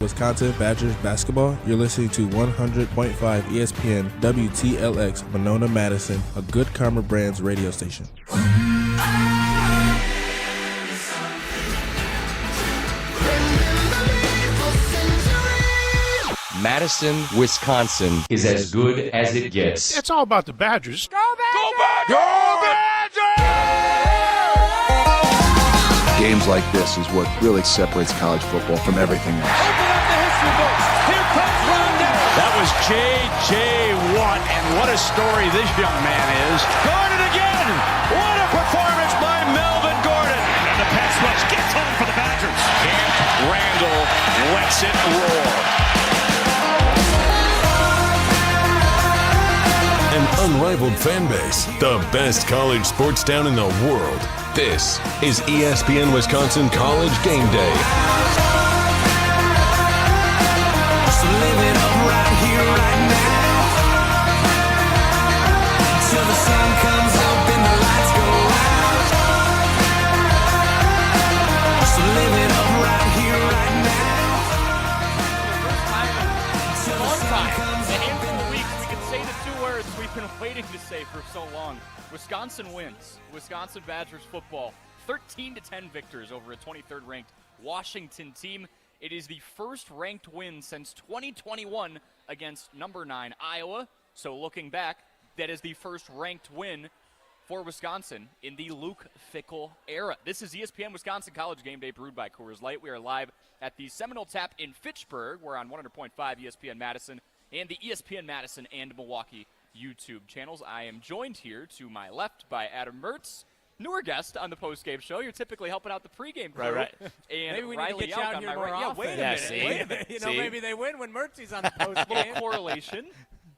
Wisconsin Badgers basketball. You're listening to 100.5 ESPN WTLX Monona Madison, a Good Karma Brands radio station. Madison, Wisconsin is as good as it gets. It's all about the Badgers. Go Badgers! Go Badgers! Games like this is what really separates college football from everything else. Open up the history books. Here comes Rondell. That was J.J. Watt, and what a story this young man is. Gordon again. What a performance by Melvin Gordon. And the pass rush gets home for the Badgers. Camp Randall lets it roar. An unrivaled fan base, the best college sports town in the world. This is ESPN Wisconsin College Game Day. So live it up right here, right now. Till the sun comes up and the lights go out. So live it up right here, right now. Long time. A handful of weeks. We can say the two words we've been waiting to say for so long. Wisconsin wins. Wisconsin Badgers football. 13-10 victors over a 23rd ranked Washington team. It is the first ranked win since 2021 against number 9 Iowa. So looking back, that is the first ranked win for Wisconsin in the Luke Fickell era. This is ESPN Wisconsin College Game Day, brewed by Coors Light. We are live at the Seminole Tap in Fitchburg. We're on 100.5 ESPN Madison and the ESPN Madison and Milwaukee YouTube channels. I am joined here to my left by Adam Mertz, newer guest on the postgame show. You're typically helping out the pregame crew. Right. And maybe we Riley need to get you out here more often. Wait a minute. You know, maybe they win when Mertzy's on the postgame. Little correlation,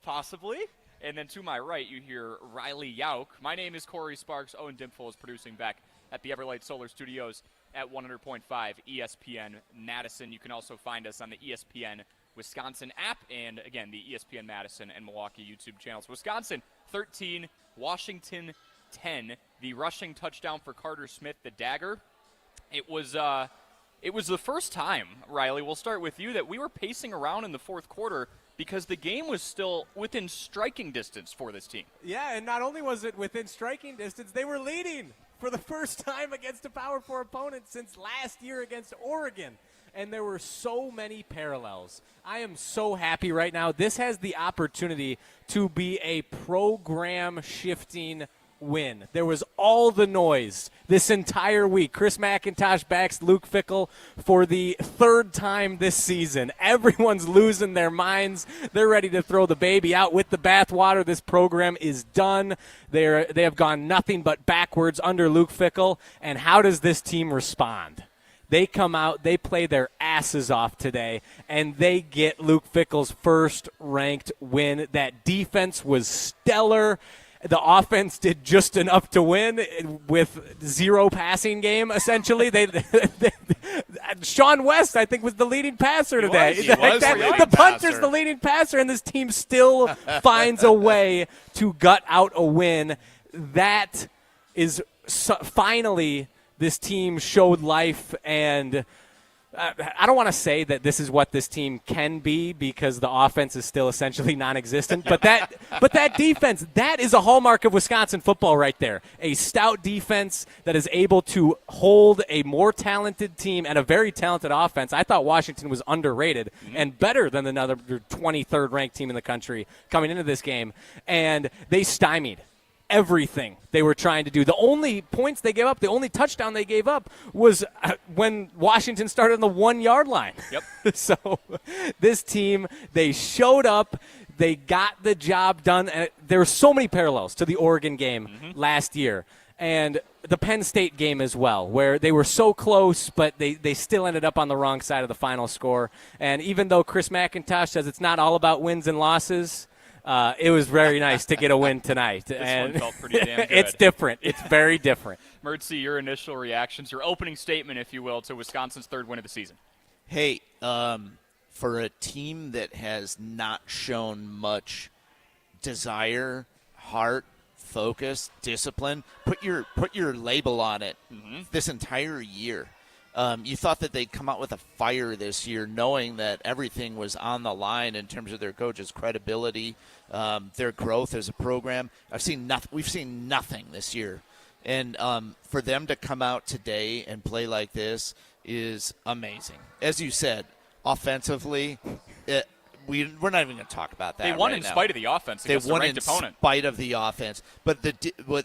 possibly. And then to my right, you hear Riley Yauk. My name is Corey Sparks. Owen Dimpful is producing back at the Everlight Solar Studios at 100.5 ESPN Madison. You can also find us on the ESPN Wisconsin app and, again, the ESPN Madison and Milwaukee YouTube channels. Wisconsin 13, Washington 10. The rushing touchdown for Carter Smith, the dagger. It was the first time, Riley, we'll start with you, that we were pacing around in the fourth quarter because the game was still within striking distance for this team. Yeah, and not only was it within striking distance, they were leading for the first time against a Power 4 opponent since last year against Oregon. And there were so many parallels. I am so happy right now. This has the opportunity to be a program-shifting win. There was all the noise this entire week. Chris McIntosh backs Luke Fickell for the third time this season. Everyone's losing their minds. They're ready to throw the baby out with the bathwater. This program is done. They have gone nothing but backwards under Luke Fickell. And how does this team respond? They come out, they play their asses off today, and they get Luke Fickell's first-ranked win. That defense was stellar. The offense did just enough to win with zero passing game, essentially. Sean West, I think, was the leading passer today. The punter's the leading passer, and this team still finds a way to gut out a win. That is finally – this team showed life, and I don't want to say that this is what this team can be because the offense is still essentially non-existent, but that defense, that is a hallmark of Wisconsin football right there. A stout defense that is able to hold a more talented team and a very talented offense. I thought Washington was underrated and better than another 23rd ranked team in the country coming into this game, and they stymied everything they were trying to do. The only points they gave up, the only touchdown they gave up was when Washington started on the 1-yard line. Yep. So this team, they showed up, they got the job done. And there were so many parallels to the Oregon game last year and the Penn State game as well, where they were so close, but they still ended up on the wrong side of the final score. And even though Chris McIntosh says it's not all about wins and losses, it was very nice to get a win tonight. This and one felt pretty damn good. It's different. It's very different. Mertzy, your initial reactions, your opening statement, if you will, to Wisconsin's third win of the season. Hey, for a team that has not shown much desire, heart, focus, discipline, put your label on it this entire year. You thought that they'd come out with a fire this year, knowing that everything was on the line in terms of their coach's credibility, their growth as a program. We've seen nothing this year. And for them to come out today and play like this is amazing. As you said, offensively, we're not even going to talk about that. They won right in now. spite of the offense against a ranked opponent. Spite of the offense. But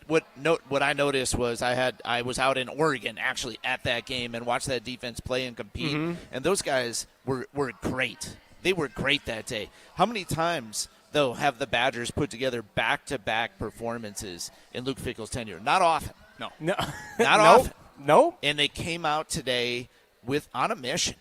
what I noticed was I was out in Oregon actually at that game and watched that defense play and compete, and those guys were great. They were great that day. How many times, though, have the Badgers put together back-to-back performances in Luke Fickell's tenure? Not often. No. Not often. No. And they came out today on a mission.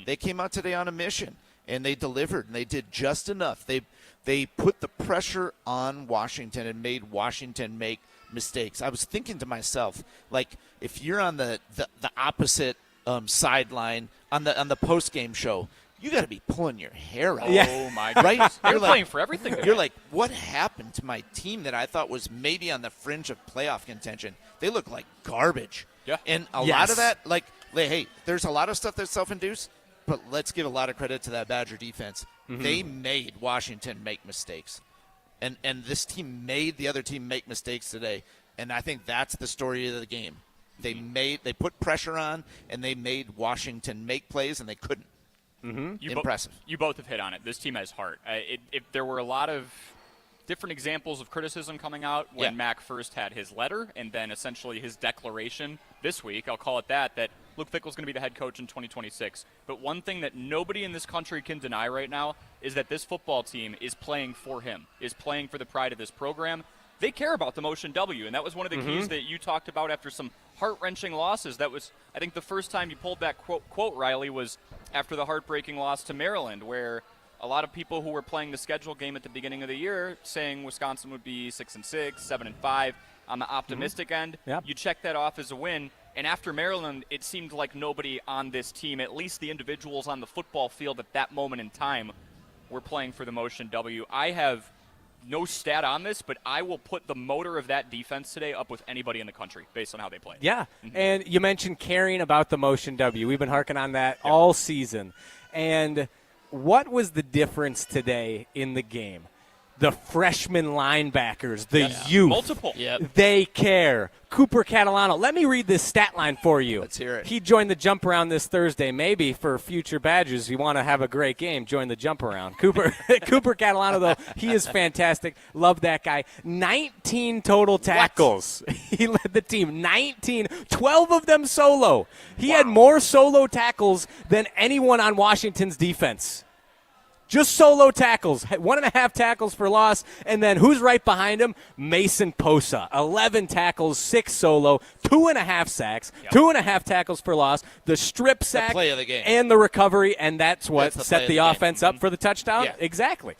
They came out today on a mission. And they delivered, and they did just enough. They put the pressure on Washington and made Washington make mistakes. I was thinking to myself, like, if you're on the opposite sideline on the post-game show, you got to be pulling your hair out. Yeah. Oh, my goodness. Right? They're playing for everything today. You're like, what happened to my team that I thought was maybe on the fringe of playoff contention? They look like garbage. Yeah. And a lot of that, hey, there's a lot of stuff that's self-induced. But let's give a lot of credit to that Badger defense. They made Washington make mistakes. And this team made the other team make mistakes today. And I think that's the story of the game. They put pressure on, and they made Washington make plays, and they couldn't. Impressive. You both have hit on it. This team has heart. If there were a lot of different examples of criticism coming out when Mac first had his letter and then essentially his declaration this week, I'll call it that Luke Fickell's going to be the head coach in 2026. But one thing that nobody in this country can deny right now is that this football team is playing for him, is playing for the pride of this program. They care about the motion W, and that was one of the keys that you talked about after some heart-wrenching losses. That was, I think, the first time you pulled that quote, Riley, was after the heartbreaking loss to Maryland, where a lot of people who were playing the schedule game at the beginning of the year saying Wisconsin would be 6-6, 7-5 on the optimistic end. Yep. You check that off as a win. And after Maryland, it seemed like nobody on this team, at least the individuals on the football field at that moment in time, were playing for the motion W. I have no stat on this, but I will put the motor of that defense today up with anybody in the country based on how they played. Yeah, and you mentioned caring about the motion W. We've been harking on that all season. And what was the difference today in the game? The freshman linebackers, the youth. Multiple. Yep. They care. Cooper Catalano. Let me read this stat line for you. Let's hear it. He joined the jump around this Thursday. Maybe for future Badgers, you want to have a great game, join the jump around. Cooper Catalano, though, he is fantastic. Love that guy. 19 total tackles. He led the team. 19. 12 of them solo. He had more solo tackles than anyone on Washington's defense. Just solo tackles, 1.5 tackles for loss, and then who's right behind him? Mason Posa, 11 tackles, 6 solo, 2.5 sacks, 2.5 tackles for loss, the strip sack, the play of the game. and the recovery, and that's what the set play the of the offense up for the touchdown? Yeah. Exactly.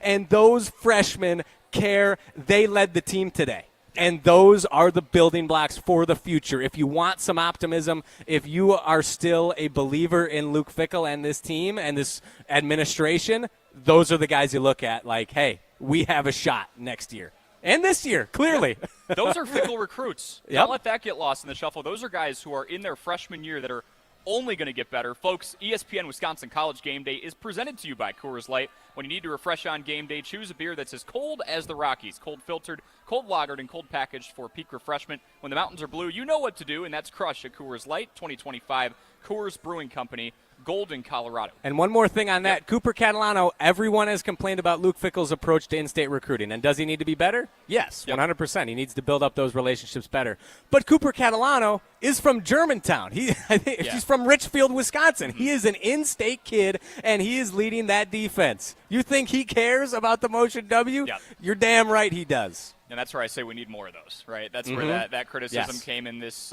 And those freshmen care. They led the team today. And those are the building blocks for the future. If you want some optimism, if you are still a believer in Luke Fickell and this team and this administration, those are the guys you look at like, hey, we have a shot next year. And this year, clearly. Those are Fickell recruits. Yep. Don't let that get lost in the shuffle. Those are guys who are in their freshman year that are only going to get better. Folks, ESPN Wisconsin College Game Day is presented to you by Coors Light. When you need to refresh on game day, choose a beer that's as cold as the Rockies. Cold filtered, cold lagered, and cold packaged for peak refreshment. When the mountains are blue, you know what to do, and that's crush a Coors Light 2025 Coors Brewing Company, Golden, Colorado. And one more thing on that. Cooper Catalano, everyone has complained about Luke Fickell's approach to in-state recruiting. And does he need to be better? Yes, 100%. He needs to build up those relationships better. But Cooper Catalano is from Germantown. He's from Richfield, Wisconsin. He is an in-state kid, and he is leading that defense. You think he cares about the motion W? Yep. You're damn right he does. And that's where I say we need more of those, right? That's where that criticism came in this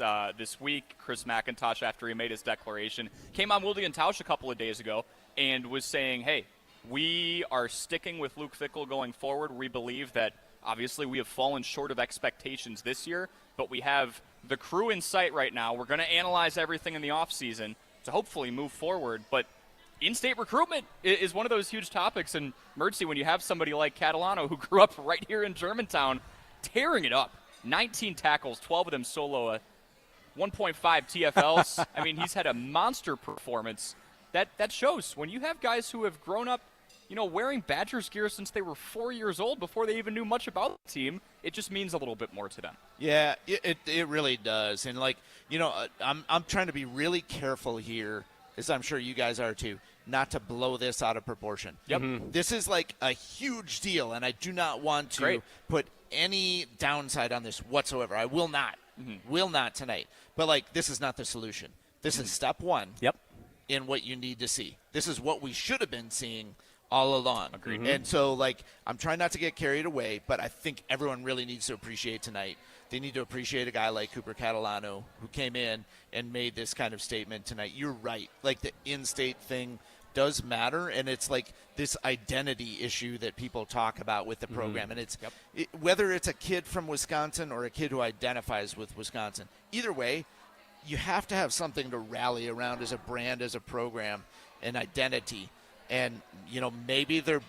week. Chris McIntosh, after he made his declaration, came on Wilde and Tausch a couple of days ago and was saying, hey, we are sticking with Luke Fickell going forward. We believe that obviously we have fallen short of expectations this year, but we have the crew in sight right now. We're going to analyze everything in the offseason to hopefully move forward. But in-state recruitment is one of those huge topics. And, Mertzy, when you have somebody like Catalano, who grew up right here in Germantown, tearing it up, 19 tackles, 12 of them solo, 1.5 TFLs. I mean, he's had a monster performance. That shows when you have guys who have grown up, wearing Badgers gear since they were 4 years old before they even knew much about the team. It just means a little bit more to them. Yeah, it really does. And I'm trying to be really careful here, as I'm sure you guys are too, not to blow this out of proportion. Yep. This is like a huge deal, and I do not want to put any downside on this whatsoever. I will not. Will not tonight. But this is not the solution. This is step one. Yep. In what you need to see. This is what we should have been seeing all along. Agreed. And so, I'm trying not to get carried away, but I think everyone really needs to appreciate tonight. They need to appreciate a guy like Cooper Catalano, who came in and made this kind of statement tonight. You're right. The in-state thing does matter, and it's this identity issue that people talk about with the program. And it's whether it's a kid from Wisconsin or a kid who identifies with Wisconsin. Either way, you have to have something to rally around as a brand, as a program, an identity. And, maybe they're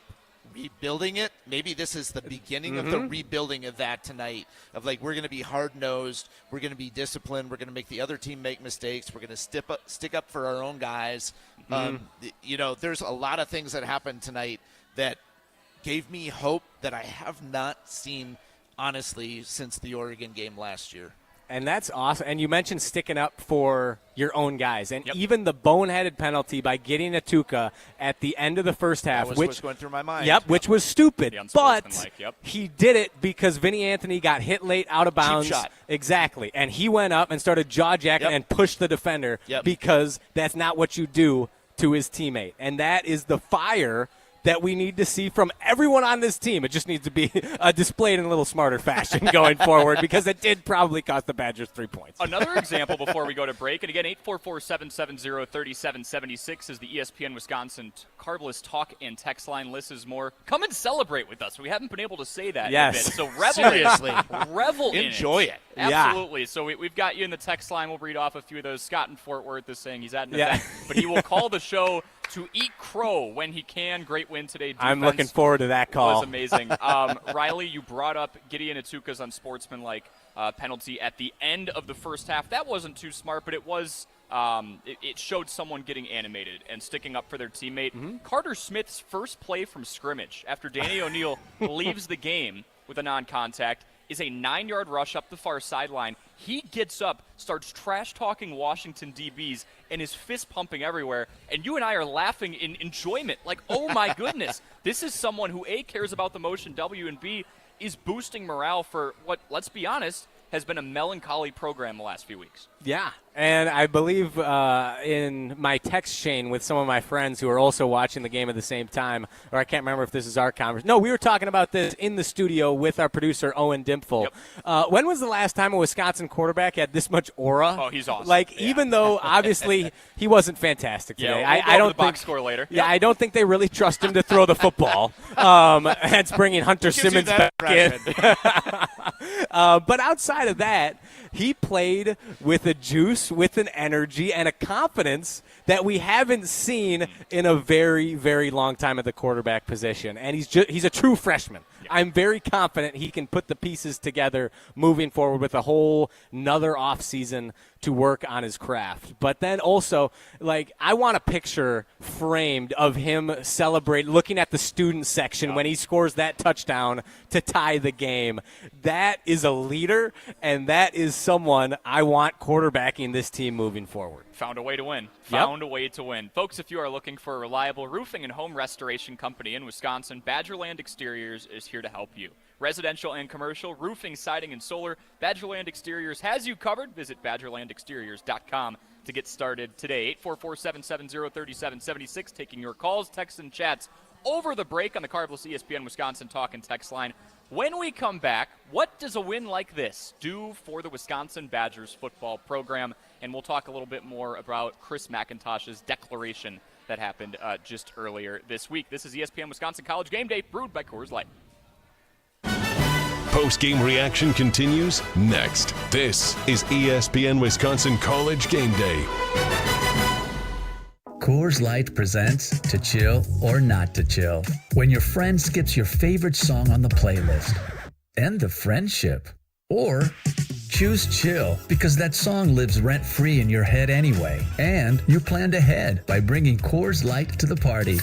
rebuilding it. Maybe this is the beginning of the rebuilding of that tonight, of we're going to be hard-nosed, we're going to be disciplined, we're going to make the other team make mistakes, we're going to stick up for our own guys. There's a lot of things that happened tonight that gave me hope that I have not seen, honestly, since the Oregon game last year. And that's awesome. And you mentioned sticking up for your own guys. And even the boneheaded penalty by getting Atuka at the end of the first half. That was going through my mind. Which was stupid. But yep. he did it because Vinny Anthony got hit late out of bounds. Cheap shot. Exactly. And he went up and started jaw-jacking and pushed the defender because that's not what you do to his teammate. And that is the fire that we need to see from everyone on this team. It just needs to be displayed in a little smarter fashion going forward, because it did probably cost the Badgers 3 points. Another example before we go to break, and again, 844-770-3776 is the ESPN Wisconsin Carbless talk and text line. Liz is more. Come and celebrate with us. We haven't been able to say that in a bit, so revel Seriously. revel in Enjoy it. Absolutely. So we've got you in the text line. We'll read off a few of those. Scott in Fort Worth is saying he's at an event, but he will call the show to eat crow when he can. Great win today. Defense I'm looking forward to that call. Was amazing. Riley, you brought up Gideon Atuka's unsportsmanlike penalty at the end of the first half. That wasn't too smart, but it was. It showed someone getting animated and sticking up for their teammate. Carter Smith's first play from scrimmage after Danny O'Neal leaves the game with a non-contact is a 9-yard rush up the far sideline. He gets up, starts trash-talking Washington DBs, and is fist-pumping everywhere. And you and I are laughing in enjoyment. Oh, my goodness. This is someone who, A, cares about the motion, W, and B, is boosting morale for what, let's be honest, has been a melancholy program the last few weeks. Yeah, and I believe in my text chain with some of my friends who are also watching the game at the same time, or I can't remember if this is our conversation. No, we were talking about this in the studio with our producer, Owen Dimpfel. Yep. When was the last time a Wisconsin quarterback had this much aura? Oh, he's awesome. Even though, obviously, he wasn't fantastic today. Yeah, I don't the box score later. Yeah, I don't think they really trust him to throw the football. Hence bringing Hunter Simmons back in. But outside of that, he played with a juice, with an energy, and a confidence that we haven't seen in a very, very long time at the quarterback position. And he's a true freshman. Yeah. I'm very confident he can put the pieces together moving forward with a whole another offseason to work on his craft. But then also, I want a picture framed of him looking at the student section when he scores that touchdown to tie the game. That is a leader, and that is someone I want quarterbacking this team moving forward. Found a way to win. Found a way to win. Folks, if you are looking for a reliable roofing and home restoration company in Wisconsin, Badgerland Exteriors is here to help you. Residential and commercial, roofing, siding, and solar, Badgerland Exteriors has you covered. Visit BadgerlandExteriors.com to get started today. 844-770-3776, taking your calls, texts, and chats over the break on the Carbless ESPN Wisconsin talk and text line. When we come back, what does a win like this do for the Wisconsin Badgers football program? And we'll talk a little bit more about Chris McIntosh's declaration that happened just earlier this week. This is ESPN Wisconsin College Game Day, brewed by Coors Light. Post-game reaction continues next. This is ESPN Wisconsin College Game Day. Coors Light presents To Chill or Not to Chill. When your friend skips your favorite song on the playlist. End the friendship. Or Choose chill because that song lives rent-free in your head anyway. And you planned ahead by bringing Coors Light to the party.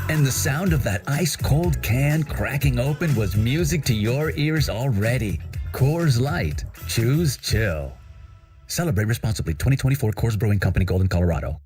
And the sound of that ice-cold can cracking open was music to your ears already. Coors Light. Choose chill. Celebrate responsibly. 2024 Coors Brewing Company, Golden, Colorado.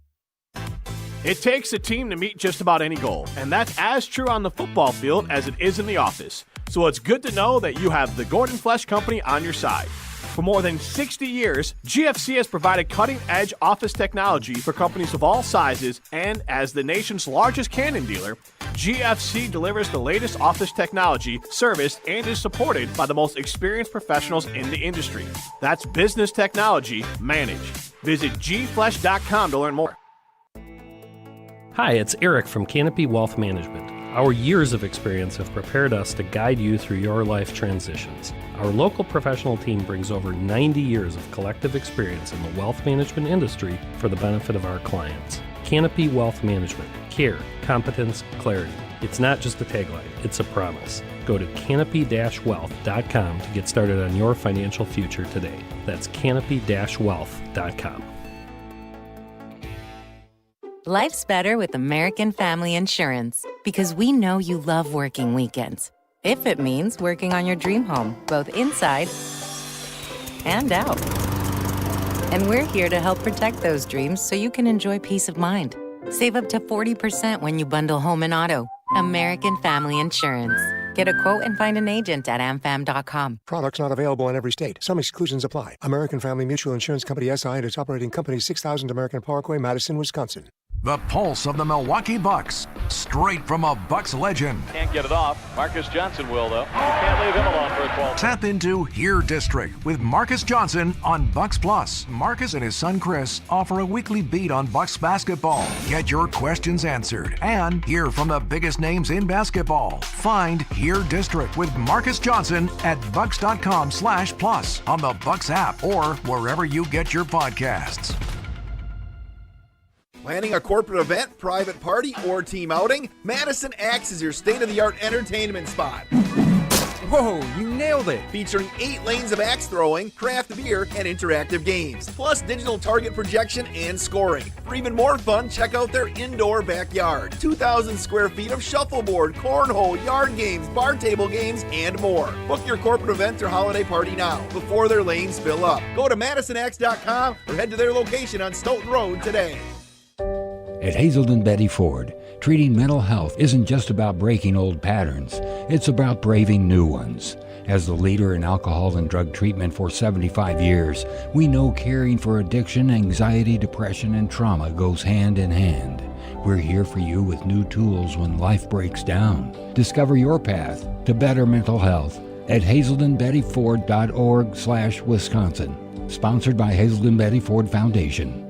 It takes a team to meet just about any goal, and that's as true on the football field as it is in the office. So it's good to know that you have the Gordon Flesh Company on your side. For more than 60 years, GFC has provided cutting-edge office technology for companies of all sizes, and as the nation's largest Canon dealer, GFC delivers the latest office technology, serviced, and is supported by the most experienced professionals in the industry. That's business technology managed. Visit gflesh.com to learn more. Hi, it's Eric from Canopy Wealth Management. Our years of experience have prepared us to guide you through your life transitions. Our local professional team brings over 90 years of collective experience in the wealth management industry for the benefit of our clients. Canopy Wealth Management. Care, competence, clarity. It's not just a tagline, it's a promise. Go to canopy-wealth.com to get started on your financial future today. That's canopy-wealth.com. Life's better with American Family Insurance because we know you love working weekends. If it means working on your dream home, both inside and out. And we're here to help protect those dreams so you can enjoy peace of mind. Save up to 40% when you bundle home and auto. American Family Insurance. Get a quote and find an agent at amfam.com. Products not available in every state. Some exclusions apply. American Family Mutual Insurance Company SI and its operating company 6000 American Parkway, Madison, Wisconsin. The pulse of the Milwaukee Bucks, straight from a Bucks legend. Can't get it off. Marcus Johnson will, though. Can't leave him alone for a 12. Tap into Here District with Marcus Johnson on Bucks Plus. Marcus and his son Chris offer a weekly beat on Bucks basketball. Get your questions answered and hear from the biggest names in basketball. Find Here District with Marcus Johnson at bucks.com/plus on the Bucks app or wherever you get your podcasts. Planning a corporate event, private party, or team outing? Madison Axe is your state-of-the-art entertainment spot. Whoa, you nailed it! Featuring 8 lanes of axe throwing, craft beer, and interactive games, plus digital target projection and scoring. For even more fun, check out their indoor backyard. 2,000 square feet of shuffleboard, cornhole, yard games, bar table games, and more. Book your corporate event or holiday party now, before their lanes fill up. Go to MadisonAxe.com or head to their location on Stoughton Road today. At Hazelden Betty Ford, treating mental health isn't just about breaking old patterns, it's about braving new ones. As the leader in alcohol and drug treatment for 75 years, we know caring for addiction, anxiety, depression, and trauma goes hand in hand. We're here for you with new tools when life breaks down. Discover your path to better mental health at hazeldenbettyford.org/Wisconsin. Sponsored by Hazelden Betty Ford Foundation.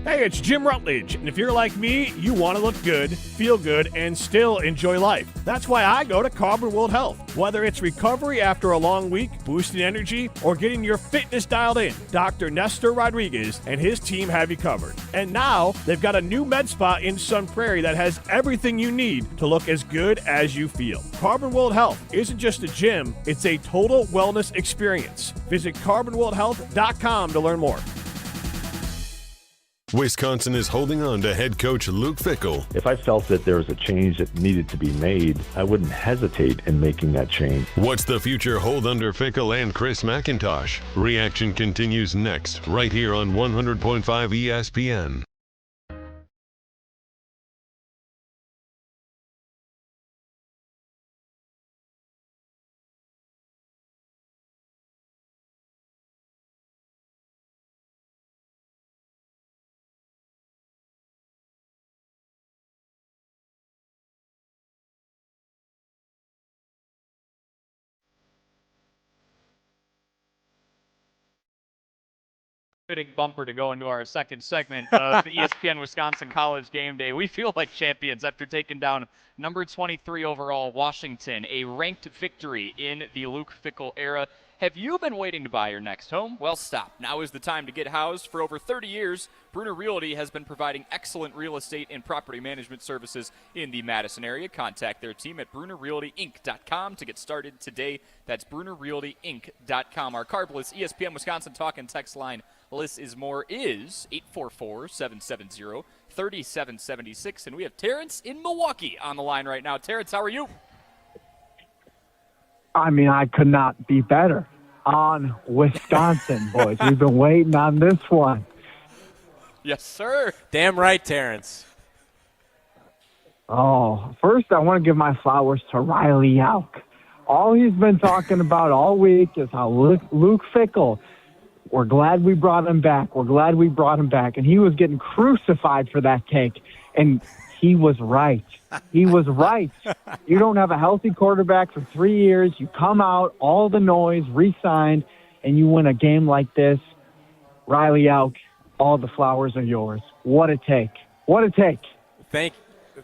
Hey, it's Jim Rutledge, and if you're like me, you want to look good, feel good, and still enjoy life. That's why I go to Carbon World Health. Whether it's recovery after a long week, boosting energy, or getting your fitness dialed in, Dr. Nestor Rodriguez and his team have you covered. And now, they've got a new med spa in Sun Prairie that has everything you need to look as good as you feel. Carbon World Health isn't just a gym, it's a total wellness experience. Visit carbonworldhealth.com to learn more. Wisconsin is holding on to head coach Luke Fickell. If I felt that there was a change that needed to be made, I wouldn't hesitate in making that change. What's the future hold under Fickell and Chris McIntosh? Reaction continues next, right here on 100.5 ESPN. Fitting bumper to go into our second segment of the ESPN Wisconsin College Game Day. We feel like champions after taking down number 23 overall Washington, a ranked victory in the Luke Fickell era. Have you been waiting to buy your next home? Well, stop. Now is the time to get housed. For over 30 years, Bruner Realty has been providing excellent real estate and property management services in the Madison area. Contact their team at BrunerRealtyInc.com to get started today. That's BrunerRealtyInc.com. Our Carbless ESPN Wisconsin talk and text line, Less is More, is 844-770-3776. And we have Terrence in Milwaukee on the line right now. Terrence, how are you? I mean, I could not be better. On Wisconsin, boys. We've been waiting on this one. Yes, sir. Damn right, Terrence. Oh, first I want to give my flowers to Riley Yauk. All he's been talking about all week is how Luke Fickell, we're glad we brought him back. We're glad we brought him back. And he was getting crucified for that take. And he was right. He was right. You don't have a healthy quarterback for 3 years. You come out, all the noise, re-signed, and you win a game like this. Riley Yauk, all the flowers are yours. What a take. What a take.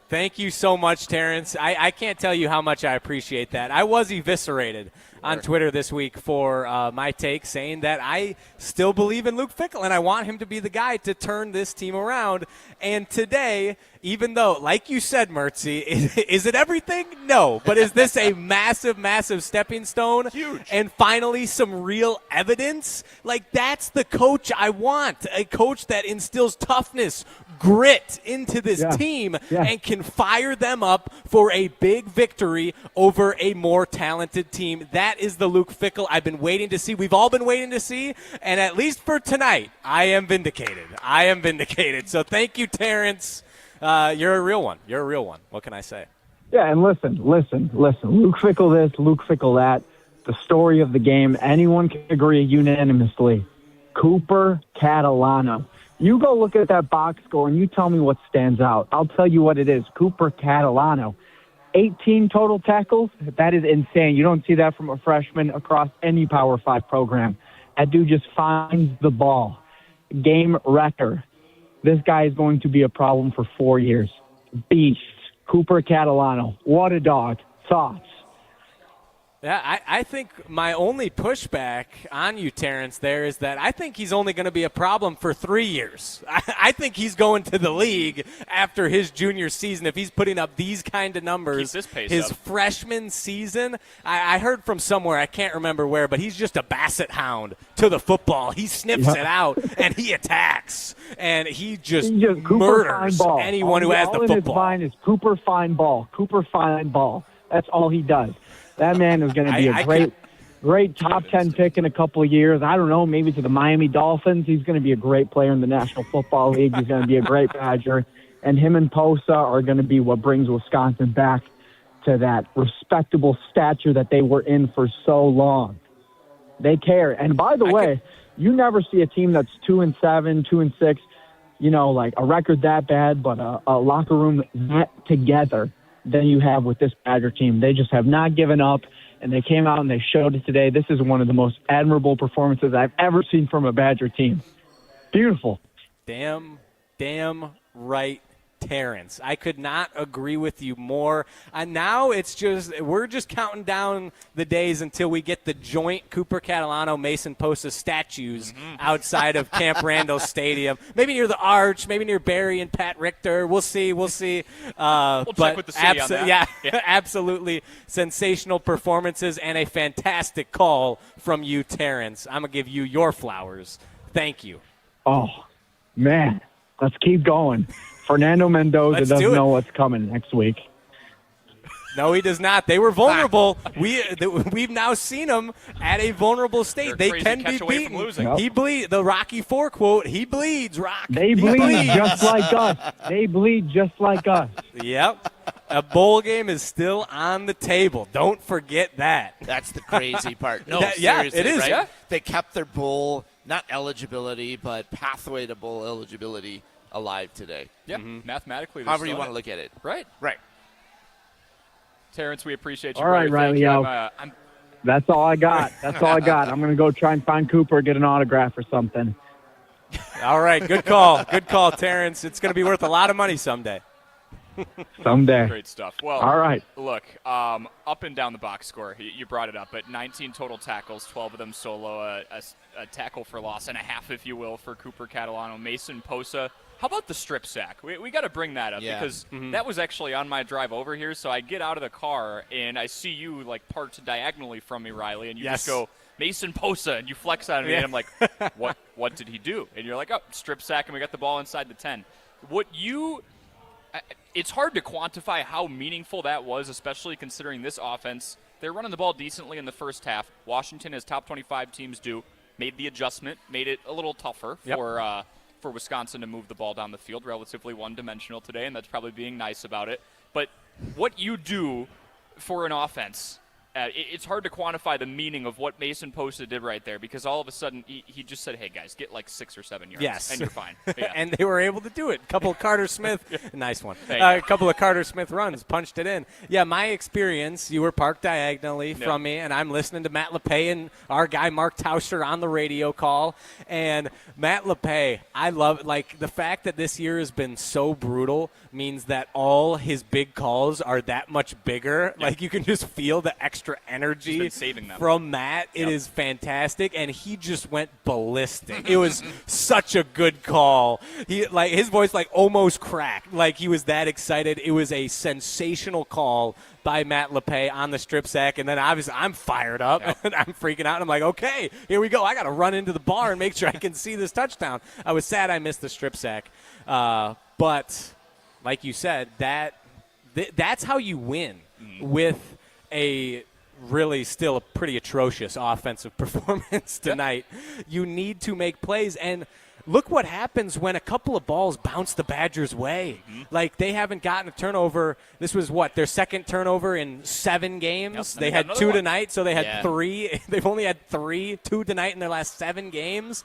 Thank you so much, Terrence. I can't tell you how much I appreciate that. I was eviscerated on Twitter this week for my take, saying that I still believe in Luke Fickell, and I want him to be the guy to turn this team around. And today, even though, like you said, Mertzy, is it everything? No. But is this a massive, massive stepping stone? Huge. And finally some real evidence? Like, that's the coach I want, a coach that instills toughness, grit into this team and can fire them up for a big victory over a more talented team. That is the Luke Fickell I've been waiting to see. We've all been waiting to see, and at least for tonight, I am vindicated. I am vindicated. So thank you, Terrence. You're a real one. You're a real one. What can I say? Yeah, and listen. Luke Fickell this, Luke Fickell that. The story of the game, anyone can agree unanimously. Cooper Catalano. You go look at that box score and you tell me what stands out. I'll tell you what it is. Cooper Catalano. 18 total tackles. That is insane. You don't see that from a freshman across any Power 5 program. That dude just finds the ball. Game wrecker. This guy is going to be a problem for 4 years. Beast. Cooper Catalano. What a dog. Thoughts? Yeah, I think my only pushback on you, Terrence, there is that I think he's only going to be a problem for 3 years. I think he's going to the league after his junior season if he's putting up these kind of numbers. Keep this pace his up. Freshman season, I heard from somewhere, I can't remember where, but he's just a basset hound to the football. He sniffs it out, and he attacks, and he just murders anyone who has the football. All in his mind is Cooper fine ball. Cooper fine ball. That's all he does. That man is going to be a great top 10 pick in a couple of years. I don't know, maybe to the Miami Dolphins. He's going to be a great player in the National Football League. He's going to be a great Badger. And him and Posa are going to be what brings Wisconsin back to that respectable stature that they were in for so long. They care. And by the way, you never see a team that's 2-7, 2-6, you know, like a record that bad, but a locker room that together than you have with this Badger team. They just have not given up, and they came out and they showed it today. This is one of the most admirable performances I've ever seen from a Badger team. Beautiful. Damn right, Terrence. I could not agree with you more. And now we're just counting down the days until we get the joint Cooper Catalano, Mason Posa statues outside of Camp Randall Stadium. Maybe near the Arch, maybe near Barry and Pat Richter. We'll see. We'll check with the city on that. Yeah, absolutely sensational performances and a fantastic call from you, Terrence. I'm going to give you your flowers. Thank you. Oh, man. Let's keep going. Fernando Mendoza doesn't know what's coming next week. No, he does not. They were vulnerable. We've now seen them at a vulnerable state. They can be beaten. Yep. He bleeds. The Rocky IV quote, he bleeds, Rock. They bleed just like us. They bleed just like us. Yep. A bowl game is still on the table. Don't forget that. That's the crazy part. No, seriously, it is. Right? Yeah. They kept their bowl, not eligibility, but pathway to bowl eligibility alive today. Yeah, mathematically. However you want to look at it. Right. Terrence, we appreciate you. All right, Riley. That's all I got. I'm going to go try and find Cooper, get an autograph or something. All right, good call. Good call, Terrence. It's going to be worth a lot of money someday. Someday. Great stuff. Well, all right. Look, up and down the box score, you brought it up, but 19 total tackles, 12 of them solo, a tackle for loss and a half, if you will, for Cooper Catalano. Mason Posa. How about the strip sack? We got to bring that up because that was actually on my drive over here. So I get out of the car and I see you like parked diagonally from me, Riley, and you just go Mason Posa, and you flex on me, and I'm like, what did he do? And you're like, oh, strip sack, and we got the ball inside the 10. It's hard to quantify how meaningful that was, especially considering this offense. They're running the ball decently in the first half. Washington, as top 25 teams do, made the adjustment, made it a little tougher for Wisconsin to move the ball down the field, relatively one-dimensional today, and that's probably being nice about it. But what you do for an offense, it's hard to quantify the meaning of what Mason Posa did right there, because all of a sudden he just said, hey, guys, get like 6 or 7 yards, and you're fine. Yeah. And they were able to do it. A couple of Carter Smith, nice one. A couple of Carter Smith runs, punched it in. Yeah, my experience, you were parked diagonally from me, and I'm listening to Matt LePay and our guy Mark Tauscher on the radio call. And Matt LePay, I love, like, the fact that this year has been so brutal means that all his big calls are that much bigger. Yep. Like, you can just feel the extra energy from Matt. It is fantastic, and he just went ballistic. It was such a good call. His voice almost cracked. Like, he was that excited. It was a sensational call by Matt LePay on the strip sack, and then obviously I'm fired up and I'm freaking out. And I'm like, okay, here we go. I got to run into the bar and make sure I can see this touchdown. I was sad I missed the strip sack, but like you said, that's how you win with a really still a pretty atrocious offensive performance tonight. You need to make plays, and look what happens when a couple of balls bounce the Badgers' way. Like, they haven't gotten a turnover. This was their second turnover in 7 games. They had 2 tonight, so they had 3. They've only had 2 tonight in their last 7 games.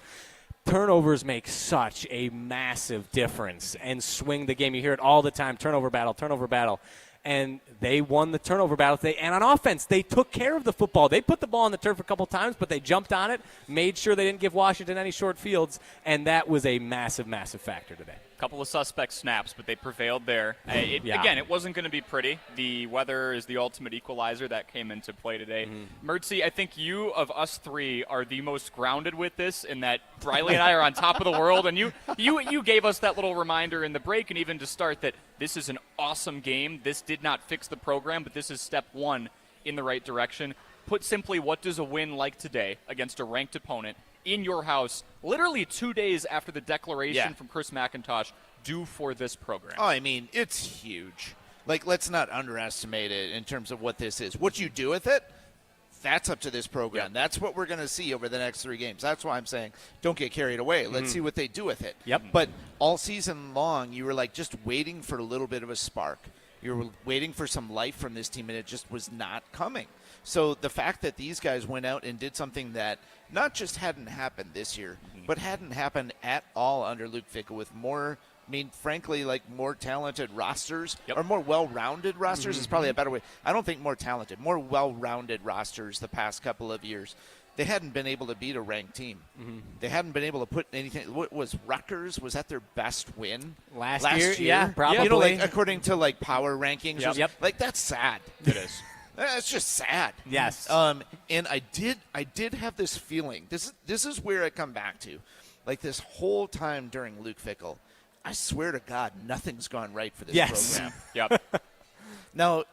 Turnovers make such a massive difference and swing the game. You hear it all the time, turnover battle. And they won the turnover battle today. And on offense, they took care of the football. They put the ball on the turf a couple times, but they jumped on it, made sure they didn't give Washington any short fields, and that was a massive, massive factor today. A couple of suspect snaps, but they prevailed there. Again, it wasn't going to be pretty. The weather is the ultimate equalizer that came into play today. Mertzy, I think you of us 3 are the most grounded with this, in that Riley and I are on top of the world, and you gave us that little reminder in the break and even to start that this is an awesome game. This did not fix the program, but this is step 1 in the right direction. Put simply, what does a win like today against a ranked opponent in your house, literally 2 days after the declaration from Chris McIntosh, do for this program? Oh, I mean, it's huge. Like, let's not underestimate it in terms of what this is. What you do with it, that's up to this program. Yep. That's what we're going to see over the next 3 games. That's why I'm saying don't get carried away. Let's see what they do with it. Yep. But all season long, you were just waiting for a little bit of a spark. You were waiting for some life from this team, and it just was not coming. So the fact that these guys went out and did something that not just hadn't happened this year, but hadn't happened at all under Luke Fickell, with more, frankly, more talented rosters, or more well-rounded rosters is probably a better way. I don't think more talented, more well-rounded rosters the past couple of years. They hadn't been able to beat a ranked team. They hadn't been able to put anything. What was Rutgers? Was that their best win last year? Yeah, probably. You know, according to power rankings. Yep. That's sad. It is. It's just sad. Yes. And I did have this feeling. This is where I come back to. This whole time during Luke Fickell, I swear to God, nothing's gone right for this program. Yep. Now,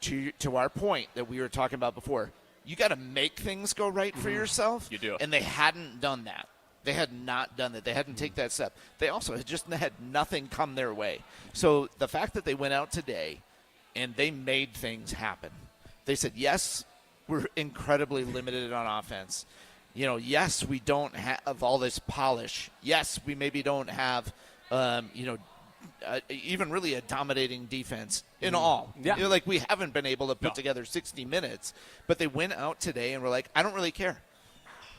to our point that we were talking about before, you got to make things go right for yourself. You do. And they hadn't done that. They had not done that. They hadn't taken that step. They also had nothing come their way. So the fact that they went out today and they made things happen. They said, yes, we're incredibly limited on offense. Yes, we don't have all this polish. Yes, we maybe don't have, even really a dominating defense in all. Yeah. We haven't been able to put together 60 minutes. But they went out today and were like, I don't really care.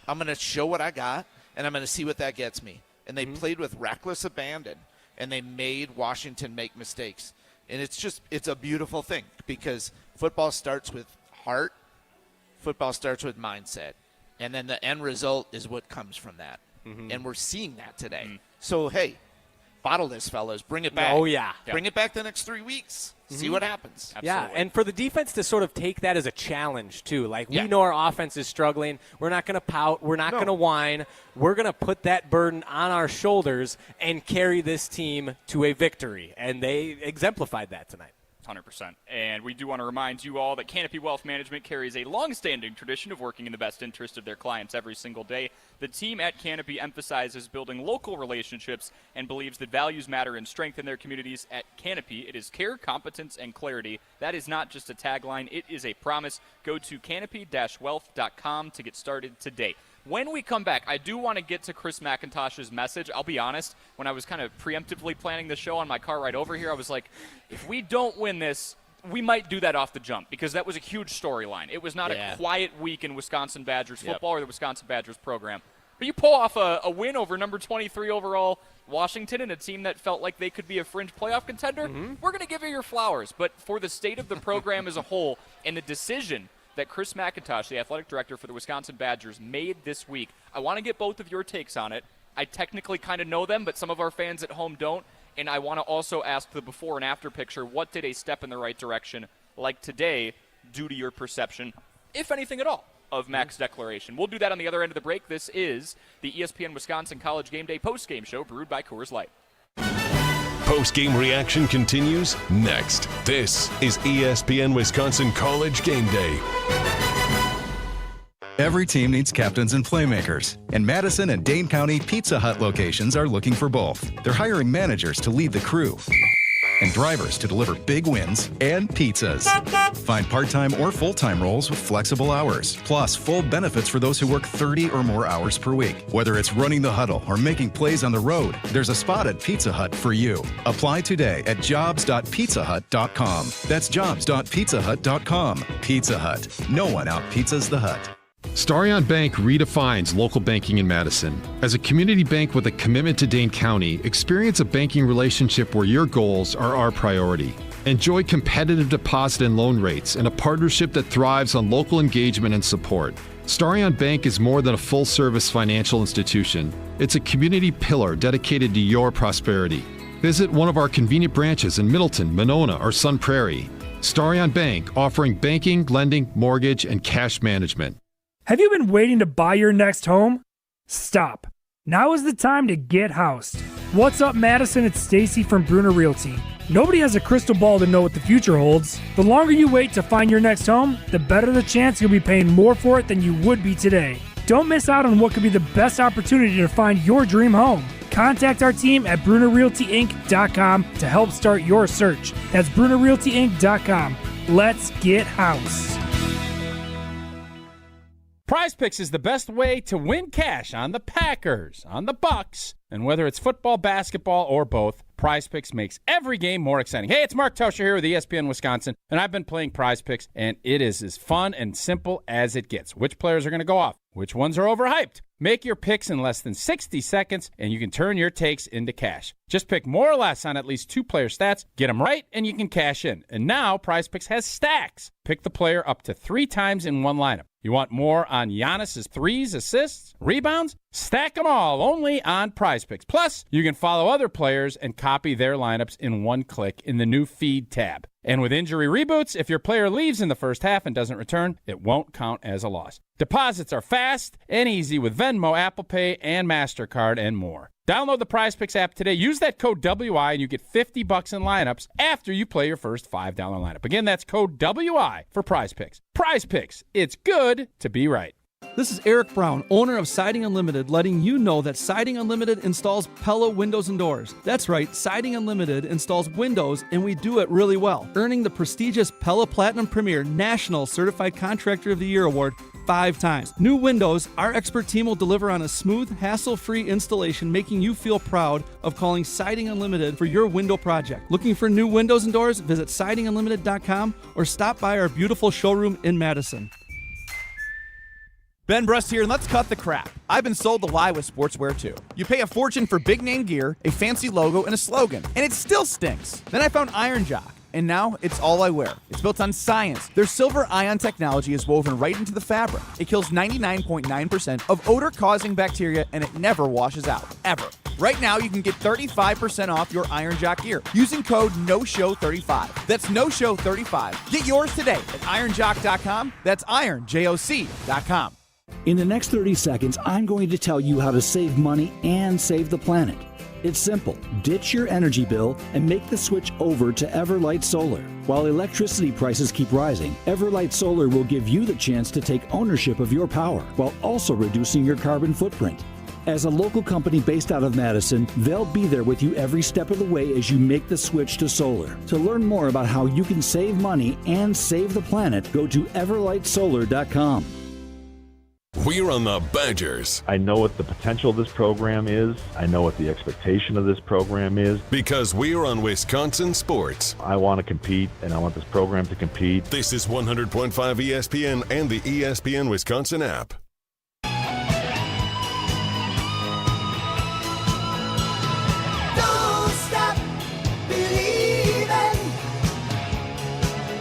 I'm going to show what I got, and I'm going to see what that gets me. And they played with reckless abandon, and they made Washington make mistakes. And it's a beautiful thing, because football starts with heart, football starts with mindset, and then the end result is what comes from that. And we're seeing that today. So, hey, bottle this, fellas. Bring it back. Oh, yeah. Bring it back the next 3 weeks. See what happens. Absolutely. Yeah, and for the defense to sort of take that as a challenge, too. Like, we know our offense is struggling. We're not going to pout. We're not going to whine. We're going to put that burden on our shoulders and carry this team to a victory. And they exemplified that tonight. 100%. And we do want to remind you all that Canopy Wealth Management carries a long-standing tradition of working in the best interest of their clients every single day. The team at Canopy emphasizes building local relationships and believes that values matter and strengthen their communities. At Canopy, it is care, competence, and clarity. That is not just a tagline, it is a promise. Go to canopy-wealth.com to get started today. When we come back, I do want to get to Chris McIntosh's message. I'll be honest, when I was kind of preemptively planning the show on my car ride over here, I was like, if we don't win this, we might do that off the jump, because that was a huge storyline. It was not a quiet week in Wisconsin Badgers football or the Wisconsin Badgers program. But you pull off a win over number 23 overall Washington and a team that felt like they could be a fringe playoff contender, we're going to give you your flowers. But for the state of the program as a whole and the decision that Chris McIntosh, the athletic director for the Wisconsin Badgers, made this week, I want to get both of your takes on it. I technically kind of know them, but some of our fans at home don't. And I want to also ask the before and after picture, what did a step in the right direction like today do to your perception, if anything at all, of Mac's declaration? We'll do that on the other end of the break. This is the ESPN Wisconsin College Game Day postgame show brewed by Coors Light. Post-game reaction continues next. This is ESPN Wisconsin College Game Day. Every team needs captains and playmakers, and Madison and Dane County Pizza Hut locations are looking for both. They're hiring managers to lead the crew and drivers to deliver big wins and pizzas. Find part-time or full-time roles with flexible hours, plus full benefits for those who work 30 or more hours per week. Whether it's running the huddle or making plays on the road, there's a spot at Pizza Hut for you. Apply today at jobs.pizzahut.com. That's jobs.pizzahut.com. Pizza Hut. No one out-pizzas the Hut. Starion Bank redefines local banking in Madison. As a community bank with a commitment to Dane County, experience a banking relationship where your goals are our priority. Enjoy competitive deposit and loan rates and a partnership that thrives on local engagement and support. Starion Bank is more than a full-service financial institution. It's a community pillar dedicated to your prosperity. Visit one of our convenient branches in Middleton, Monona, or Sun Prairie. Starion Bank, offering banking, lending, mortgage, and cash management. Have you been waiting to buy your next home? Stop. Now is the time to get housed. What's up, Madison? It's Stacy from Bruner Realty. Nobody has a crystal ball to know what the future holds. The longer you wait to find your next home, the better the chance you'll be paying more for it than you would be today. Don't miss out on what could be the best opportunity to find your dream home. Contact our team at BrunerRealtyInc.com to help start your search. That's BrunerRealtyInc.com. Let's get housed. Prize Picks is the best way to win cash on the Packers, on the Bucks, and whether it's football, basketball, or both, Prize Picks makes every game more exciting. Hey, it's Mark Toscher here with ESPN Wisconsin, and I've been playing Prize Picks, and it is as fun and simple as it gets. Which players are going to go off? Which ones are overhyped? Make your picks in less than 60 seconds, and you can turn your takes into cash. Just pick more or less on at least 2 player stats, get them right, and you can cash in. And now Prize Picks has stacks. Pick the player up to 3 times in one lineup. You want more on Giannis's threes, assists, rebounds? Stack them all only on Prize Picks. Plus, you can follow other players and copy their lineups in one click in the new Feed tab. And with injury reboots, if your player leaves in the first half and doesn't return, it won't count as a loss. Deposits are fast and easy with Venmo, Apple Pay, and MasterCard, and more. Download the Prize Picks app today. Use that code WI, and you get $50 in lineups after you play your first $5 lineup. Again, that's code WI for Prize Picks. Prize Picks. It's good to be right. This is Eric Brown, owner of Siding Unlimited, letting you know that Siding Unlimited installs Pella windows and doors. That's right, Siding Unlimited installs windows, and we do it really well, earning the prestigious Pella Platinum Premier National Certified Contractor of the Year award 5 times. New windows, our expert team will deliver on a smooth, hassle-free installation, making you feel proud of calling Siding Unlimited for your window project. Looking for new windows and doors? Visit sidingunlimited.com or stop by our beautiful showroom in Madison. Ben Brust here, and let's cut the crap. I've been sold the lie with sportswear too. You pay a fortune for big-name gear, a fancy logo, and a slogan, and it still stinks. Then I found Iron Jock, and now it's all I wear. It's built on science. Their silver ion technology is woven right into the fabric. It kills 99.9% of odor-causing bacteria, and it never washes out, ever. Right now, you can get 35% off your Iron Jock gear using code NOSHOW35. That's NOSHOW35. Get yours today at ironjock.com. That's ironjoc.com. In the next 30 seconds, I'm going to tell you how to save money and save the planet. It's simple. Ditch your energy bill and make the switch over to Everlight Solar. While electricity prices keep rising, Everlight Solar will give you the chance to take ownership of your power while also reducing your carbon footprint. As a local company based out of Madison, they'll be there with you every step of the way as you make the switch to solar. To learn more about how you can save money and save the planet, go to everlightsolar.com. We're on the Badgers. I know what the potential of this program is. I know what the expectation of this program is. Because we're on Wisconsin Sports. I want to compete, and I want this program to compete. This is 100.5 ESPN and the ESPN Wisconsin app. Don't stop believing.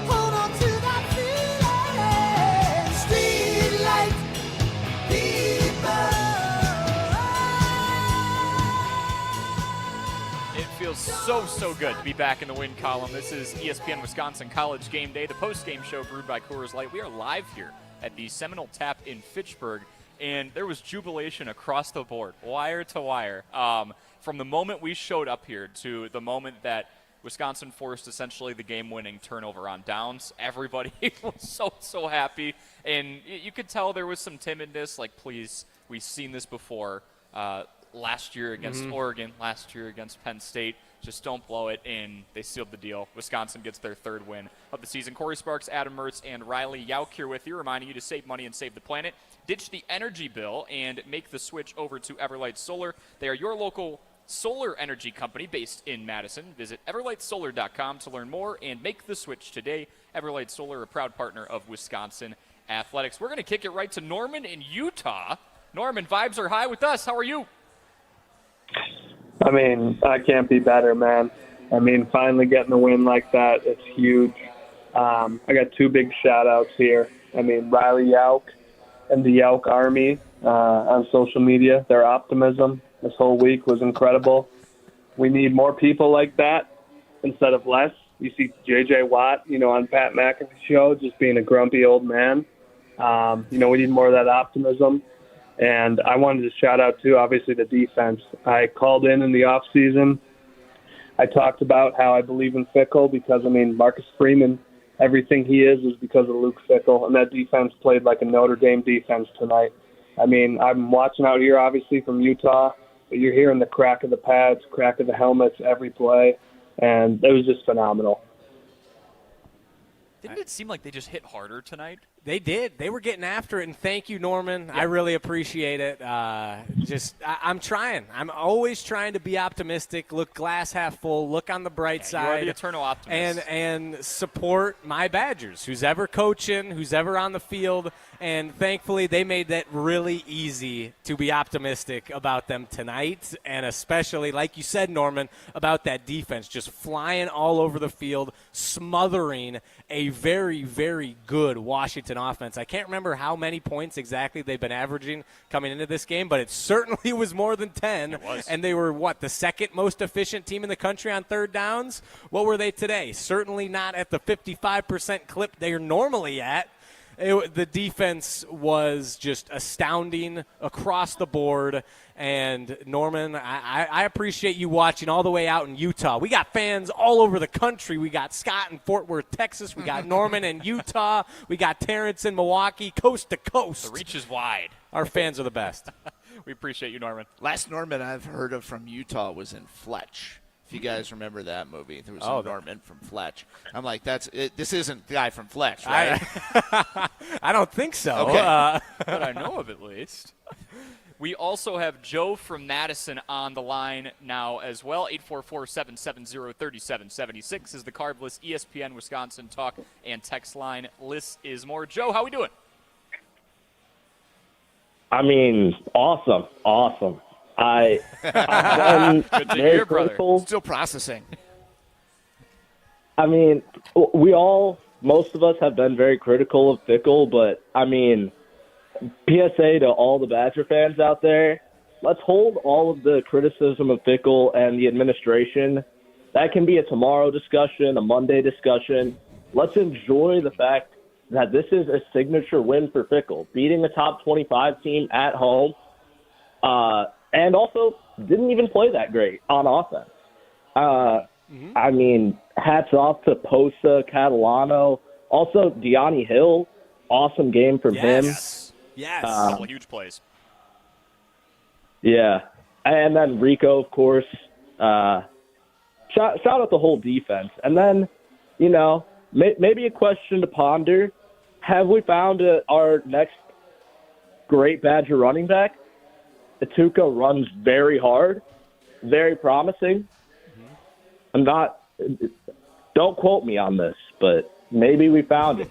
Hold on to that feeling. Street light. It feels so good to be back in the win column. This is ESPN Wisconsin College Game Day, the post-game show brewed by Coors Light. We are live here at the Seminole Tap in Fitchburg, and there was jubilation across the board, wire to wire. From the moment we showed up here to the moment that Wisconsin forced essentially the game-winning turnover on downs, everybody was so happy. And you could tell there was some timidness, like, please, we've seen this before. Last year against Oregon, last year against Penn State. Just don't blow it, and they sealed the deal. Wisconsin gets their third win of the season. Corey Sparks, Adam Mertz, and Riley Yauk here with you, reminding you to save money and save the planet. Ditch the energy bill and make the switch over to Everlight Solar. They are your local solar energy company based in Madison. Visit everlightsolar.com to learn more and make the switch today. Everlight Solar, a proud partner of Wisconsin Athletics. We're going to kick it right to Norman in Utah. Norman, vibes are high with us. How are you? I mean, I can't be better, man. I mean, finally getting a win like that, it's huge. I got two big shout-outs here. I mean, Riley Yauk and the Yauk Army on social media. Their optimism this whole week was incredible. We need more people like that instead of less. You see J.J. Watt, on Pat McAfee's show, just being a grumpy old man. We need more of that optimism. And I wanted to shout out, too, obviously, the defense. I called in the offseason. I talked about how I believe in Fickell because, Marcus Freeman, everything he is because of Luke Fickell. And that defense played like a Notre Dame defense tonight. I'm watching out here, obviously, from Utah. But you're hearing the crack of the pads, crack of the helmets every play. And it was just phenomenal. Didn't it seem like they just hit harder tonight? They did. They were getting after it, and thank you, Norman. Yep. I really appreciate it. I'm trying. I'm always trying to be optimistic, look glass half full, look on the bright side. You are the eternal optimist. And support my Badgers, who's ever coaching, who's ever on the field. And thankfully, they made that really easy to be optimistic about them tonight, and especially, like you said, Norman, about that defense just flying all over the field, smothering a very, very good Washington offense. I can't remember how many points exactly they've been averaging coming into this game, but it certainly was more than 10. It was. And they were, the second most efficient team in the country on third downs? What were they today? Certainly not at the 55% clip they're normally at. The defense was just astounding across the board. And, Norman, I appreciate you watching all the way out in Utah. We got fans all over the country. We got Scott in Fort Worth, Texas. We got Norman in Utah. We got Terrence in Milwaukee, coast to coast. The reach is wide. Our fans are the best. We appreciate you, Norman. Last Norman I've heard of from Utah was in Fletch. If you guys remember that movie, there was a Norman from Fletch. I'm like, this isn't the guy from Fletch, right? I don't think so. Okay. But I know of at least. We also have Joe from Madison on the line now as well. 844-770-3776 is the Carbless ESPN Wisconsin talk and text line. List is more. Joe, how we doing? Awesome. I'm Good to very hear, brother. critical. Still processing. Most of us have been very critical of Fickell, but PSA to all the Badger fans out there, let's hold all of the criticism of Fickell and the administration. That can be a tomorrow discussion, a Monday discussion. Let's enjoy the fact that this is a signature win for Fickell, beating a top 25 team at home, and also didn't even play that great on offense. I mean, hats off to Posa, Catalano, also Deani Hill. Awesome game from him. Yes. Couple huge plays. Yeah. And then Rico, of course. Shout out the whole defense. And then, you know, maybe a question to ponder. Have we found our next great Badger running back? Atuka runs very hard, very promising. Don't quote me on this, but maybe we found it.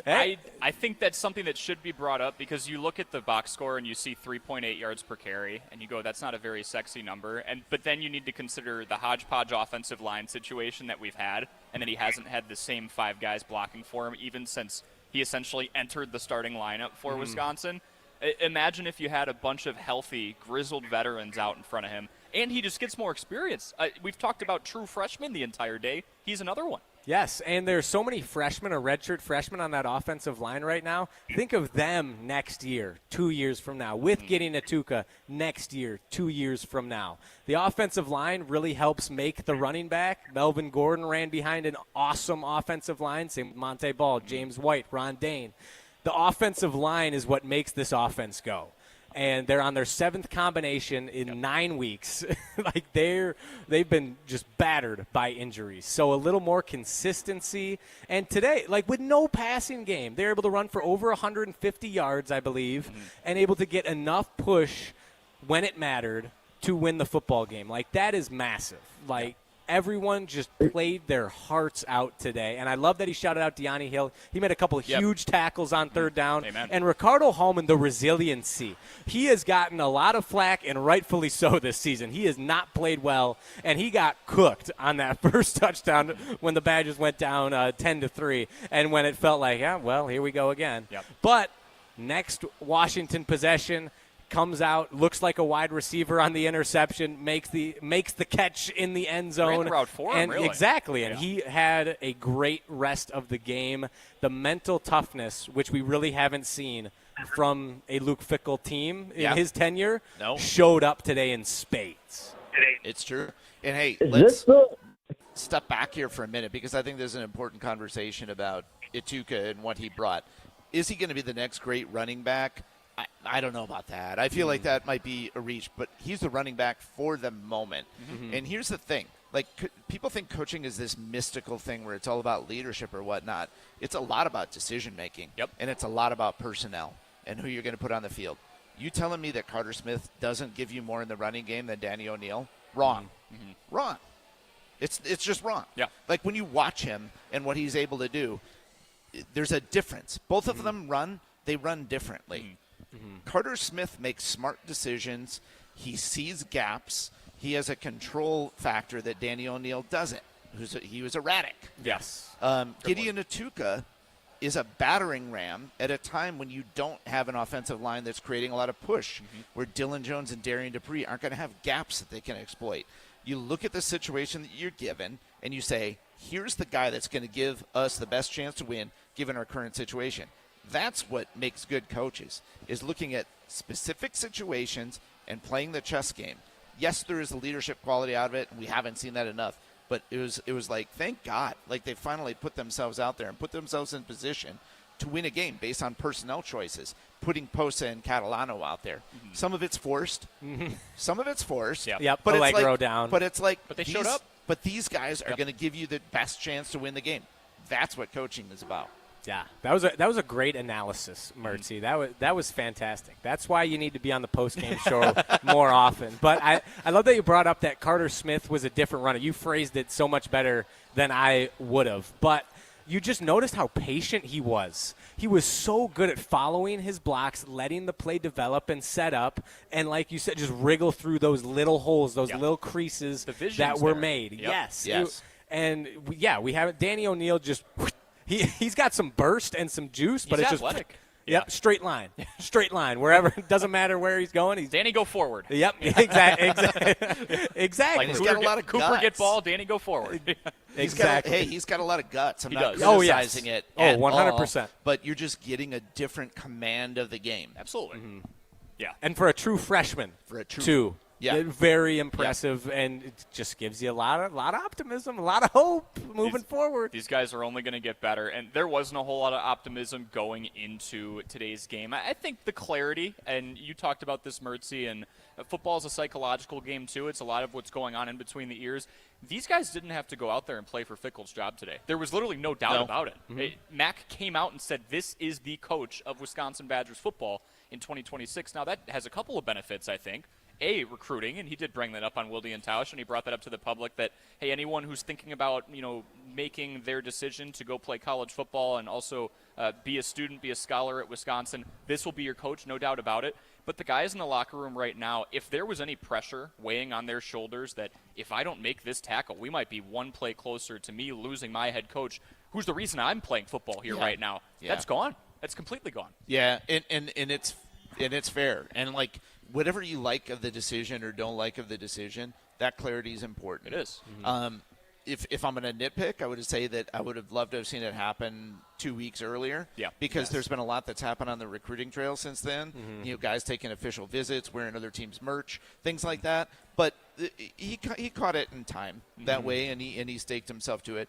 I think that's something that should be brought up because you look at the box score and you see 3.8 yards per carry, and you go, that's not a very sexy number. But then you need to consider the hodgepodge offensive line situation that we've had, and that he hasn't had the same 5 guys blocking for him even since he essentially entered the starting lineup for Wisconsin. Imagine if you had a bunch of healthy, grizzled veterans out in front of him, and he just gets more experience. We've talked about true freshmen the entire day. He's another one. Yes, and there's so many freshmen or redshirt freshmen on that offensive line right now. Think of them next year, 2 years from now, with getting Atuka next year, 2 years from now. The offensive line really helps make the running back. Melvin Gordon ran behind an awesome offensive line. Same with Monte Ball, James White, Ron Dane. The offensive line is what makes this offense go. And they're on their 7th combination in 9 weeks. Like they've been just battered by injuries. So a little more consistency. And today, like with no passing game, they're able to run for over 150 yards, I believe, and able to get enough push when it mattered to win the football game. Like that is massive. Like everyone just played their hearts out today. And I love that he shouted out Deani Hill. He made a couple of huge tackles on 3rd down. Amen. And Ricardo Hallman, the resiliency. He has gotten a lot of flack, and rightfully so this season. He has not played well, and he got cooked on that first touchdown when the Badgers went down 10-3, and when it felt like, yeah, well, here we go again. But next Washington possession, comes out, looks like a wide receiver on the interception, makes the catch in the end zone. Ran the route for him, really. Exactly, and he had a great rest of the game. The mental toughness, which we really haven't seen from a Luke Fickell team in his tenure, showed up today in spades. It's true. And, hey, let's step back here for a minute because I think there's an important conversation about Atuka and what he brought. Is he going to be the next great running back? I don't know about that. I feel like that might be a reach, but he's the running back for the moment. And here's the thing. Like, people think coaching is this mystical thing where it's all about leadership or whatnot. It's a lot about decision-making, and it's a lot about personnel and who you're going to put on the field. You telling me that Carter Smith doesn't give you more in the running game than Danny O'Neal? Wrong. Wrong. It's just wrong. Like, when you watch him and what he's able to do, there's a difference. Both of them they run differently. Carter Smith makes smart decisions. He sees gaps. He has a control factor that Danny O'Neal doesn't. He was erratic. Gideon Atuka is a battering ram at a time when you don't have an offensive line that's creating a lot of push, where Dylan Jones and Darian Dupree aren't going to have gaps that they can exploit. You look at the situation that you're given, and you say, here's the guy that's going to give us the best chance to win given our current situation. That's what makes good coaches, is looking at specific situations and playing the chess game. Yes, there is a leadership quality out of it, and we haven't seen that enough. But it was like, thank God, like they finally put themselves out there and put themselves in position to win a game based on personnel choices, putting Posa and Catalano out there. Some of it's forced. Some of it's forced. But Allegro down. But it's like, but they showed up. But these guys are going to give you the best chance to win the game. That's what coaching is about. Yeah, that was a great analysis, Mertzy. That was fantastic. That's why you need to be on the postgame show more often. But I love that you brought up that Carter Smith was a different runner. You phrased it so much better than I would have. But you just noticed how patient he was. He was so good at following his blocks, letting the play develop and set up, and like you said, just wriggle through those little holes, those little creases that were made. Yes. We have Danny O'Neal just – He's got some burst and some juice, but he's it's athletic. Yep, straight line. Straight line. Wherever, it doesn't matter where he's going. Danny, go forward. Yep, exactly. Like he's got a lot of Cooper guts. get ball, Danny go forward. Exactly. He's got a lot of guts. I'm not does. criticizing it at 100%. all, but you're just getting a different command of the game. Absolutely. Yeah. And for a true freshman, too. Yeah. Very impressive, and it just gives you a lot of optimism, a lot of hope moving forward. These guys are only going to get better, and there wasn't a whole lot of optimism going into today's game. I think the clarity, and you talked about this, Mertzy, and football is a psychological game, too. It's a lot of what's going on in between the ears. These guys didn't have to go out there and play for Fickell's job today. There was literally no doubt about it. Mac came out and said, this is the coach of Wisconsin Badgers football in 2026. Now, that has a couple of benefits, I think. Recruiting, and he did bring that up on Wilde and Tausch, and he brought that up to the public that, hey, anyone who's thinking about, making their decision to go play college football and also be a student, be a scholar at Wisconsin, this will be your coach, no doubt about it. But the guys in the locker room right now, if there was any pressure weighing on their shoulders that if I don't make this tackle, we might be one play closer to me losing my head coach, who's the reason I'm playing football here right now, that's gone. That's completely gone. Yeah, and it's fair. And, whatever you like of the decision or don't like of the decision, that clarity is important. It is. If I'm going to nitpick, I would say that I would have loved to have seen it happen 2 weeks earlier. Yeah. Because there's been a lot that's happened on the recruiting trail since then. Guys taking official visits, wearing other teams' merch, things like that. But he caught it in time that way, and he staked himself to it.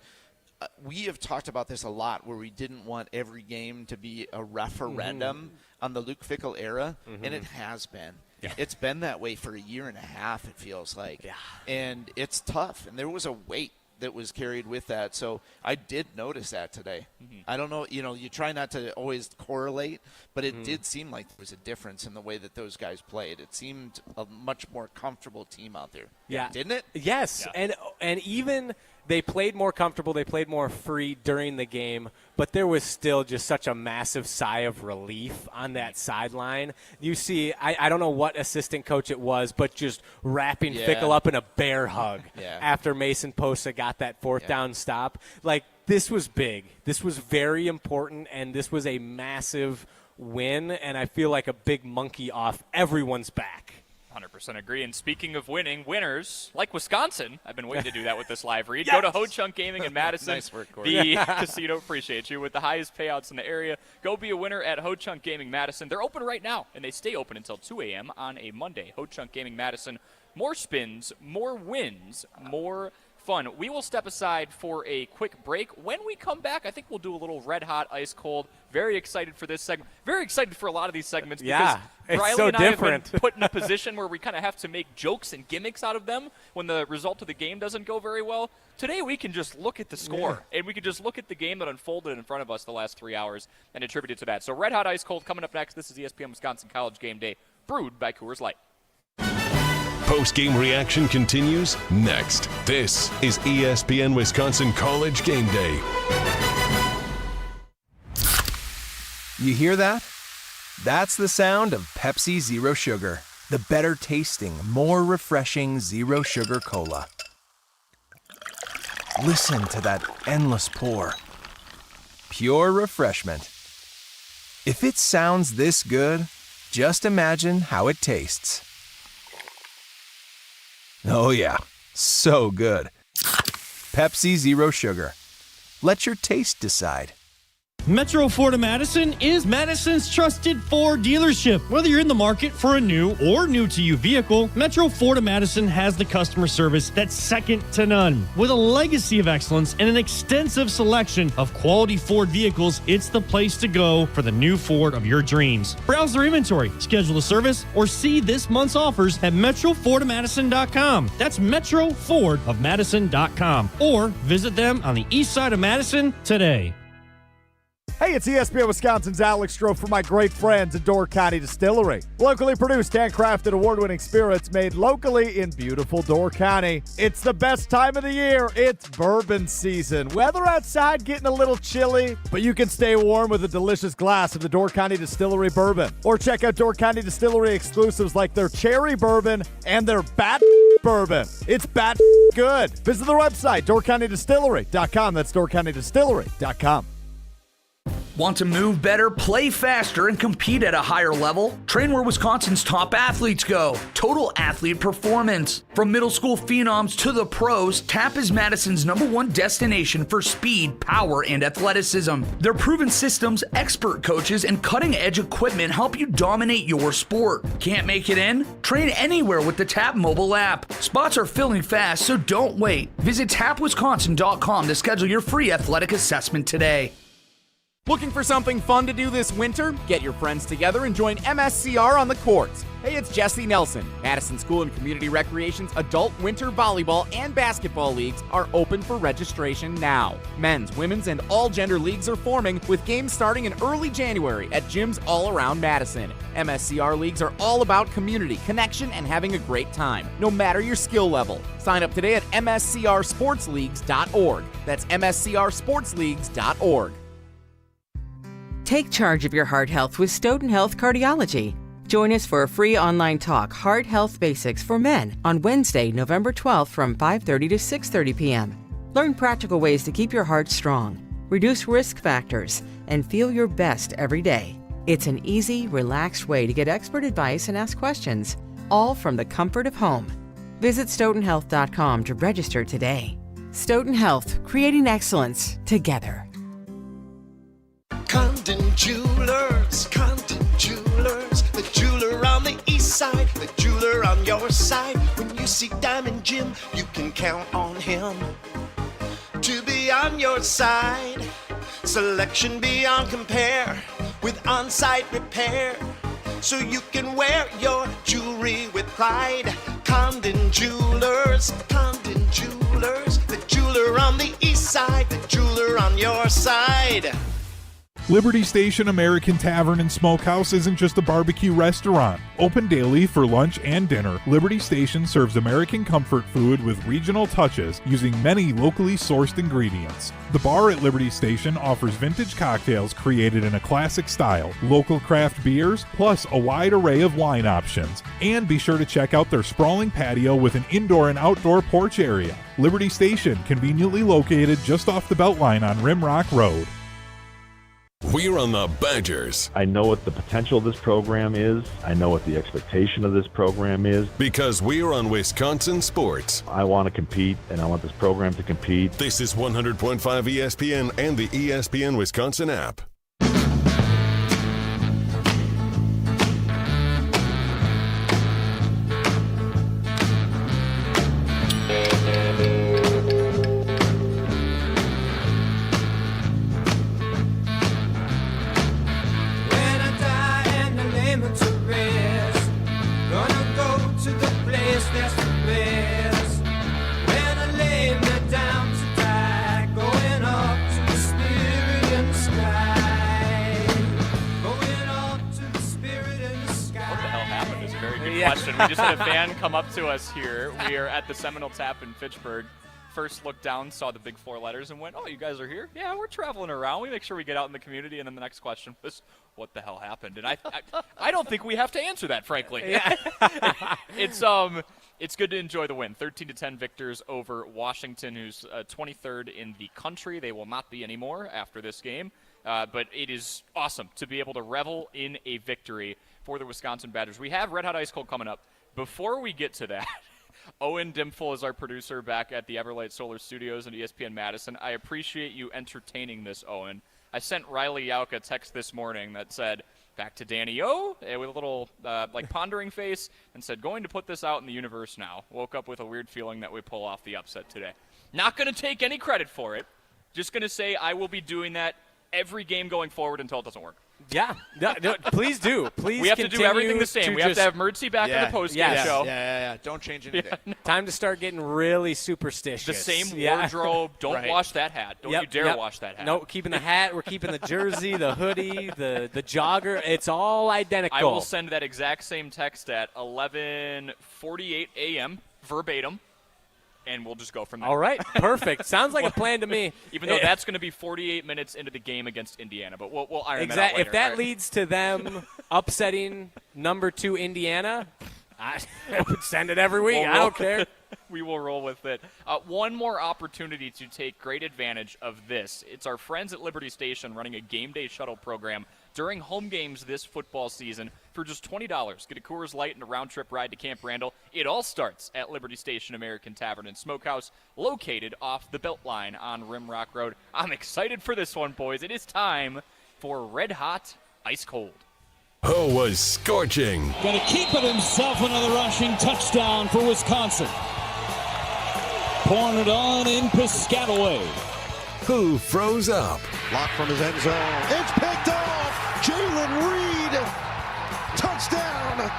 We have talked about this a lot, where we didn't want every game to be a referendum on the Luke Fickell era, and it has been. Yeah. It's been that way for a year and a half, it feels like. Yeah. And it's tough, and there was a weight that was carried with that. So I did notice that today. I don't know, you try not to always correlate, but it did seem like there was a difference in the way that those guys played. It seemed a much more comfortable team out there. Yeah. Didn't it? Yes. Yeah. And even they played more comfortable, they played more free during the game, but there was still just such a massive sigh of relief on that sideline. You see, I don't know what assistant coach it was, but just wrapping Fickell up in a bear hug after Mason Posa got that fourth down stop. This was big. This was very important, and this was a massive win, and I feel like a big monkey off everyone's back. 100% agree. And speaking of winning, winners like Wisconsin, I've been waiting to do that with this live read. Go to Ho Chunk Gaming in Madison. Nice work, Corey. The casino, appreciate you, with the highest payouts in the area. Go be a winner at Ho Chunk Gaming Madison. They're open right now, and they stay open until 2 a.m. on a Monday. Ho Chunk Gaming Madison. More spins, more wins, more fun. We will step aside for a quick break. When we come back, I think we'll do a little red hot, ice cold. Very excited for this segment. Very excited for a lot of these segments because Riley so and I different. have been put in a position where we kind of have to make jokes and gimmicks out of them when the result of the game doesn't go very well. Today we can just look at the score and we can just look at the game that unfolded in front of us the last 3 hours and attribute it to that. So red hot, ice cold coming up next. This is ESPN Wisconsin College Game Day, brewed by Coors Light. Post-game reaction continues next. This is ESPN Wisconsin College Game Day. You hear that? That's the sound of Pepsi Zero Sugar, the better tasting, more refreshing Zero Sugar Cola. Listen to that endless pour. Pure refreshment. If it sounds this good, just imagine how it tastes. Oh yeah, so good. Pepsi Zero Sugar. Let your taste decide. Metro Ford of Madison is Madison's trusted Ford dealership. Whether you're in the market for a new or new-to-you vehicle, Metro Ford of Madison has the customer service that's second to none. With a legacy of excellence and an extensive selection of quality Ford vehicles, it's the place to go for the new Ford of your dreams. Browse their inventory, schedule a service, or see this month's offers at MetroFordofMadison.com. That's MetroFordofMadison.com. Or visit them on the east side of Madison today. Hey, it's ESPN Wisconsin's Alex Stroh for my great friends at Door County Distillery. Locally produced, handcrafted, award-winning spirits made locally in beautiful Door County. It's the best time of the year. It's bourbon season. Weather outside getting a little chilly, but you can stay warm with a delicious glass of the Door County Distillery bourbon. Or check out Door County Distillery exclusives like their cherry bourbon and their bat bourbon. It's bat good. Visit their website, doorcountydistillery.com. That's doorcountydistillery.com. Want to move better, play faster, and compete at a higher level? Train where Wisconsin's top athletes go. Total Athlete Performance. From middle school phenoms to the pros, TAP is Madison's #1 destination for speed, power, and athleticism. Their proven systems, expert coaches, and cutting-edge equipment help you dominate your sport. Can't make it in? Train anywhere with the TAP mobile app. Spots are filling fast, so don't wait. Visit tapwisconsin.com to schedule your free athletic assessment today. Looking for something fun to do this winter? Get your friends together and join MSCR on the courts. Hey, it's Jesse Nelson. Madison School and Community Recreation's adult winter volleyball and basketball leagues are open for registration now. Men's, women's, and all gender leagues are forming, with games starting in early January at gyms all around Madison. MSCR leagues are all about community, connection, and having a great time, no matter your skill level. Sign up today at mscrsportsleagues.org. That's mscrsportsleagues.org. Take charge of your heart health with Stoughton Health Cardiology. Join us for a free online talk, Heart Health Basics for Men, on Wednesday, November 12th from 5:30 to 6:30 p.m. Learn practical ways to keep your heart strong, reduce risk factors, and feel your best every day. It's an easy, relaxed way to get expert advice and ask questions, all from the comfort of home. Visit stoughtonhealth.com to register today. Stoughton Health, creating excellence together. Condon Jewelers, the jeweler on the east side, the jeweler on your side. When you see Diamond Jim, you can count on him to be on your side. Selection beyond compare with on-site repair, so you can wear your jewelry with pride. Condon Jewelers, the jeweler on the east side, the jeweler on your side. Liberty Station American Tavern and Smokehouse isn't just a barbecue restaurant. Open daily for lunch and dinner, Liberty Station serves American comfort food with regional touches using many locally sourced ingredients. The bar at Liberty Station offers vintage cocktails created in a classic style, local craft beers, plus a wide array of wine options. And be sure to check out their sprawling patio with an indoor and outdoor porch area. Liberty Station, conveniently located just off the Beltline on Rimrock Road. We're on the Badgers. I know what the potential of this program is. I know what the expectation of this program is. Because we're on Wisconsin Sports. I want to compete, and I want this program to compete. This is 100.5 ESPN and the ESPN Wisconsin app. Question. We just had a fan come up to us here. We are at the Seminole Tap in Fitchburg. First looked down, saw the big 4 letters, and went, "Oh, you guys are here? Yeah, we're traveling around. We make sure we get out in the community." And then the next question was, "What the hell happened?" And I don't think we have to answer that, frankly. Yeah. It's good to enjoy the win. 13-10 victors over Washington, who's 23rd in the country. They will not be anymore after this game. But it is awesome to be able to revel in a victory for the Wisconsin Badgers. We have Red Hot Ice Cold coming up. Before we get to that, Owen Dimful is our producer back at the Everlight Solar Studios in ESPN Madison. I appreciate you entertaining this, Owen. I sent Riley Yauk a text this morning that said, "Back to Danny O," with a little pondering face, and said, "Going to put this out in the universe now." Woke up with a weird feeling that we pull off the upset today. Not going to take any credit for it. Just going to say I will be doing that every game going forward until it doesn't work. Yeah, no, please do. Please, we have to do everything the same. We have to have Mertzy back in the postgame show. Yeah. Don't change anything. No. Time to start getting really superstitious. The same wardrobe. Don't wash that hat. Don't you dare wash that hat. No, keeping the hat. We're keeping the jersey, the hoodie, the jogger. It's all identical. I will send that exact same text at 11:48 a.m. verbatim. And we'll just go from there. All right, perfect. Sounds like a plan to me. Even though that's going to be 48 minutes into the game against Indiana, but we'll iron that out later. If that leads to them upsetting number 2 Indiana, I would send it every week. I don't care. We will roll with it. One more opportunity to take great advantage of this. It's our friends at Liberty Station running a game day shuttle program during home games this football season for just $20. Get a Coors Light and a round-trip ride to Camp Randall. It all starts at Liberty Station American Tavern and Smokehouse, located off the Beltline on Rimrock Road. I'm excited for this one, boys. It is time for Red Hot Ice Cold. Ho was scorching. Going to keep it himself, another rushing touchdown for Wisconsin. Pouring it on in Piscataway. Who froze up? Block from his end zone. It's picked off. Jalen Reed. Touchdown.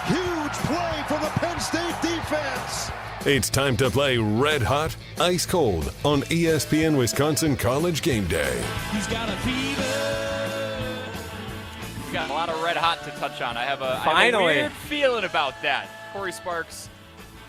Huge play for the Penn State defense. It's time to play Red Hot Ice Cold on ESPN Wisconsin College Game Day. He's got a fever. We've got a lot of red hot to touch on. I have a weird feeling about that. Corey Sparks,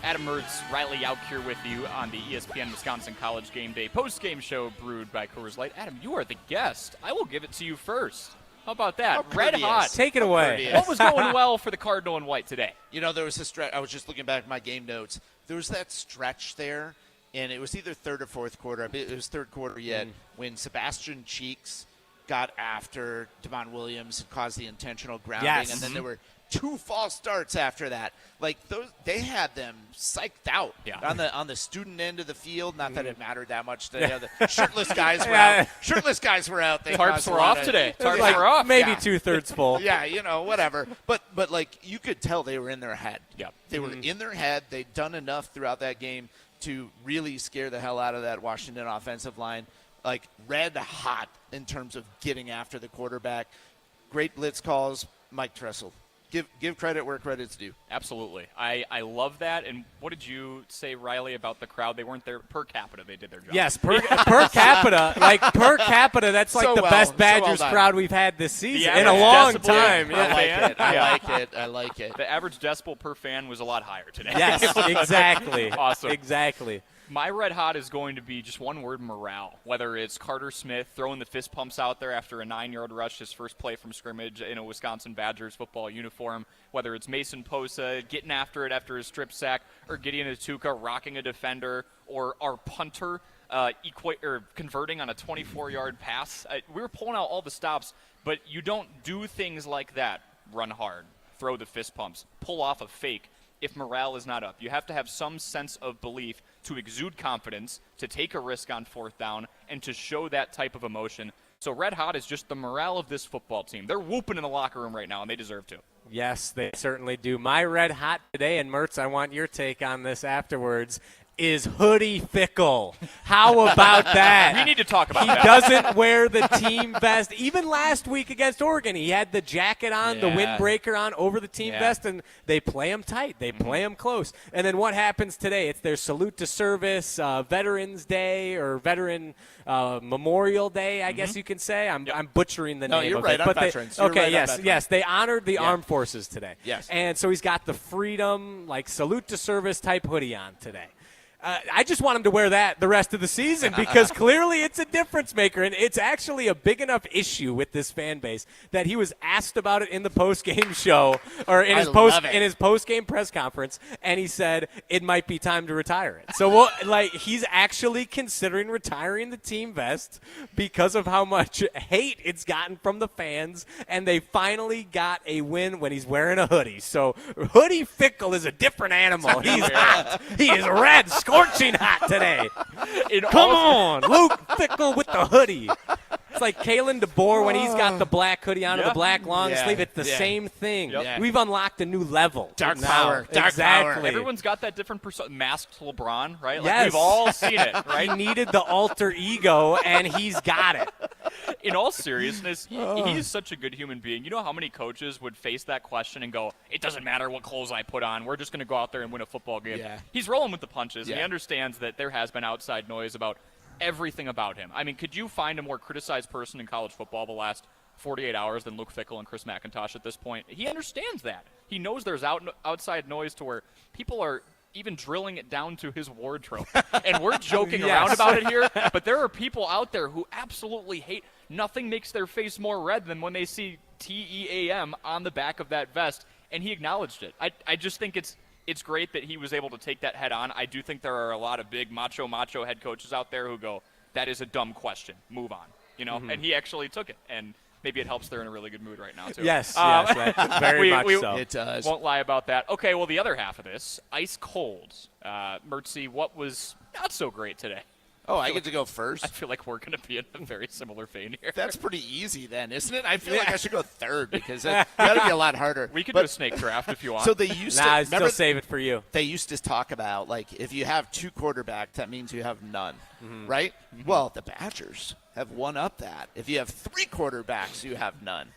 Adam Mertz, Riley Yauk here with you on the ESPN Wisconsin College Game Day post-game show brewed by Coors Light. Adam, you are the guest. I will give it to you first. How about that? Red hot. Take it away. What was going well for the Cardinal and White today? You know, there was a stretch. I was just looking back at my game notes. There was that stretch there, and it was either third or fourth quarter. It was third quarter yet, when Sebastian Cheeks got after Devon Williams and caused the intentional grounding, and then there were 2 false starts after that. Like those, they had them psyched out on the student end of the field. Not that it mattered that much. The shirtless guys were out. Shirtless guys were out. Tarps were off today. Tarps were off. Maybe 2/3 full. Yeah, you know, whatever. But like you could tell they were in their head. Yeah, they were in their head. They'd done enough throughout that game to really scare the hell out of that Washington offensive line. Like red hot in terms of getting after the quarterback. Great blitz calls. Mike Tressel. Give credit where credit's due. Absolutely. I love that. And what did you say, Riley, about the crowd? They weren't there per capita. They did their job. Yes, per capita. Like, per capita, that's like the best Badgers crowd we've had this season in a long time. I like it. The average decibel per fan was a lot higher today. Yes, exactly. Awesome. Exactly. My red hot is going to be just one word: morale. Whether it's Carter Smith throwing the fist pumps out there after a 9-yard rush, his first play from scrimmage in a Wisconsin Badgers football uniform, whether it's Mason Posa getting after it after his strip sack, or Gideon Atuka rocking a defender, or our punter converting on a 24-yard pass. We were pulling out all the stops, but you don't do things like that. Run hard, throw the fist pumps, pull off a fake if morale is not up. You have to have some sense of belief to exude confidence, to take a risk on fourth down, and to show that type of emotion. So red hot is just the morale of this football team. They're whooping in the locker room right now, and they deserve to. Yes, they certainly do. My red hot today, and Mertz, I want your take on this afterwards, is Hoodie Fickle. How about that? We need to talk about that. He doesn't wear the team vest. Even last week against Oregon, he had the jacket on, the windbreaker on over the team vest, and they play him tight. They play him close. And then what happens today? It's their salute to service, Veterans Day, or Veteran Memorial Day, I guess you can say. I'm butchering the name of it. No, you're right on veterans. Yes. They honored the armed forces today. Yes. And so he's got the freedom, like, salute to service type hoodie on today. I just want him to wear that the rest of the season because clearly it's a difference maker, and it's actually a big enough issue with this fan base that he was asked about it in the post-game show or in his post-game press conference, and he said it might be time to retire it. So he's actually considering retiring the team vest because of how much hate it's gotten from the fans, and they finally got a win when he's wearing a hoodie. So Hoodie Fickle is a different animal. He's hot. He is red. Scorching hot today. Come on, Luke Fickell with the hoodie. It's like Kalen DeBoer when he's got the black hoodie on and the black long sleeve. It's the same thing. Yep. We've unlocked a new level. Dark power. Exactly. Everyone's got that different masked LeBron, right? Like yes. We've all seen it, right? He needed the alter ego, and he's got it. In all seriousness, he is such a good human being. You know how many coaches would face that question and go, it doesn't matter what clothes I put on. We're just going to go out there and win a football game. Yeah. He's rolling with the punches. And he understands that there has been outside noise about everything about him. I mean, could you find a more criticized person in college football the last 48 hours than Luke Fickell and Chris McIntosh at this point? He understands that. He knows there's outside noise to where people are even drilling it down to his wardrobe. And we're joking around about it here, but there are people out there who absolutely hate. Nothing makes their face more red than when they see TEAM on the back of that vest, and he acknowledged it. I just think it's it's great that he was able to take that head on. I do think there are a lot of big macho head coaches out there who go, that is a dumb question. Move on. And he actually took it. And maybe it helps they're in a really good mood right now, too. Yes, very much so. It does. Won't lie about that. Okay, well, the other half of this, ice cold. Mertzy, what was not so great today? Oh, I get to go first? I feel like we're going to be in a very similar vein here. That's pretty easy then, isn't it? I feel like I should go third because that got to be a lot harder. We could do a snake draft if you want. So they used to still save it for you. They used to talk about, like, if you have 2 quarterbacks, that means you have none, right? Mm-hmm. Well, the Badgers have one up that. If you have 3 quarterbacks, you have none.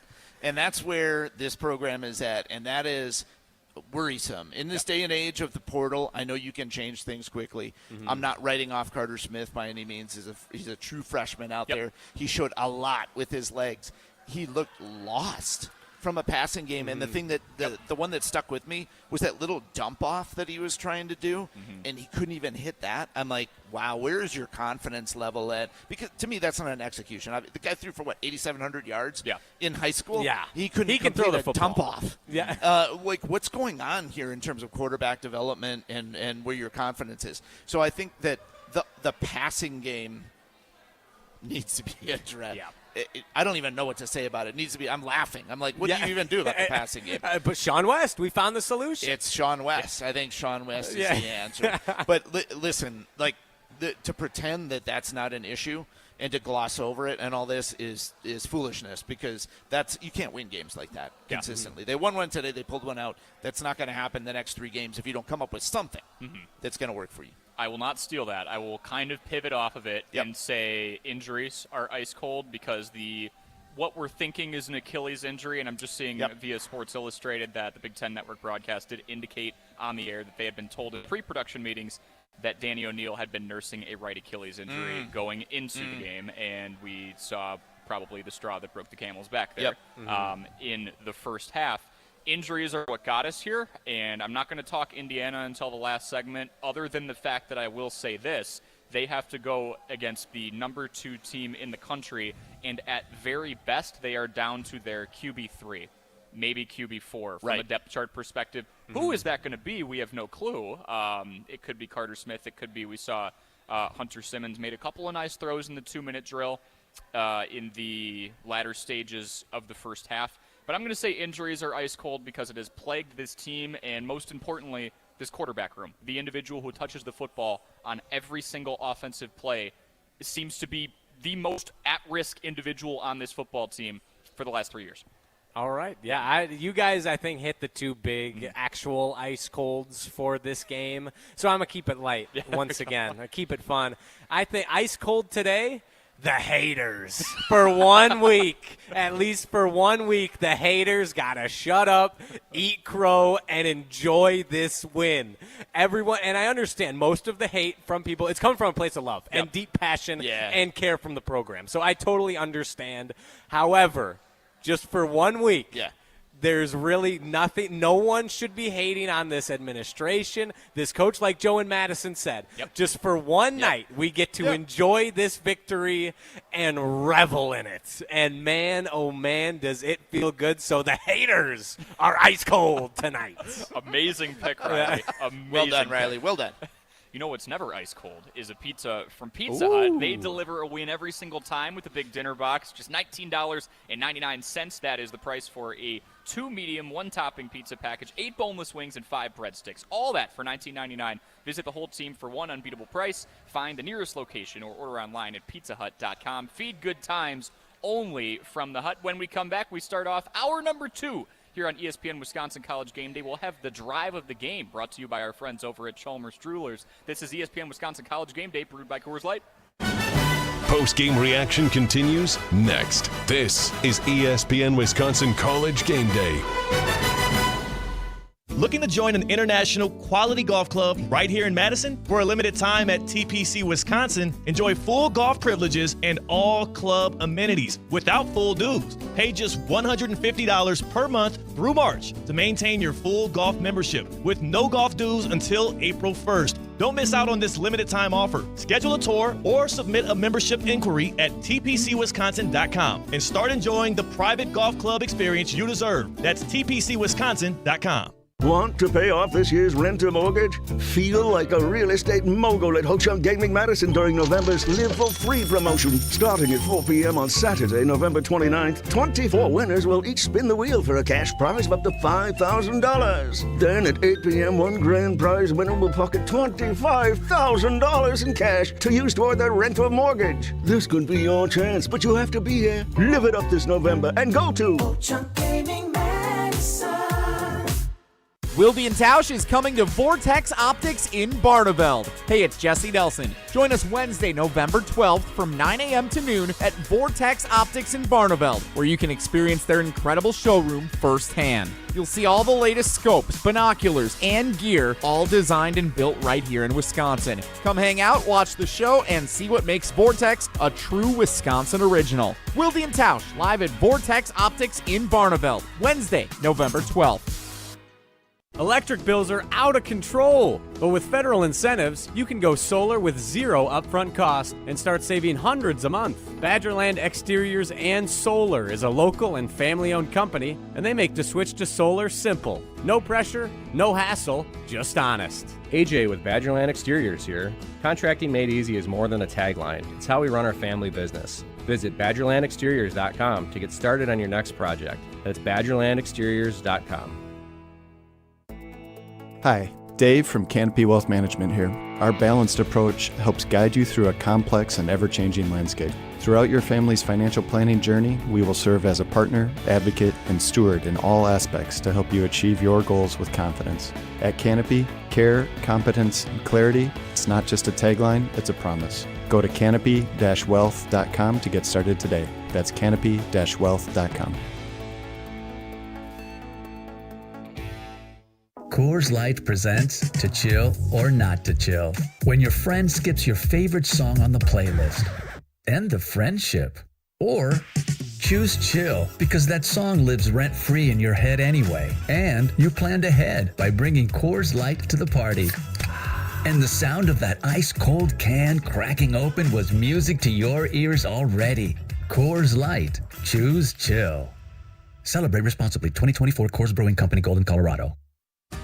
And that's where this program is at, and that is worrisome. In this day and age of the portal, I know you can change things quickly. I'm not writing off Carter Smith by any means. He's a true freshman out there. He showed a lot with his legs. He looked lost from a passing game, and the thing that the one that stuck with me was that little dump off that he was trying to do, and he couldn't even hit that. I'm like, wow, where is your confidence level at? Because to me, that's not an execution. The guy threw for 8,700 yards in high school. Yeah, he couldn't. He can throw the football. Dump off. Yeah, like what's going on here in terms of quarterback development and where your confidence is. So I think that the passing game needs to be addressed. Yeah. I don't even know what to say about it. It needs to be. I'm laughing. I'm like, what do you even do about the passing game? But Sean West, we found the solution. It's Sean West. I think Sean West is the answer. But listen, like to pretend that that's not an issue and to gloss over it and all this is foolishness because you can't win games like that consistently. They won one today. They pulled one out. That's not going to happen the next 3 games if you don't come up with something that's going to work for you. I will not steal that. I will kind of pivot off of it and say injuries are ice cold because what we're thinking is an Achilles injury, and I'm just seeing via Sports Illustrated that the Big Ten Network broadcast did indicate on the air that they had been told in pre-production meetings that Danny O'Neal had been nursing a right Achilles injury going into the game, and we saw probably the straw that broke the camel's back there in the first half. Injuries are what got us here, and I'm not going to talk Indiana until the last segment, other than the fact that I will say this. They have to go against the number 2 team in the country, and at very best, they are down to their QB3, maybe QB4 from a depth chart perspective. Who is that going to be? We have no clue. It could be Carter Smith. It could be we saw Hunter Simmons made a couple of nice throws in the 2-minute drill in the latter stages of the first half. But I'm going to say injuries are ice cold because it has plagued this team and, most importantly, this quarterback room. The individual who touches the football on every single offensive play seems to be the most at-risk individual on this football team for the last 3 years. All right. Yeah, you guys, I think, hit the 2 big actual ice colds for this game. So I'm going to keep it light once again. I keep it fun. I think ice cold today, the haters. For 1 week, at least for 1 week, the haters got to shut up, eat crow, and enjoy this win. Everyone, and I understand most of the hate from people, it's coming from a place of love and deep passion and care from the program. So I totally understand. However, just for 1 week, there's really nothing. No one should be hating on this administration, this coach, like Joe and Madison said. Just for one night, we get to enjoy this victory and revel in it. And man, oh man, does it feel good. So the haters are ice cold tonight. Amazing pick, Riley. Amazing well done, Riley. Well done. You know what's never ice cold is a pizza from Pizza Hut. They deliver a win every single time with a big dinner box, just $19.99. That is the price for a 2 medium, 1 topping pizza package, 8 boneless wings, and 5 breadsticks. All that for $19.99. Visit the whole team for one unbeatable price. Find the nearest location or order online at pizzahut.com. Feed good times only from the Hut. When we come back, we start off hour number 2. Here on ESPN Wisconsin College Game Day, we'll have the drive of the game brought to you by our friends over at Chalmers Jewelers. This is ESPN Wisconsin College Game Day, brewed by Coors Light. Post-game reaction continues next. This is ESPN Wisconsin College Game Day. Looking to join an international quality golf club right here in Madison? For a limited time at TPC Wisconsin, enjoy full golf privileges and all club amenities without full dues. Pay just $150 per month through March to maintain your full golf membership with no golf dues until April 1st. Don't miss out on this limited time offer. Schedule a tour or submit a membership inquiry at tpcwisconsin.com and start enjoying the private golf club experience you deserve. That's tpcwisconsin.com. Want to pay off this year's rent-a-mortgage? Feel like a real estate mogul at Ho-Chunk Gaming Madison during November's Live for Free promotion. Starting at 4 p.m. on Saturday, November 29th, 24 winners will each spin the wheel for a cash prize of up to $5,000. Then at 8 p.m., one grand prize winner will pocket $25,000 in cash to use toward their rent-a-mortgage. This could be your chance, but you have to be here. Live it up this November and go to Ho-Chunk Gaming Madison. Wilde & Tausch is coming to Vortex Optics in Barneveld. Hey, it's Jesse Nelson. Join us Wednesday, November 12th from 9 a.m. to noon at Vortex Optics in Barneveld, where you can experience their incredible showroom firsthand. You'll see all the latest scopes, binoculars, and gear, all designed and built right here in Wisconsin. Come hang out, watch the show, and see what makes Vortex a true Wisconsin original. Wilde & Tausch, live at Vortex Optics in Barneveld, Wednesday, November 12th. Electric bills are out of control, but with federal incentives, you can go solar with zero upfront cost and start saving hundreds a month. Badgerland Exteriors and Solar is a local and family-owned company, and they make the switch to solar simple. No pressure, no hassle, just honest. AJ with Badgerland Exteriors here. Contracting made easy is more than a tagline. It's how we run our family business. Visit BadgerlandExteriors.com to get started on your next project. That's BadgerlandExteriors.com. Hi, Dave from Canopy Wealth Management here. Our balanced approach helps guide you through a complex and ever-changing landscape. Throughout your family's financial planning journey, we will serve as a partner, advocate, and steward in all aspects to help you achieve your goals with confidence. At Canopy, care, competence, and clarity, it's not just a tagline, it's a promise. Go to canopy-wealth.com to get started today. That's canopy-wealth.com. Coors Light presents To Chill or Not to Chill. When your friend skips your favorite song on the playlist. End the friendship. Or choose chill because that song lives rent-free in your head anyway. And you planned ahead by bringing Coors Light to the party. And the sound of that ice-cold can cracking open was music to your ears already. Coors Light. Choose chill. Celebrate responsibly. 2024 Coors Brewing Company, Golden, Colorado.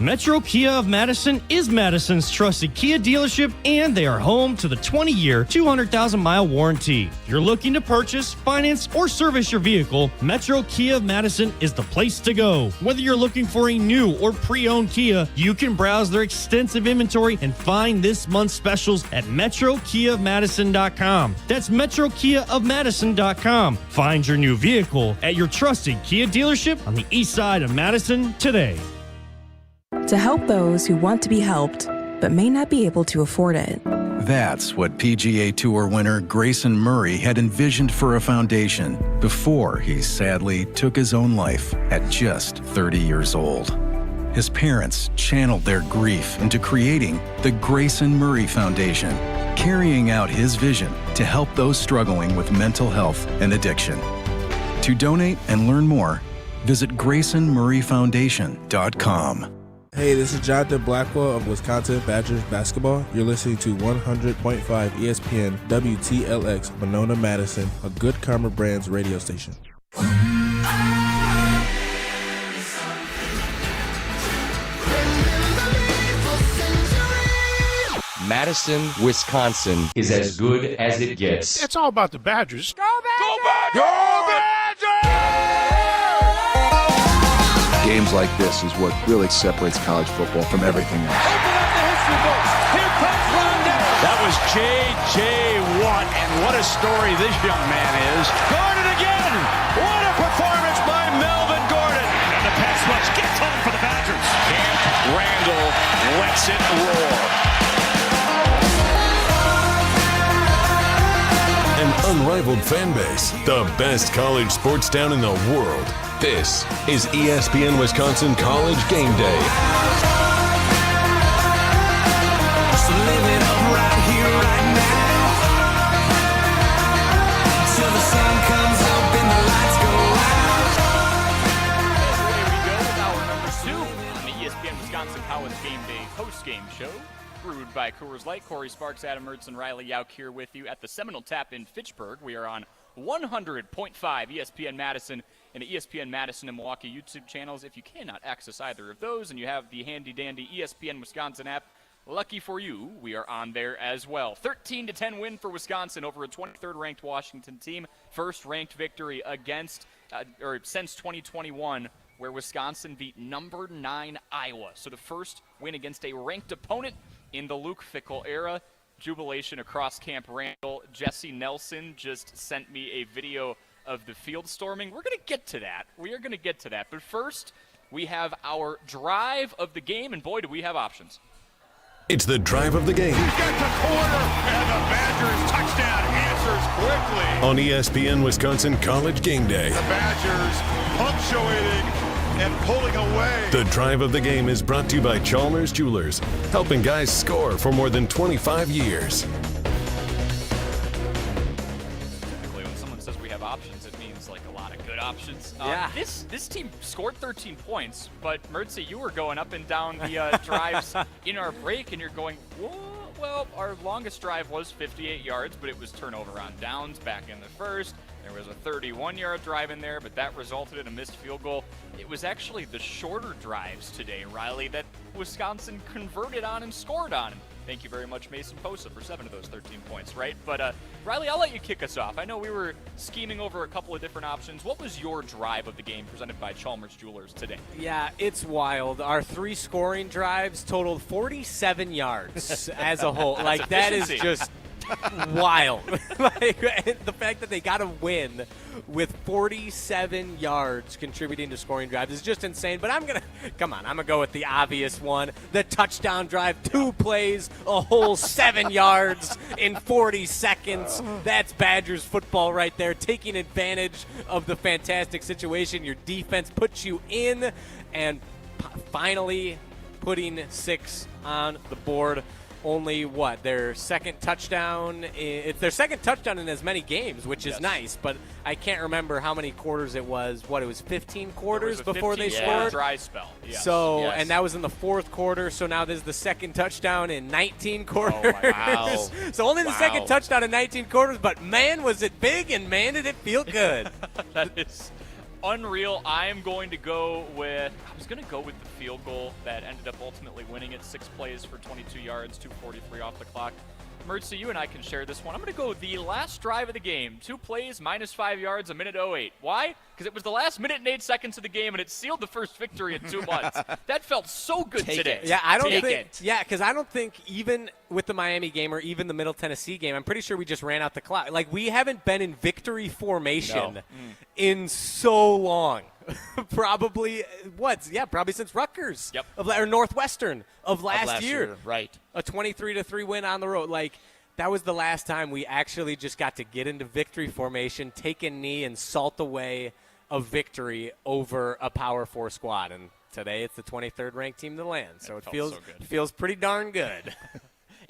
Metro Kia of Madison is Madison's trusted Kia dealership, and they are home to the 20-year, 200,000-mile warranty. If you're looking to purchase, finance, or service your vehicle, Metro Kia of Madison is the place to go. Whether you're looking for a new or pre-owned Kia, you can browse their extensive inventory and find this month's specials at MetroKiaofMadison.com. That's MetroKiaofMadison.com. Find your new vehicle at your trusted Kia dealership on the east side of Madison today. To help those who want to be helped, but may not be able to afford it. That's what PGA Tour winner Grayson Murray had envisioned for a foundation before he sadly took his own life at just 30 years old. His parents channeled their grief into creating the Grayson Murray Foundation, carrying out his vision to help those struggling with mental health and addiction. To donate and learn more, visit GraysonMurrayFoundation.com. Hey, this is Jonathan Blackwell of Wisconsin Badgers basketball. You're listening to 100.5 ESPN WTLX Monona, Madison, a Good Karma Brands radio station. Madison, Wisconsin is as good as it gets. It's all about the Badgers. Go Badgers! Go Badgers! Games like this is what really separates college football from everything else. Open up the history books. Here comes Rondé. That was J.J. Watt, and what a story this young man is. Gordon again. What a performance by Melvin Gordon. And the pass rush gets home for the Badgers. Camp Randall lets it roar. An unrivaled fan base, the best college sports town in the world. This is ESPN Wisconsin College Game Day. So live it up right here, right now. Till the sun comes up and the lights go out. Away we go with hour number 2 on the ESPN Wisconsin College Game Day postgame show. Brewed by Coors Light. Corey Sparks, Adam Mertz, and Riley Yauk here with you at the Seminole Tap in Fitchburg. We are on 100.5 ESPN Madison and the ESPN Madison and Milwaukee YouTube channels. If you cannot access either of those and you have the handy-dandy ESPN Wisconsin app, lucky for you, we are on there as well. 13-10 win for Wisconsin over a 23rd-ranked Washington team. First-ranked victory since 2021, where Wisconsin beat number 9 Iowa. So the first win against a ranked opponent in the Luke Fickell era. Jubilation across Camp Randall. Jesse Nelson just sent me a video of the field storming. We're going to get to that. We are going to get to that. But first, we have our drive of the game, and boy, do we have options. It's the drive of the game. He's got the corner, and the Badgers touchdown answers quickly. On ESPN Wisconsin College Game Day. The Badgers punctuating and pulling away. The drive of the game is brought to you by Chalmers Jewelers, helping guys score for more than 25 years. Typically, when someone says we have options, it means like a lot of good options. Yeah. This team scored 13 points, but Mertzy, you were going up and down the drives in our break, and you're going, whoa. Well, our longest drive was 58 yards, but it was turnover on downs back in the first. There was a 31-yard drive in there, but that resulted in a missed field goal. It was actually the shorter drives today, Riley, that Wisconsin converted on and scored on. Thank you very much, Mason Posa, for 7 of those 13 points, right? But, Riley, I'll let you kick us off. I know we were scheming over a couple of different options. What was your drive of the game presented by Chalmers Jewelers today? Yeah, it's wild. Our 3 scoring drives totaled 47 yards as a whole. Like, that is just wild. Like, the fact that they got a win with 47 yards contributing to scoring drives is just insane. But I'm going to go with the obvious one. The touchdown drive, 2 plays, a whole 7 yards in 40 seconds. That's Badgers football right there, taking advantage of the fantastic situation your defense puts you in and finally putting 6 on the board. Only their second touchdown? It's their second touchdown in as many games, which is nice. But I can't remember how many quarters it was. It was 15 quarters before they scored. Dry spell. Yes. So, and that was in the 4th quarter. So now this is the second touchdown in 19 quarters. Oh, wow. So only the second touchdown in 19 quarters. But man, was it big, and man, did it feel good. That is unreal. I was going to go with the field goal that ended up ultimately winning it. 6 plays for 22 yards, 2:43 off the clock. Mertzy, you and I can share this one. I'm going to go the last drive of the game. 2 plays, -5 yards, a minute 08. Why? Because it was the last minute and 8 seconds of the game, and it sealed the first victory in 2 months. That felt so good today. Yeah, because I don't think even with the Miami game or even the Middle Tennessee game, I'm pretty sure we just ran out the clock. Like, we haven't been in victory formation in so long. Probably since Rutgers. Yep. Or Northwestern of last year. Right. A 23-3 win on the road. Like, that was the last time we actually just got to get into victory formation, take a knee, and salt away a victory over a Power 4 squad. And today it's the 23rd ranked team in the land. So it feels pretty darn good.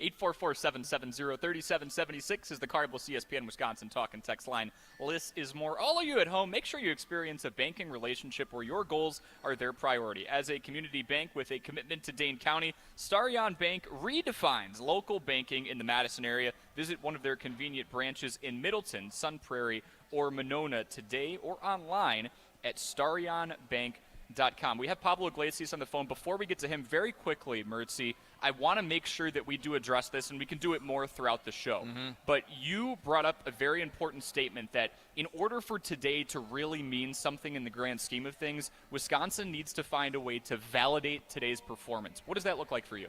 844-770-3776 is the Cardinals ESPN Wisconsin talk and text line. Less is more. All of you at home, make sure you experience a banking relationship where your goals are their priority. As a community bank with a commitment to Dane County, Starion Bank redefines local banking in the Madison area. Visit one of their convenient branches in Middleton, Sun Prairie, or Monona today or online at starionbank.com. We have Pablo Glacius on the phone. Before we get to him, very quickly, Mertzy, I want to make sure that we do address this, and we can do it more throughout the show. But you brought up a very important statement that in order for today to really mean something in the grand scheme of things, Wisconsin needs to find a way to validate today's performance. What does that look like for you?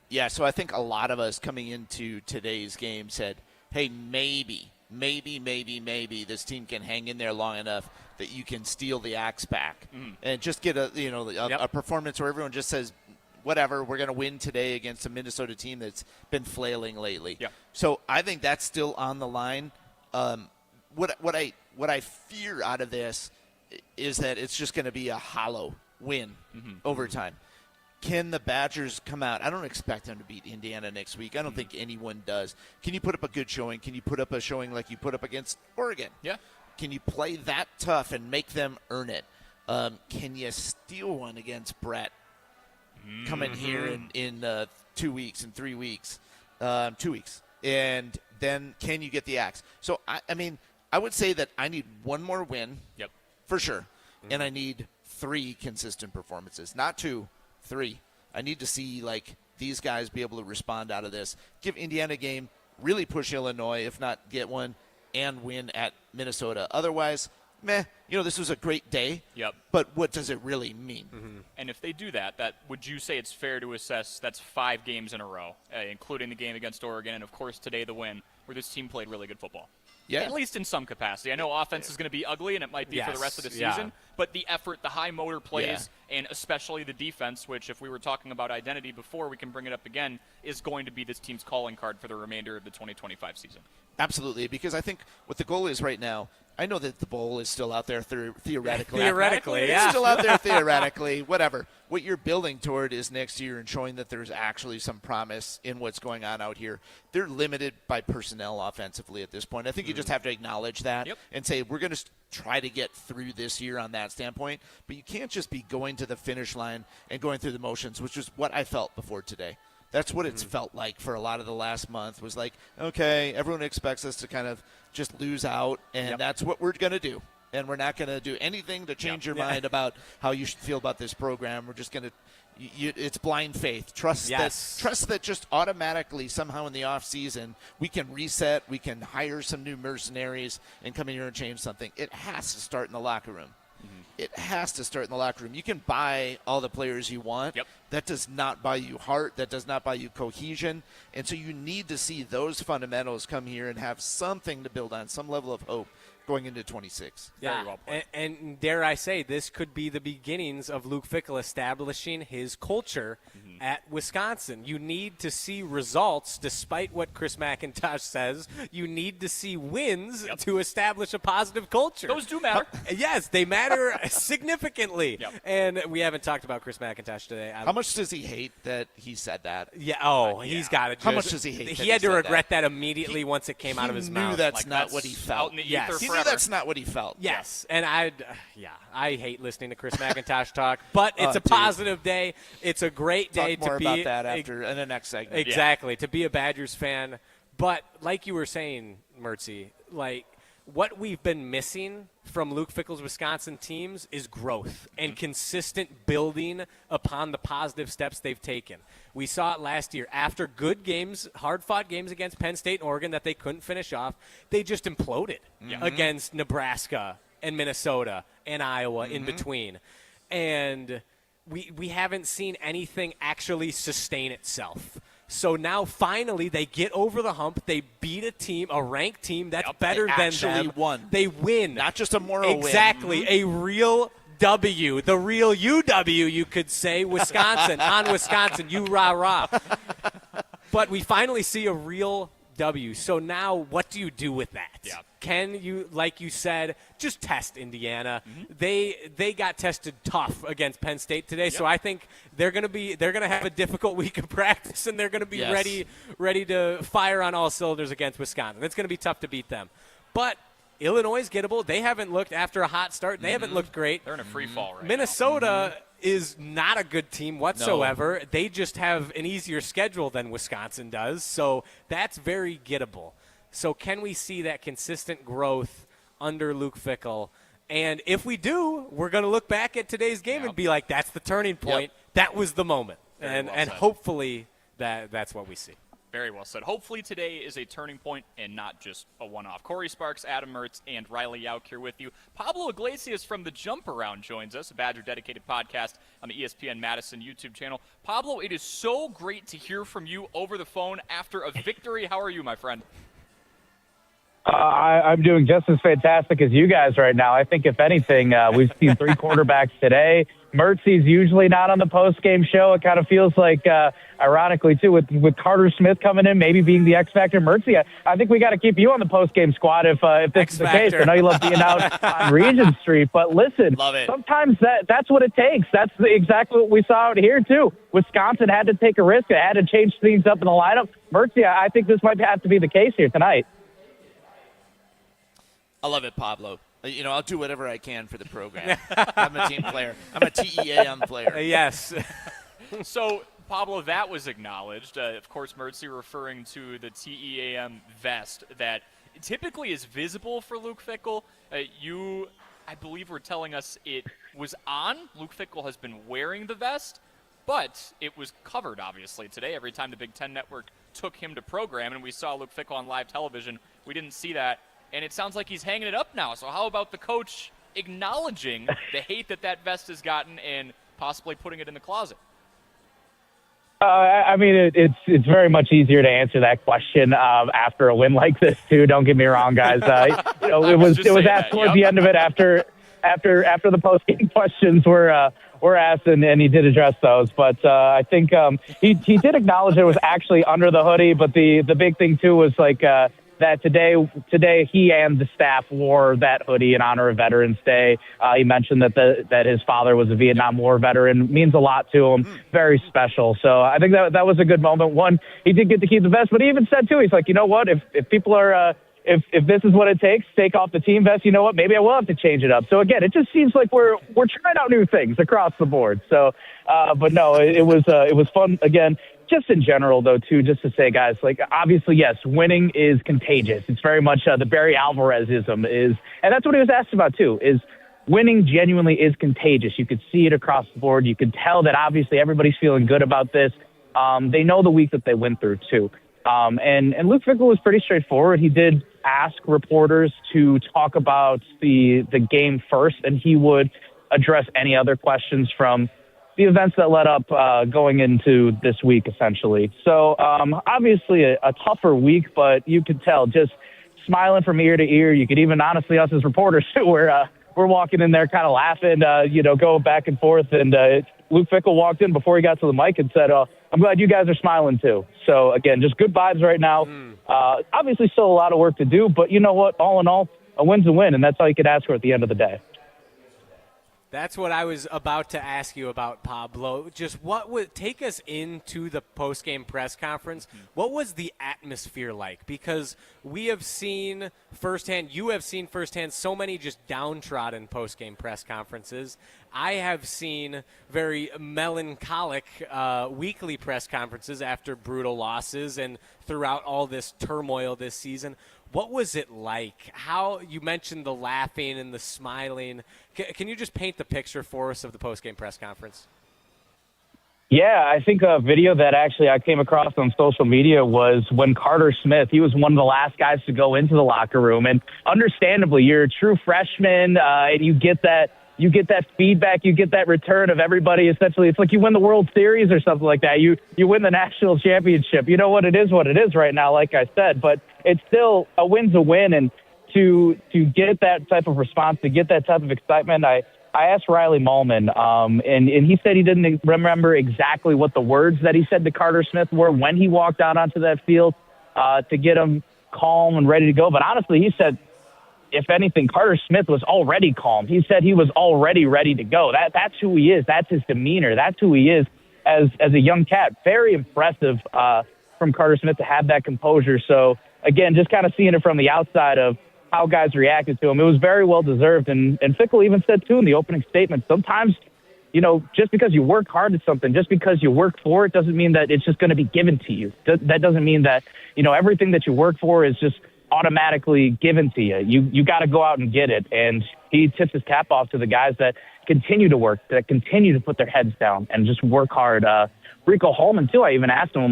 Yeah, so I think a lot of us coming into today's game said, hey, maybe this team can hang in there long enough that you can steal the axe back and just get a performance where everyone just says, whatever, we're going to win today against a Minnesota team that's been flailing lately. Yeah. So I think that's still on the line. What I fear out of this is that it's just going to be a hollow win over time. Can the Badgers come out? I don't expect them to beat Indiana next week. I don't think anyone does. Can you put up a good showing? Can you put up a showing like you put up against Oregon? Yeah. Can you play that tough and make them earn it? Can you steal one against Brett? Come in here in 2 weeks, in 3 weeks, 2 weeks. And then can you get the axe? So, I mean, I would say that I need one more win. Yep. for sure. And I need 3 consistent performances, not 2, 3. I need to see, like, these guys be able to respond out of this. Give Indiana a game, really push Illinois, if not get one, and win at Minnesota. Otherwise, this was a great day. Yep. But what does it really mean? And if they do that, would you say it's fair to assess that's 5 games in a row, including the game against Oregon, and of course today the win, where this team played really good football? Yeah. At least in some capacity. I know offense is going to be ugly, and it might be for the rest of the season, but the effort, the high motor plays, and especially the defense, which if we were talking about identity before, we can bring it up again, is going to be this team's calling card for the remainder of the 2025 season. Absolutely, because I think what the goal is right now, I know that the bowl is still out there theoretically. Theoretically, It's still out there theoretically, whatever. What you're building toward is next year and showing that there's actually some promise in what's going on out here. They're limited by personnel offensively at this point. I think you just have to acknowledge that and say we're going to try to get through this year on that standpoint. But you can't just be going to the finish line and going through the motions, which is what I felt before today. That's what it's felt like for a lot of the last month, was like, okay, everyone expects us to kind of just lose out, and that's what we're going to do. And we're not going to do anything to change your mind about how you should feel about this program. We're just going to it's blind faith. Trust that just automatically somehow in the off season we can reset, we can hire some new mercenaries and come in here and change something. It has to start in the locker room. It has to start in the locker room. You can buy all the players you want. That does not buy you heart. That does not buy you cohesion. And so you need to see those fundamentals come here and have something to build on, some level of hope going into 26. Yeah, well and dare I say, this could be the beginnings of Luke Fickell establishing his culture at Wisconsin. You need to see results, despite what Chris McIntosh says. You need to see wins to establish a positive culture. Those do matter. Yes, they matter significantly. And we haven't talked about Chris McIntosh today. How much does he hate that he said that? Yeah. He's got it. How much does he hate? He had to regret that immediately once it came out of his mouth. He knew that's not what he felt. Yes. He knew that's not what he felt. Yes, and I hate listening to Chris McIntosh talk, but it's a positive day. It's a great day Talk more to be about that after in the next segment. Exactly, to be a Badgers fan. But like you were saying, Mertzy, like what we've been missing from Luke Fickell's Wisconsin teams is growth and consistent building upon the positive steps they've taken. We saw it last year. After good games, hard-fought games against Penn State and Oregon that they couldn't finish off, they just imploded against Nebraska and Minnesota and Iowa in between. And we haven't seen anything actually sustain itself. So now finally they get over the hump. They beat a team, a ranked team that's better than them. Won. They win. Not just a moral win. Exactly. A real W. The real UW, you could say. Wisconsin. On Wisconsin. You rah-rah. But we finally see a real W. So now what do you do with that? Can you, like you said, just test Indiana? They got tested tough against Penn State today, so I think they're going to have a difficult week of practice, and they're going to be ready to fire on all cylinders against Wisconsin. It's going to be tough to beat them. But Illinois is gettable. They haven't looked, after a hot start, they haven't looked great. They're in a free fall right Minnesota is not a good team whatsoever. No. They just have an easier schedule than Wisconsin does, so that's very gettable. So can we see that consistent growth under Luke Fickell? And if we do, we're going to look back at today's game and be like, that's the turning point. That was the moment. And hopefully that's what we see. Very well said. Hopefully today is a turning point and not just a one-off. Corey Sparks, Adam Mertz, and Riley Yauk here with you. Pablo Glacius from The Jump Around joins us, a Badger-dedicated podcast on the ESPN Madison YouTube channel. Pablo, it is so great to hear from you over the phone after a victory. How are you, my friend? I'm doing just as fantastic as you guys right now. I think, if anything, we've seen 3 quarterbacks today. Mertzy's usually not on the post-game show. It kind of feels like, ironically, too, with Carter Smith coming in, maybe being the X Factor. Mertzy, I think we got to keep you on the post-game squad if this is the case. I know you love being out on Regent Street, but listen, sometimes that's what it takes. That's exactly what we saw out here, too. Wisconsin had to take a risk. It had to change things up in the lineup. Mertzy, I think this might have to be the case here tonight. I love it, Pablo. I'll do whatever I can for the program. I'm a team player. I'm a TEAM player. Yes. So, Pablo, that was acknowledged. Of course, Mertzy referring to the TEAM vest that typically is visible for Luke Fickell. You I believe were telling us it was on. Luke Fickell has been wearing the vest, but it was covered, obviously, today. Every time the Big Ten Network took him to program, and we saw Luke Fickell on live television, we didn't see that. And it sounds like he's hanging it up now. So how about the coach acknowledging the hate that vest has gotten and possibly putting it in the closet? I mean, it's very much easier to answer that question after a win like this, too. Don't get me wrong, guys. It was asked towards the end of it after the post-game questions were asked, and he did address those. But I think he did acknowledge it was actually under the hoodie. But the big thing, too, was that today he and the staff wore that hoodie in honor of Veterans Day. He mentioned that his father was a Vietnam War veteran. Means a lot to him. Very special. So I think that was a good moment. One, he did get to keep the vest, but he even said too, he's like, you know what, if people are if this is what it takes, take off the team vest, you know what, maybe I will have to change it up. So again, it just seems like we're trying out new things across the board. So but no, it was fun again. Just in general, though, too, just to say, guys, obviously, yes, winning is contagious. It's very much the Barry Alvarez-ism is, and that's what he was asked about, too, is winning genuinely is contagious. You could see it across the board. You could tell that, obviously, everybody's feeling good about this. They know the week that they went through, too. And Luke Fickell was pretty straightforward. He did ask reporters to talk about the game first, and he would address any other questions from the events that led up going into this week, essentially. So obviously a tougher week, but you could tell just smiling from ear to ear. You could even, honestly, us as reporters, we're walking in there kind of laughing, going back and forth. And Luke Fickell walked in before he got to the mic and said, I'm glad you guys are smiling too. So, again, just good vibes right now. Obviously still a lot of work to do, but you know what? All in all, a win's a win, and that's all you could ask for at the end of the day. That's what I was about to ask you about, Pablo. Just what would take us into the post-game press conference? What was the atmosphere like? Because we have seen firsthand, you have seen firsthand so many just downtrodden post-game press conferences. I have seen very melancholic weekly press conferences after brutal losses and throughout all this turmoil this season. What was it like? How you mentioned the laughing and the smiling. Can you just paint the picture for us of the post-game press conference? Yeah, I think a video that actually I came across on social media was when Carter Smith, he was one of the last guys to go into the locker room. And understandably, you're a true freshman, and you get that feedback, you get that return of everybody. Essentially, it's like you win the World Series or something like that. You win the national championship. You know what it is right now, like I said. But it's still a win's a win. And to get that type of response, to get that type of excitement, I asked Riley Mahlman, and he said he didn't remember exactly what the words that he said to Carter Smith were when he walked out onto that field to get him calm and ready to go. But honestly, he said, if anything, Carter Smith was already calm. He said he was already ready to go. That's who he is. That's his demeanor. That's who he is as a young cat. Very impressive from Carter Smith to have that composure. So, again, just kind of seeing it from the outside of how guys reacted to him, it was very well deserved. And Fickell even said, too, in the opening statement, sometimes, just because you work hard at something, just because you work for it, doesn't mean that it's just going to be given to you. That doesn't mean that, everything that you work for is just automatically given to you. You got to go out and get it. And he tips his cap off to the guys that continue to work, that continue to put their heads down and just work hard. Rico Holman, too, I even asked him,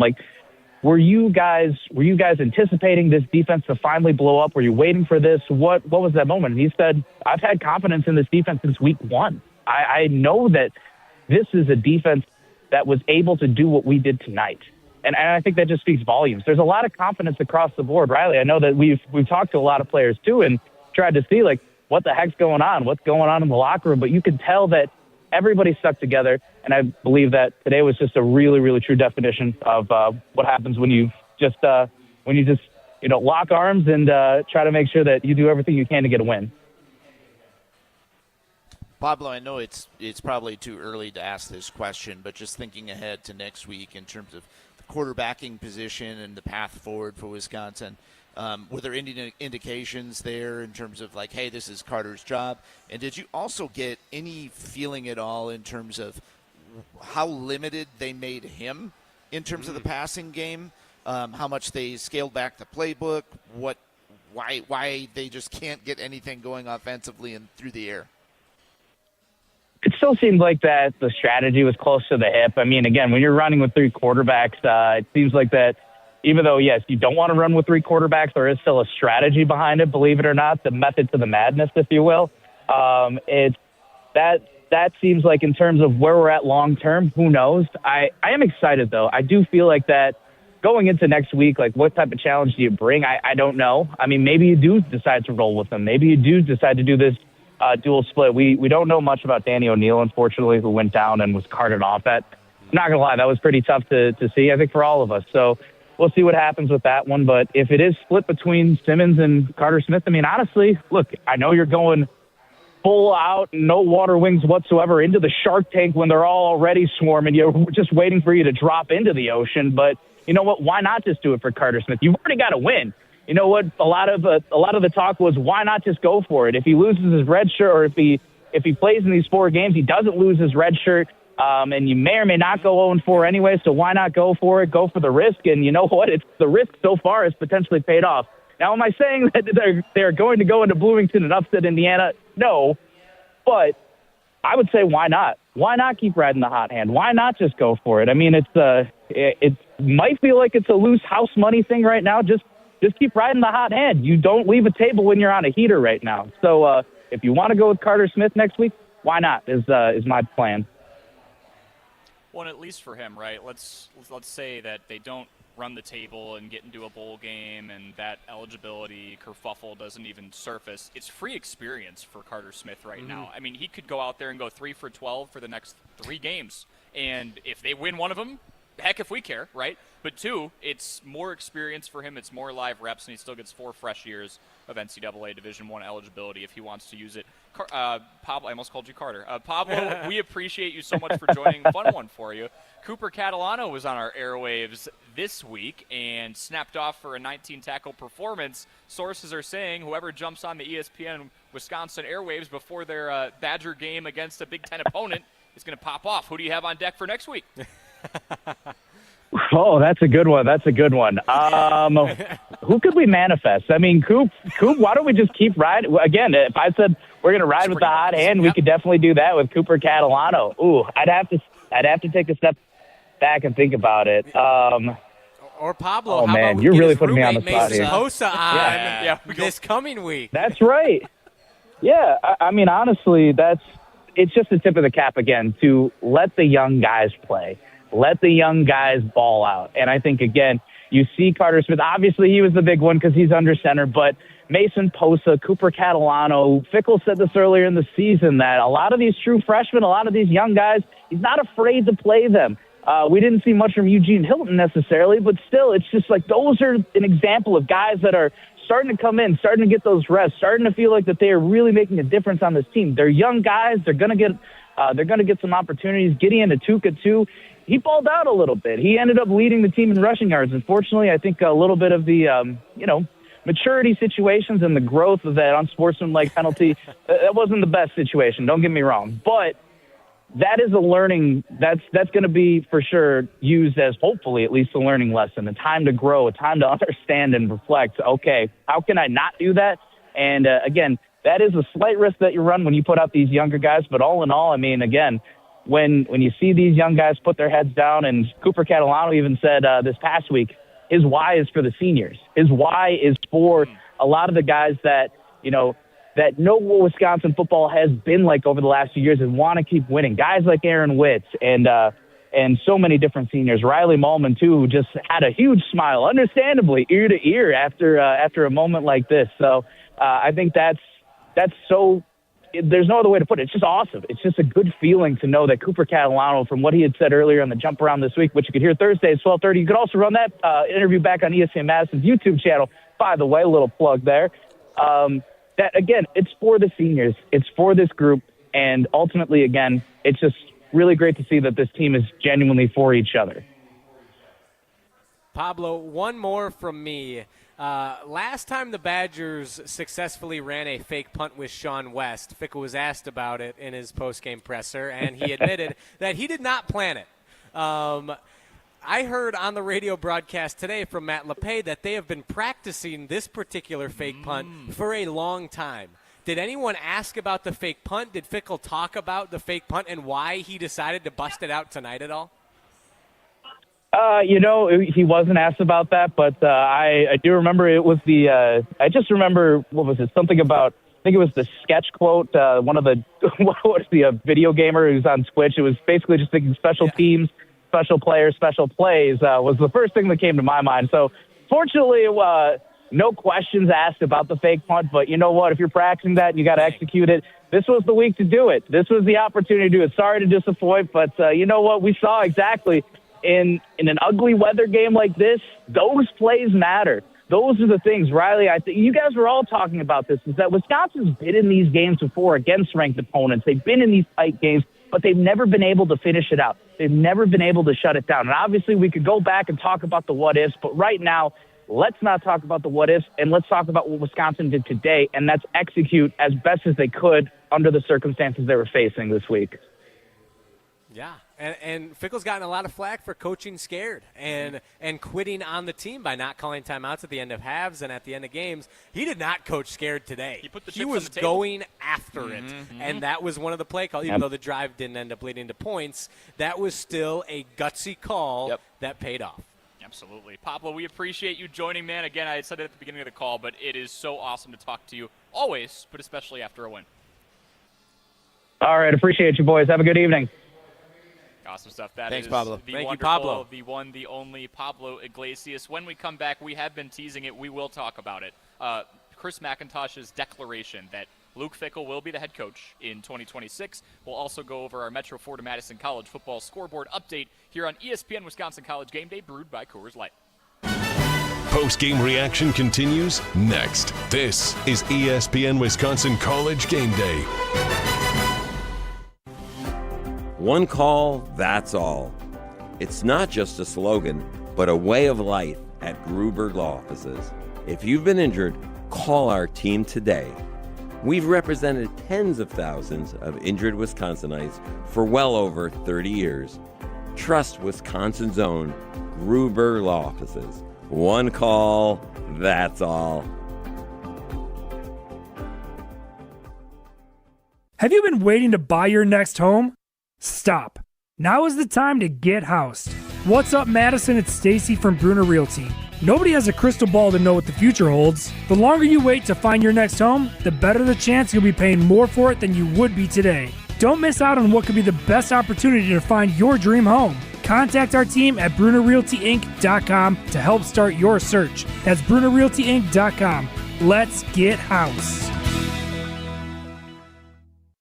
were you guys anticipating this defense to finally blow up? Were you waiting for this? What was that moment? And he said, I've had confidence in this defense since week one. I know that this is a defense that was able to do what we did tonight. And I think that just speaks volumes. There's a lot of confidence across the board, Riley. I know that we've talked to a lot of players, too, and tried to see, what the heck's going on? What's going on in the locker room? But you could tell that everybody stuck together, and I believe that today was just a really, really true definition of what happens when you just lock arms and try to make sure that you do everything you can to get a win. Pablo, I know it's probably too early to ask this question, but just thinking ahead to next week in terms of the quarterbacking position and the path forward for Wisconsin, were there any indications there in terms of hey, this is Carter's job? And did you also get any feeling at all in terms of how limited they made him in terms of the passing game, how much they scaled back the playbook, what why they just can't get anything going offensively and through the air. It still seemed like that the strategy was close to the hip. I mean, again, when you're running with 3 quarterbacks, it seems like that even though, yes, you don't want to run with 3 quarterbacks, there is still a strategy behind it, believe it or not, the method to the madness, if you will. It's that seems like in terms of where we're at long term, who knows? I am excited, though. I do feel like that going into next week, like what type of challenge do you bring? I don't know. I mean, maybe you do decide to roll with them. Maybe you do decide to do this dual split. We don't know much about Danny O'Neal, unfortunately, who went down and was carted off. I'm not going to lie, that was pretty tough to see, I think, for all of us. So we'll see what happens with that one. But if it is split between Simmons and Carter Smith, I mean, honestly, look, I know you're going full out, no water wings whatsoever into the shark tank when they're all already swarming. You're just waiting for you to drop into the ocean. But you know what? Why not just do it for Carter Smith? You've already got to win. You know what? A lot of the talk was, why not just go for it? If he loses his red shirt, or if he plays in these 4 games, he doesn't lose his red shirt, and you may or may not go 0-4 anyway. So why not go for it? Go for the risk. And you know what? It's the risk so far has potentially paid off. Now, am I saying that they're going to go into Bloomington and upset Indiana? No, but I would say why not? Why not keep riding the hot hand? Why not just go for it? I mean, it might feel like it's a loose house money thing right now. Just keep riding the hot hand. You don't leave a table when you're on a heater right now. So if you want to go with Carter Smith next week, why not? Is my plan. Well, at least for him, right? Let's say that they don't run the table and get into a bowl game, and that eligibility kerfuffle doesn't even surface. It's free experience for Carter Smith right now. I mean, he could go out there and go 3 for 12 for the next 3 games, and if they win one of them, heck if we care, right? But 2, it's more experience for him. It's more live reps, and he still gets 4 fresh years of NCAA Division I eligibility if he wants to use it. Pablo, I almost called you Carter. Pablo, we appreciate you so much for joining. Fun one for you. Cooper Catalano was on our airwaves this week and snapped off for a 19-tackle performance. Sources are saying whoever jumps on the ESPN Wisconsin airwaves before their Badger game against a Big Ten opponent is going to pop off. Who do you have on deck for next week? Oh, that's a good one. Who could we manifest? I mean, Coop, why don't we just keep riding? Again, if I said we're going to ride with the hot hand, we could definitely do that with Cooper Catalano. Ooh, I'd have to take a step back and think about it. Or Pablo. Oh, man, you're really putting me on the spot here. Posa on this coming week. That's right. Yeah, I mean, honestly, it's just the tip of the cap again to let the young guys play. Let the young guys ball out. And I think, again, you see Carter Smith. Obviously, he was the big one because he's under center. But Mason Posa, Cooper Catalano, Fickell said this earlier in the season that a lot of these true freshmen, a lot of these young guys, he's not afraid to play them. We didn't see much from Eugene Hilton necessarily, but still, it's just like those are an example of guys that are starting to come in, starting to get those reps, starting to feel like that they are really making a difference on this team. They're young guys. They're going to get some opportunities. Gideon Atuka, too. He balled out a little bit. He ended up leading the team in rushing yards. Unfortunately, I think a little bit of the, maturity situations and the growth of that unsportsmanlike penalty, that wasn't the best situation. Don't get me wrong. But that is a learning. That's going to be for sure used as hopefully at least a learning lesson, a time to grow, a time to understand and reflect. Okay, how can I not do that? And again, that is a slight risk that you run when you put out these younger guys. But all in all, I mean, again, when you see these young guys put their heads down, and Cooper Catalano even said this past week, his why is for the seniors. His why is for a lot of the guys that, that know what Wisconsin football has been like over the last few years and want to keep winning. Guys like Aaron Witz and so many different seniors. Riley Mullman, too, who just had a huge smile, understandably, ear to ear after a moment like this. So I think that's so – there's no other way to put it. It's just awesome. It's just a good feeling to know that Cooper Catalano, from what he had said earlier on the jump around this week, which you could hear Thursday at 12:30. You could also run that interview back on ESPN Madison's YouTube channel. By the way, a little plug there. That, again, it's for the seniors. It's for this group. And ultimately, again, it's just really great to see that this team is genuinely for each other. Pablo, one more from me. Last time the Badgers successfully ran a fake punt with Sean West, Fickell was asked about it in his postgame presser, and he admitted that he did not plan it. I heard on the radio broadcast today from Matt LePay that they have been practicing this particular fake punt for a long time. Did anyone ask about the fake punt? Did Fickell talk about the fake punt and why he decided to bust it out tonight at all? He wasn't asked about that, but I do remember it was I just remember, what was it? Something about, I think it was the sketch quote, one of the, what was the video gamer who's on Twitch? It was basically just thinking special teams, special players, special plays was the first thing that came to my mind. So fortunately, no questions asked about the fake punt, but you know what? If you're practicing that and you got to execute it, this was the week to do it. This was the opportunity to do it. Sorry to disappoint, but you know what? We saw exactly in an ugly weather game like this, those plays matter. Those are the things, Riley. I think you guys were all talking about this, is that Wisconsin's been in these games before against ranked opponents. They've been in these tight games, but they've never been able to finish it out. They've never been able to shut it down. And obviously we could go back and talk about the what-ifs, but right now, let's not talk about the what-ifs, and let's talk about what Wisconsin did today, and that's execute as best as they could under the circumstances they were facing this week. Yeah, and Fickell's gotten a lot of flack for coaching scared and quitting on the team by not calling timeouts at the end of halves and at the end of games. He did not coach scared today. He was going after it, and that was one of the play calls. Even though the drive didn't end up leading to points, that was still a gutsy call that paid off. Absolutely. Pablo, we appreciate you joining, man. Again, I said it at the beginning of the call, but it is so awesome to talk to you always, but especially after a win. All right. Appreciate you, boys. Have a good evening. Awesome stuff. That Thanks, is Pablo. the Thank wonderful, you, Pablo. the one, the only Pablo Glacius. When we come back, we have been teasing it. We will talk about it. Chris McIntosh's declaration that Luke Fickell will be the head coach in 2026. We'll also go over our Metro Florida Madison College football scoreboard update here on ESPN Wisconsin College Game Day, brewed by Coors Light. Post-game reaction continues next. This is ESPN Wisconsin College Game Day. One call, that's all. It's not just a slogan, but a way of life at Gruber Law Offices. If you've been injured, call our team today. We've represented tens of thousands of injured Wisconsinites for well over 30 years. Trust Wisconsin's own Gruber Law Offices. One call, that's all. Have you been waiting to buy your next home? Stop. Now is the time to get housed. What's up, Madison? It's Stacy from Bruner Realty. Nobody has a crystal ball to know what the future holds. The longer you wait to find your next home, the better the chance you'll be paying more for it than you would be today. Don't miss out on what could be the best opportunity to find your dream home. Contact our team at BrunerRealtyInc.com to help start your search. That's BrunerRealtyInc.com. Let's get housed.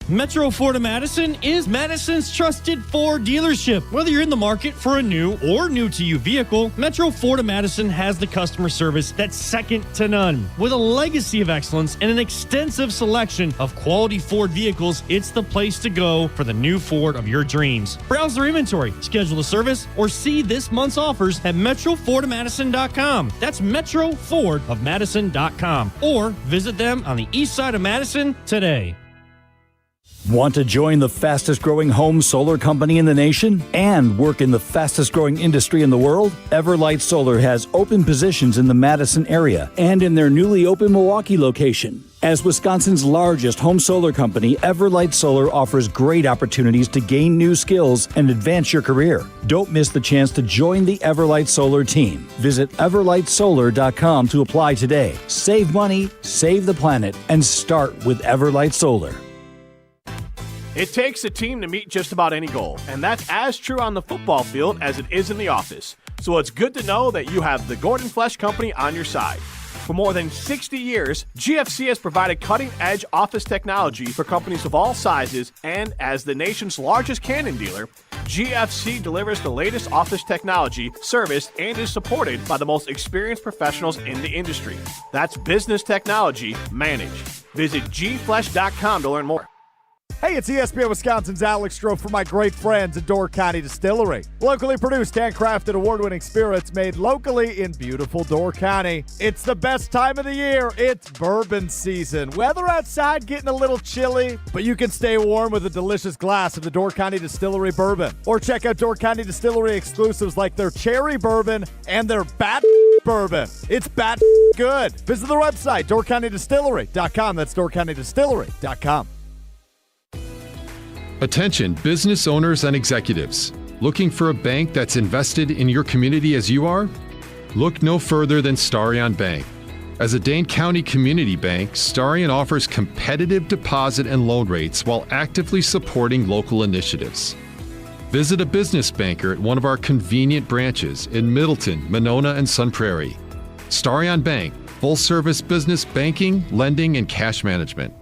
Metro Florida Madison is Madison's trusted Ford dealership. Whether you're in the market for a new or new-to-you vehicle, Metro Florida Madison has the customer service that's second to none. With a legacy of excellence and an extensive selection of quality Ford vehicles, it's the place to go for the new Ford of your dreams. Browse their inventory, schedule a service, or see this month's offers at MetroFordofMadison.com. That's MetroFordofMadison.com. Or visit them on the east side of Madison today. Want to join the fastest growing home solar company in the nation and work in the fastest growing industry in the world? Everlight Solar has open positions in the Madison area and in their newly open Milwaukee location. As Wisconsin's largest home solar company, Everlight Solar offers great opportunities to gain new skills and advance your career. Don't miss the chance to join the Everlight Solar team. Visit everlightsolar.com to apply today. Save money, save the planet, and start with Everlight Solar. It takes a team to meet just about any goal, and that's as true on the football field as it is in the office. So it's good to know that you have the Gordon Flesch Company on your side. For more than 60 years, GFC has provided cutting-edge office technology for companies of all sizes, and as the nation's largest Canon dealer, GFC delivers the latest office technology, serviced, and is supported by the most experienced professionals in the industry. That's business technology managed. Visit gflesch.com to learn more. Hey, it's ESPN Wisconsin's Alex Stroh for my great friends at Door County Distillery. Locally produced, handcrafted, award-winning spirits made locally in beautiful Door County. It's the best time of the year. It's bourbon season. Weather outside getting a little chilly, but you can stay warm with a delicious glass of the Door County Distillery bourbon. Or check out Door County Distillery exclusives like their cherry bourbon and their bat bourbon. It's bat good. Visit their website, doorcountydistillery.com. That's doorcountydistillery.com. Attention business owners and executives. Looking for a bank that's invested in your community as you are? Look no further than Starion Bank. As a Dane County community bank, Starion offers competitive deposit and loan rates while actively supporting local initiatives. Visit a business banker at one of our convenient branches in Middleton, Monona, and Sun Prairie. Starion Bank, full-service business banking, lending, and cash management.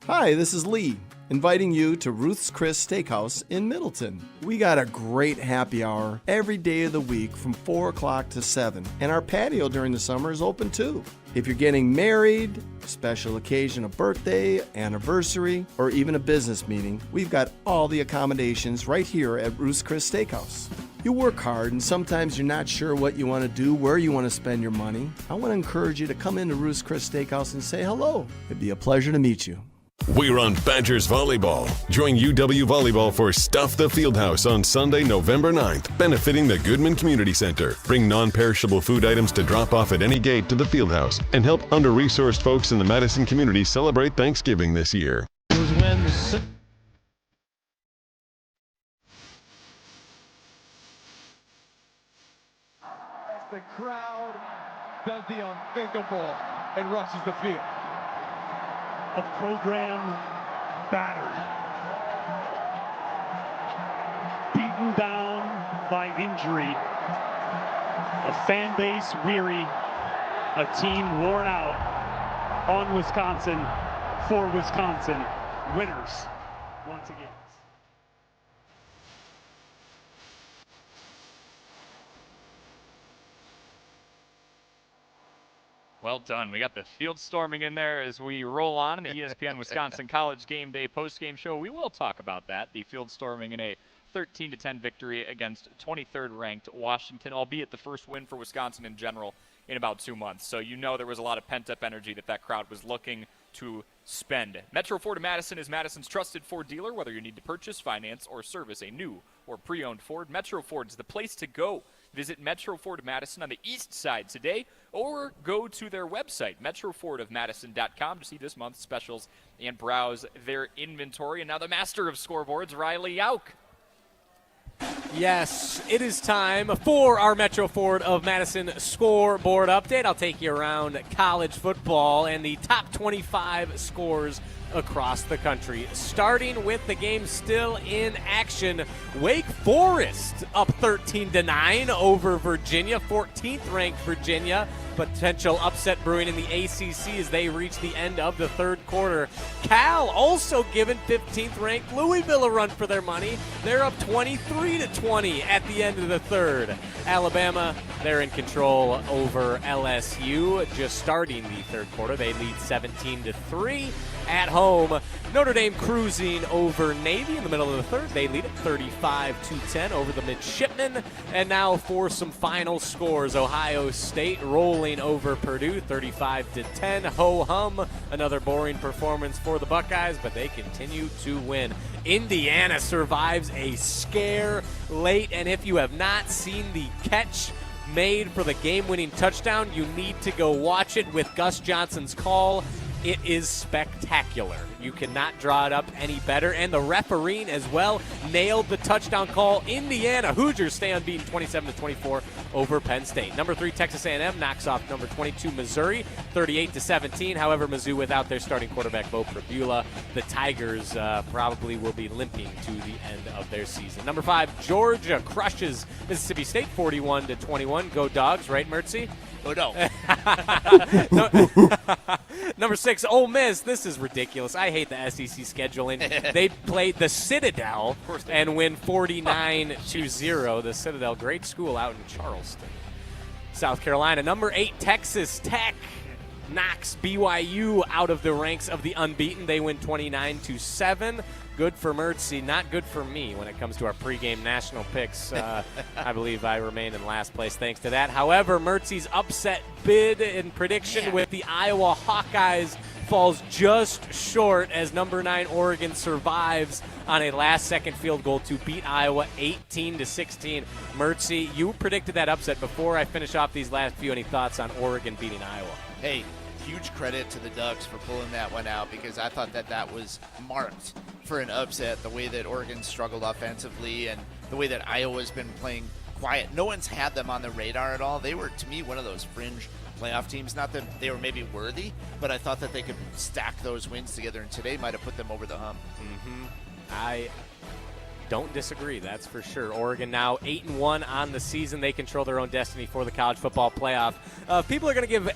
Hi, this is Lee, inviting you to Ruth's Chris Steakhouse in Middleton. We got a great happy hour every day of the week from 4 o'clock to 7, and our patio during the summer is open too. If you're getting married, special occasion, a birthday, anniversary, or even a business meeting, we've got all the accommodations right here at Ruth's Chris Steakhouse. You work hard and sometimes you're not sure what you want to do, where you want to spend your money. I want to encourage you to come into Ruth's Chris Steakhouse and say hello. It'd be a pleasure to meet you. We're on Badgers Volleyball. Join UW Volleyball for Stuff the Fieldhouse on Sunday, November 9th, benefiting the Goodman Community Center. Bring non-perishable food items to drop off at any gate to the Fieldhouse and help under-resourced folks in the Madison community celebrate Thanksgiving this year. The crowd does the unthinkable and rushes the field. A program battered, beaten down by injury, a fan base weary, a team worn out on Wisconsin, for Wisconsin, winners once again. Well done. We got the field storming in there as we roll on in the ESPN Wisconsin College Game Day postgame show. We will talk about that, the field storming in a 13-10 victory against 23rd ranked Washington, albeit the first win for Wisconsin in general in about 2 months. So you know there was a lot of pent-up energy that crowd was looking to spend. Metro Ford of Madison is Madison's trusted Ford dealer. Whether you need to purchase, finance, or service a new or pre-owned Ford, Metro Ford is the place to go. Visit Metro Ford of Madison on the east side today, or go to their website, metrofordofmadison.com, to see this month's specials and browse their inventory. And now the master of scoreboards, Riley Yauk. Yes, it is time for our Metro Ford of Madison scoreboard update. I'll take you around college football and the top 25 scores across the country. Starting with the game still in action, Wake Forest up 13-9 over Virginia, 14th ranked Virginia. Potential upset brewing in the ACC as they reach the end of the third quarter. Cal also giving 15th ranked Louisville a run for their money. They're up 23-20 at the end of the third. Alabama, they're in control over LSU just starting the third quarter. They lead 17-3 at home. Notre Dame cruising over Navy in the middle of the third. They lead it 35-10 over the Midshipmen. And now for some final scores. Ohio State rolling over Purdue 35-10. Ho-hum, another boring performance for the Buckeyes, but they continue to win. Indiana survives a scare late, and if you have not seen the catch made for the game-winning touchdown, you need to go watch it with Gus Johnson's call. It is spectacular. You cannot draw it up any better. And the refereeing as well nailed the touchdown call. Indiana Hoosiers stay unbeaten 27-24 over Penn State. Number 3 Texas A&M knocks off number 22 Missouri 38-17. However, Mizzou without their starting quarterback Bo Prabula, the Tigers probably will be limping to the end of their season. Number 5 Georgia crushes Mississippi State 41-21. Go Dogs, right, Mertzy? Oh, no. Number 6, Ole Miss. This is ridiculous. I hate the SEC scheduling. They played the Citadel and win 49-0. The Citadel, great school out in Charleston, South Carolina. Number 8, Texas Tech knocks BYU out of the ranks of the unbeaten. They win 29-7. Good for Mertzy, not good for me when it comes to our pregame national picks. I believe I remain in last place thanks to that. However, Mertzy's upset bid and prediction with the Iowa Hawkeyes falls just short as number 9 Oregon survives on a last-second field goal to beat Iowa 18-16. Mertzy, you predicted that upset. Before I finish off these last few, any thoughts on Oregon beating Iowa? Hey, huge credit to the Ducks for pulling that one out because I thought that was marked for an upset, the way that Oregon struggled offensively and the way that Iowa's been playing quiet. No one's had them on the radar at all. They were, to me, one of those fringe playoff teams. Not that they were maybe worthy, but I thought that they could stack those wins together, and today might have put them over the hump. I don't disagree, that's for sure. Oregon now 8-1 on the season. They control their own destiny for the college football playoff. People are going to give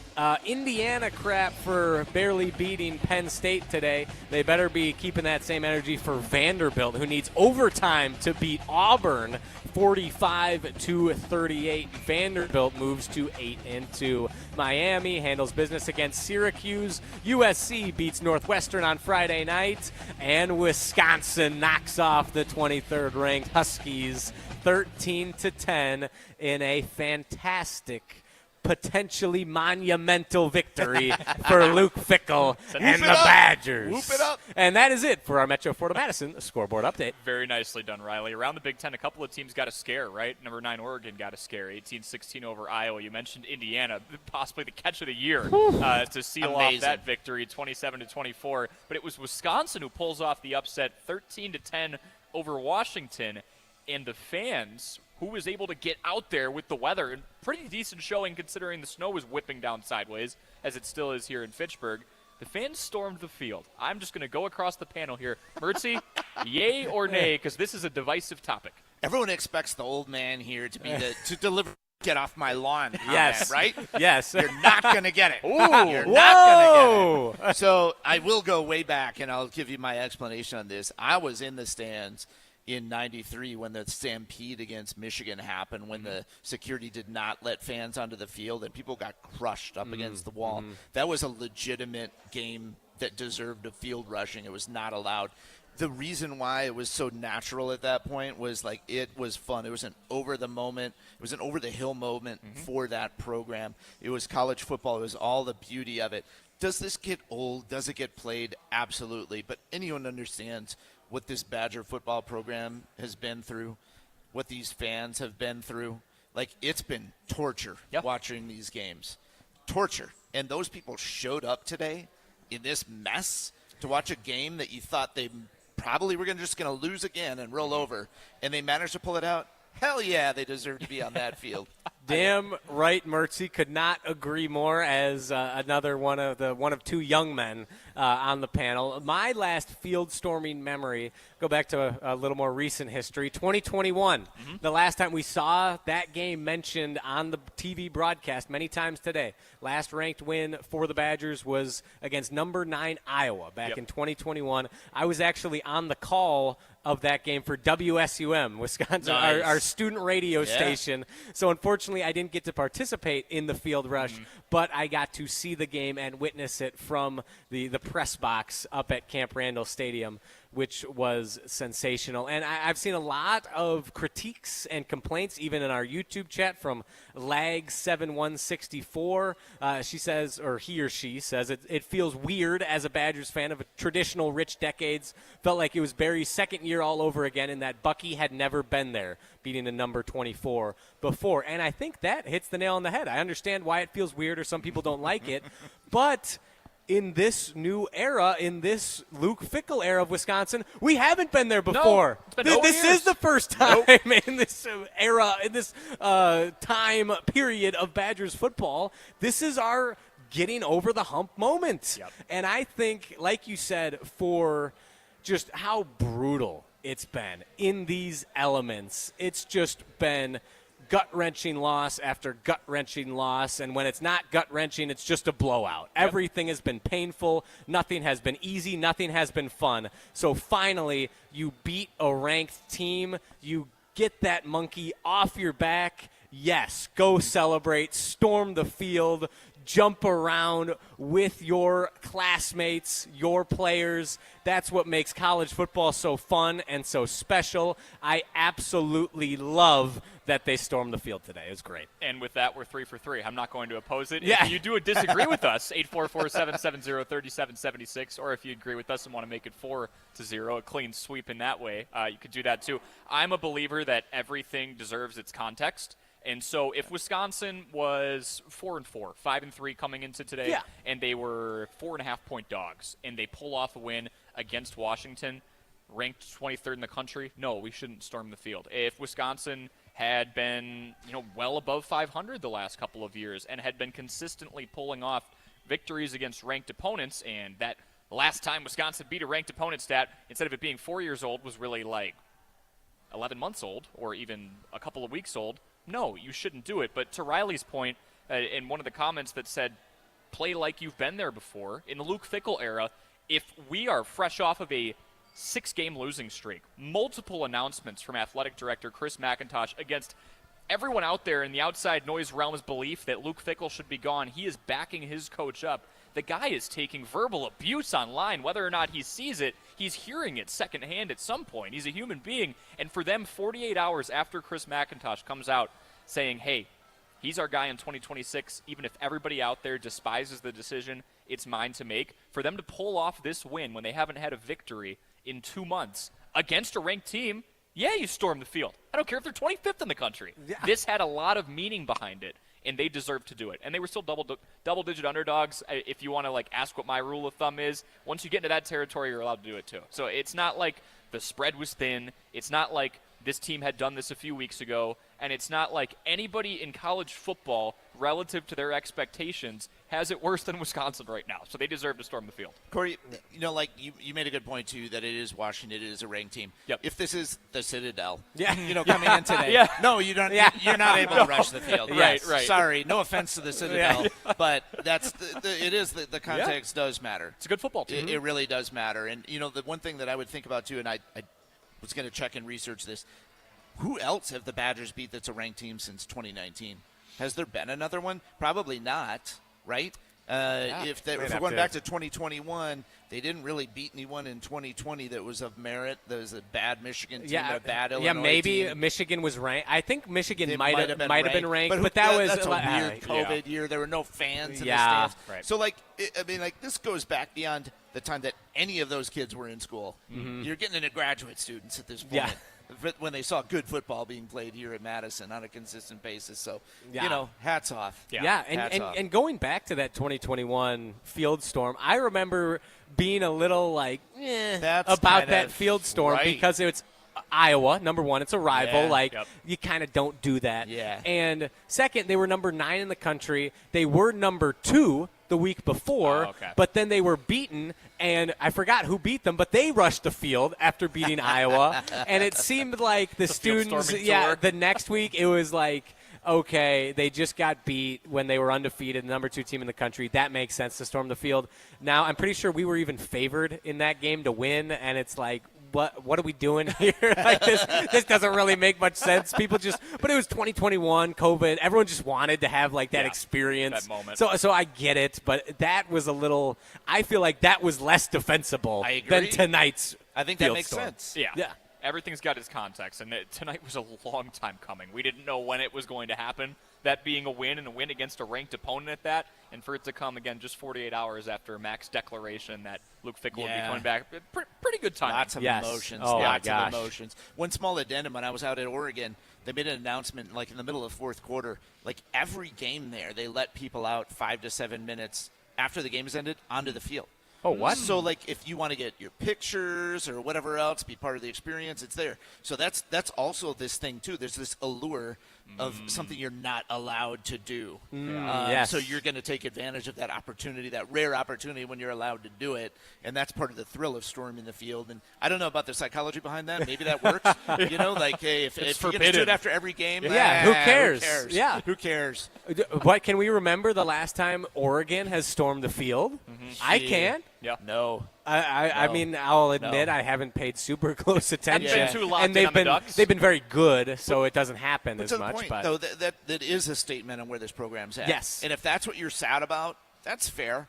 Indiana crap for barely beating Penn State today. They better be keeping that same energy for Vanderbilt, who needs overtime to beat Auburn 45-38. Vanderbilt moves to 8-2. Miami handles business against Syracuse. USC beats Northwestern on Friday night. And Wisconsin knocks off the 23rd ranked Huskies 13-10 in a fantastic, potentially monumental victory for Luke Fickell and the Badgers. Whoop it up. And that is it for our Metro Florida Madison scoreboard update. Very nicely done, Riley. Around the Big Ten, a couple of teams got a scare, right? Number 9 Oregon got a scare, 18-16 over Iowa. You mentioned Indiana, possibly the catch of the year to seal off that victory, 27-24. But it was Wisconsin who pulls off the upset, 13-10 over Washington. And the fans, who was able to get out there with the weather, and pretty decent showing considering the snow was whipping down sideways, as it still is here in Fitchburg. The fans stormed the field. I'm just going to go across the panel here. Mertzy, yay or nay, because this is a divisive topic. Everyone expects the old man here to be to deliver. Get off my lawn. Yes. Right? Yes. You're not going to get it. Ooh. You're not going to get it. So I will go way back, and I'll give you my explanation on this. I was in the stands in 93 when the stampede against Michigan happened, when the security did not let fans onto the field and people got crushed up against the wall. That was a legitimate game that deserved a field rushing. It was not allowed. The reason why it was so natural at that point was like it was fun. It was an over-the-moment, it was an over-the-hill moment for that program. It was college football. It was all the beauty of it. Does this get old? Does it get played? Absolutely. But anyone understands what this Badger football program has been through, what these fans have been through. Like, it's been torture watching these games. Torture. And those people showed up today in this mess to watch a game that you thought they probably were just going to lose again and roll over, and they managed to pull it out. Hell yeah, they deserve to be on that field. Damn right, Mertzy. Could not agree more as another one of two young men on the panel. My last field storming memory, go back to a little more recent history, 2021. The last time we saw that game mentioned on the TV broadcast many times today. Last ranked win for the Badgers was against number 9 Iowa back in 2021. I was actually on the call of that game for WSUM, Wisconsin, our student radio station. So unfortunately, I didn't get to participate in the field rush, but I got to see the game and witness it from the press box up at Camp Randall Stadium, which was sensational. And I've seen a lot of critiques and complaints, even in our YouTube chat, from Lag7164. She says, or he or she says, it feels weird as a Badgers fan of a traditional rich decades. Felt like it was Barry's second year all over again, and that Bucky had never been there, beating a number 24 before. And I think that hits the nail on the head. I understand why it feels weird or some people don't like it, but in this new era, in this Luke Fickell era of Wisconsin, we haven't been there before. No, this is the first time in this era, in this time period of Badgers football. This is our getting over the hump moment. And I think, like you said, for just how brutal it's been in these elements, it's just been gut-wrenching loss after gut-wrenching loss, and when it's not gut-wrenching, it's just a blowout. Everything has been painful. Nothing has been easy. Nothing has been fun. So finally, you beat a ranked team. You get that monkey off your back. Yes, go celebrate. Storm the field. jump around with your classmates, your players. That's what makes college football so fun and so special. I absolutely love that they stormed the field today. It was great. And with that, we're 3 for 3. I'm not going to oppose it. Yeah. If you do disagree with us, 844-770-3776, or if you agree with us and want to make it 4-0, a clean sweep in that way, you could do that too. I'm a believer that everything deserves its context. And so if Wisconsin was 4-4, 5-3 coming into today, and they were 4.5-point dogs, and they pull off a win against Washington, ranked 23rd in the country, no, we shouldn't storm the field. If Wisconsin had been, well above 500 the last couple of years and had been consistently pulling off victories against ranked opponents, and that last time Wisconsin beat a ranked opponent stat, instead of it being 4 years old, was really like 11 months old or even a couple of weeks old, no, you shouldn't do it. But to Riley's point, in one of the comments that said, play like you've been there before, in the Luke Fickell era, if we are fresh off of a 6-game losing streak, multiple announcements from athletic director Chris McIntosh against everyone out there in the outside noise realm's belief that Luke Fickell should be gone, he is backing his coach up. The guy is taking verbal abuse online. Whether or not he sees it, he's hearing it secondhand at some point. He's a human being. And for them, 48 hours after Chris McIntosh comes out saying, hey, he's our guy in 2026, even if everybody out there despises the decision, it's mine to make. For them to pull off this win when they haven't had a victory in 2 months against a ranked team, yeah, you storm the field. I don't care if they're 25th in the country. Yeah. This had a lot of meaning behind it, and they deserve to do it. And they were still double-digit underdogs. If you want to ask what my rule of thumb is, once you get into that territory, you're allowed to do it too. So it's not like the spread was thin. It's not like this team had done this a few weeks ago, and it's not like anybody in college football, relative to their expectations, has it worse than Wisconsin right now. So they deserve to storm the field. Corey, you made a good point, too, that it is Washington. It is a ranked team. Yep. If this is the Citadel, coming in today. No, you don't. You're not able to rush the field. Right. Sorry, no offense to the Citadel, but that's the context does matter. It's a good football team. It really does matter. And, the one thing that I would think about, too, and I was going to check and research this, who else have the Badgers beat that's a ranked team since 2019? Has there been another one? Probably not, right? If we're going back to 2021, they didn't really beat anyone in 2020 that was of merit. There was a bad Michigan team and a bad Illinois team. Maybe Michigan was ranked. I think Michigan might have been ranked, but that's a weird COVID year. There were no fans in the stands. Right. So, this goes back beyond the time that any of those kids were in school. Mm-hmm. You're getting into graduate students at this point. Yeah. When they saw good football being played here at Madison on a consistent basis. So, hats off. And going back to that 2021 field storm, I remember being a little about that field storm because it's Iowa, number one. It's a rival. You kind of don't do that. Yeah. And second, they were number 9 in the country. They were number 2 the week before, but then they were beaten, and I forgot who beat them, but they rushed the field after beating Iowa, and it seemed like the students, the next week it was like, okay, they just got beat when they were undefeated, number 2 team in the country. That makes sense to storm the field. Now, I'm pretty sure we were even favored in that game to win, and it's like, what are we doing here? This doesn't really make much sense. But it was 2021, COVID. Everyone just wanted to have that experience. That moment. So I get it, but that was I feel like that was less defensible than tonight's I think field that makes storm. sense. Yeah. Everything's got its context, and tonight was a long time coming. We didn't know when it was going to happen, that being a win and a win against a ranked opponent at that, and for it to come, again, just 48 hours after Mac's declaration that Luke Fickell would be coming back. Pretty good time. Lots of emotions. Oh, lots of emotions. One small addendum, when I was out at Oregon, they made an announcement in the middle of the fourth quarter. Every game there, they let people out 5 to 7 minutes after the game has ended onto the field. Oh, what? So, if you want to get your pictures or whatever else, be part of the experience, it's there. So that's also this thing, too. There's this allure of something you're not allowed to do. Yes. So you're going to take advantage of that opportunity, that rare opportunity when you're allowed to do it, and that's part of the thrill of storming the field. And I don't know about the psychology behind that. Maybe that works. Hey, if you're going to do it after every game, who cares? Yeah, who cares? What can we remember the last time Oregon has stormed the field? I can't. Yeah. No. I mean, I'll admit I haven't paid super close attention. Haven't been too locked and in on the Ducks. They've been very good, so it doesn't happen But as to the much. point, but though, that is a statement on where this program's at. Yes. And if that's what you're sad about, that's fair.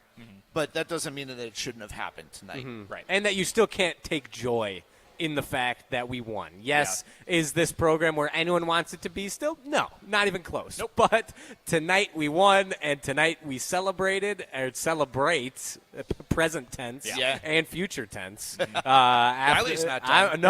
But that doesn't mean that it shouldn't have happened tonight. Right. And that you still can't take joy in the fact that we won. Yes, is this program where anyone wants it to be still? No, not even close. Nope. But tonight we won, and tonight we celebrated, or celebrate, present tense and future tense. Riley's not done.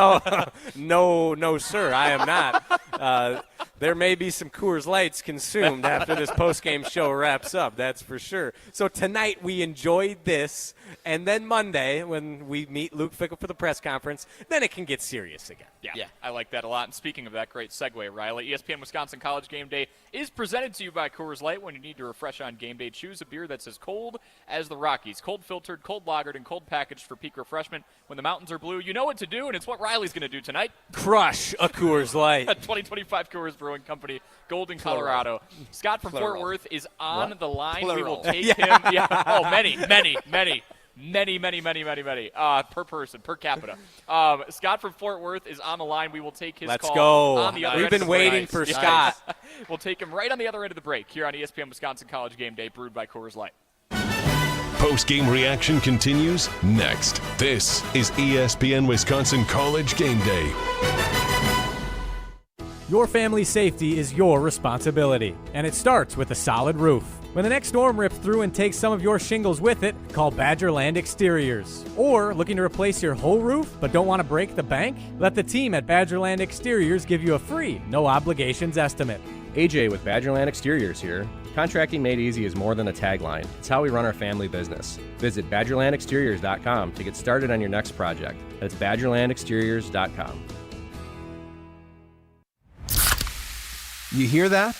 No, sir, I am not. There may be some Coors Lights consumed after this postgame show wraps up, that's for sure. So tonight we enjoyed this, and then Monday when we meet Luke Fickell for the press conference, then it can get serious again. Yeah, I like that a lot. And speaking of that, great segue, Riley. ESPN Wisconsin College Game Day is presented to you by Coors Light. When you need to refresh on game day, choose a beer that's as cold as the Rockies. Cold filtered, cold lagered, and cold packaged for peak refreshment. When the mountains are blue, you know what to do, and it's what Riley's going to do tonight. Crush a Coors Light. 2025 Coors Brewing Company, Golden, Colorado. Scott from Fort Worth is on the line. Plural. We will take him. Yeah. Oh, many. Per person, per capita. Scott from Fort Worth is on the line. We will take his Let's call go. on the other We've end been of the waiting break. for Scott. We'll take him right on the other end of the break here on ESPN Wisconsin College Game Day, brewed by Coors Light. Post-game reaction continues next. This is ESPN Wisconsin College Game Day. Your family's safety is your responsibility, and it starts with a solid roof. When the next storm rips through and takes some of your shingles with it, call Badgerland Exteriors. Or looking to replace your whole roof but don't want to break the bank? Let the team at Badgerland Exteriors give you a free, no obligations estimate. AJ with Badgerland Exteriors here. Contracting made easy is more than a tagline. It's how we run our family business. Visit BadgerlandExteriors.com to get started on your next project. That's BadgerlandExteriors.com. You hear that?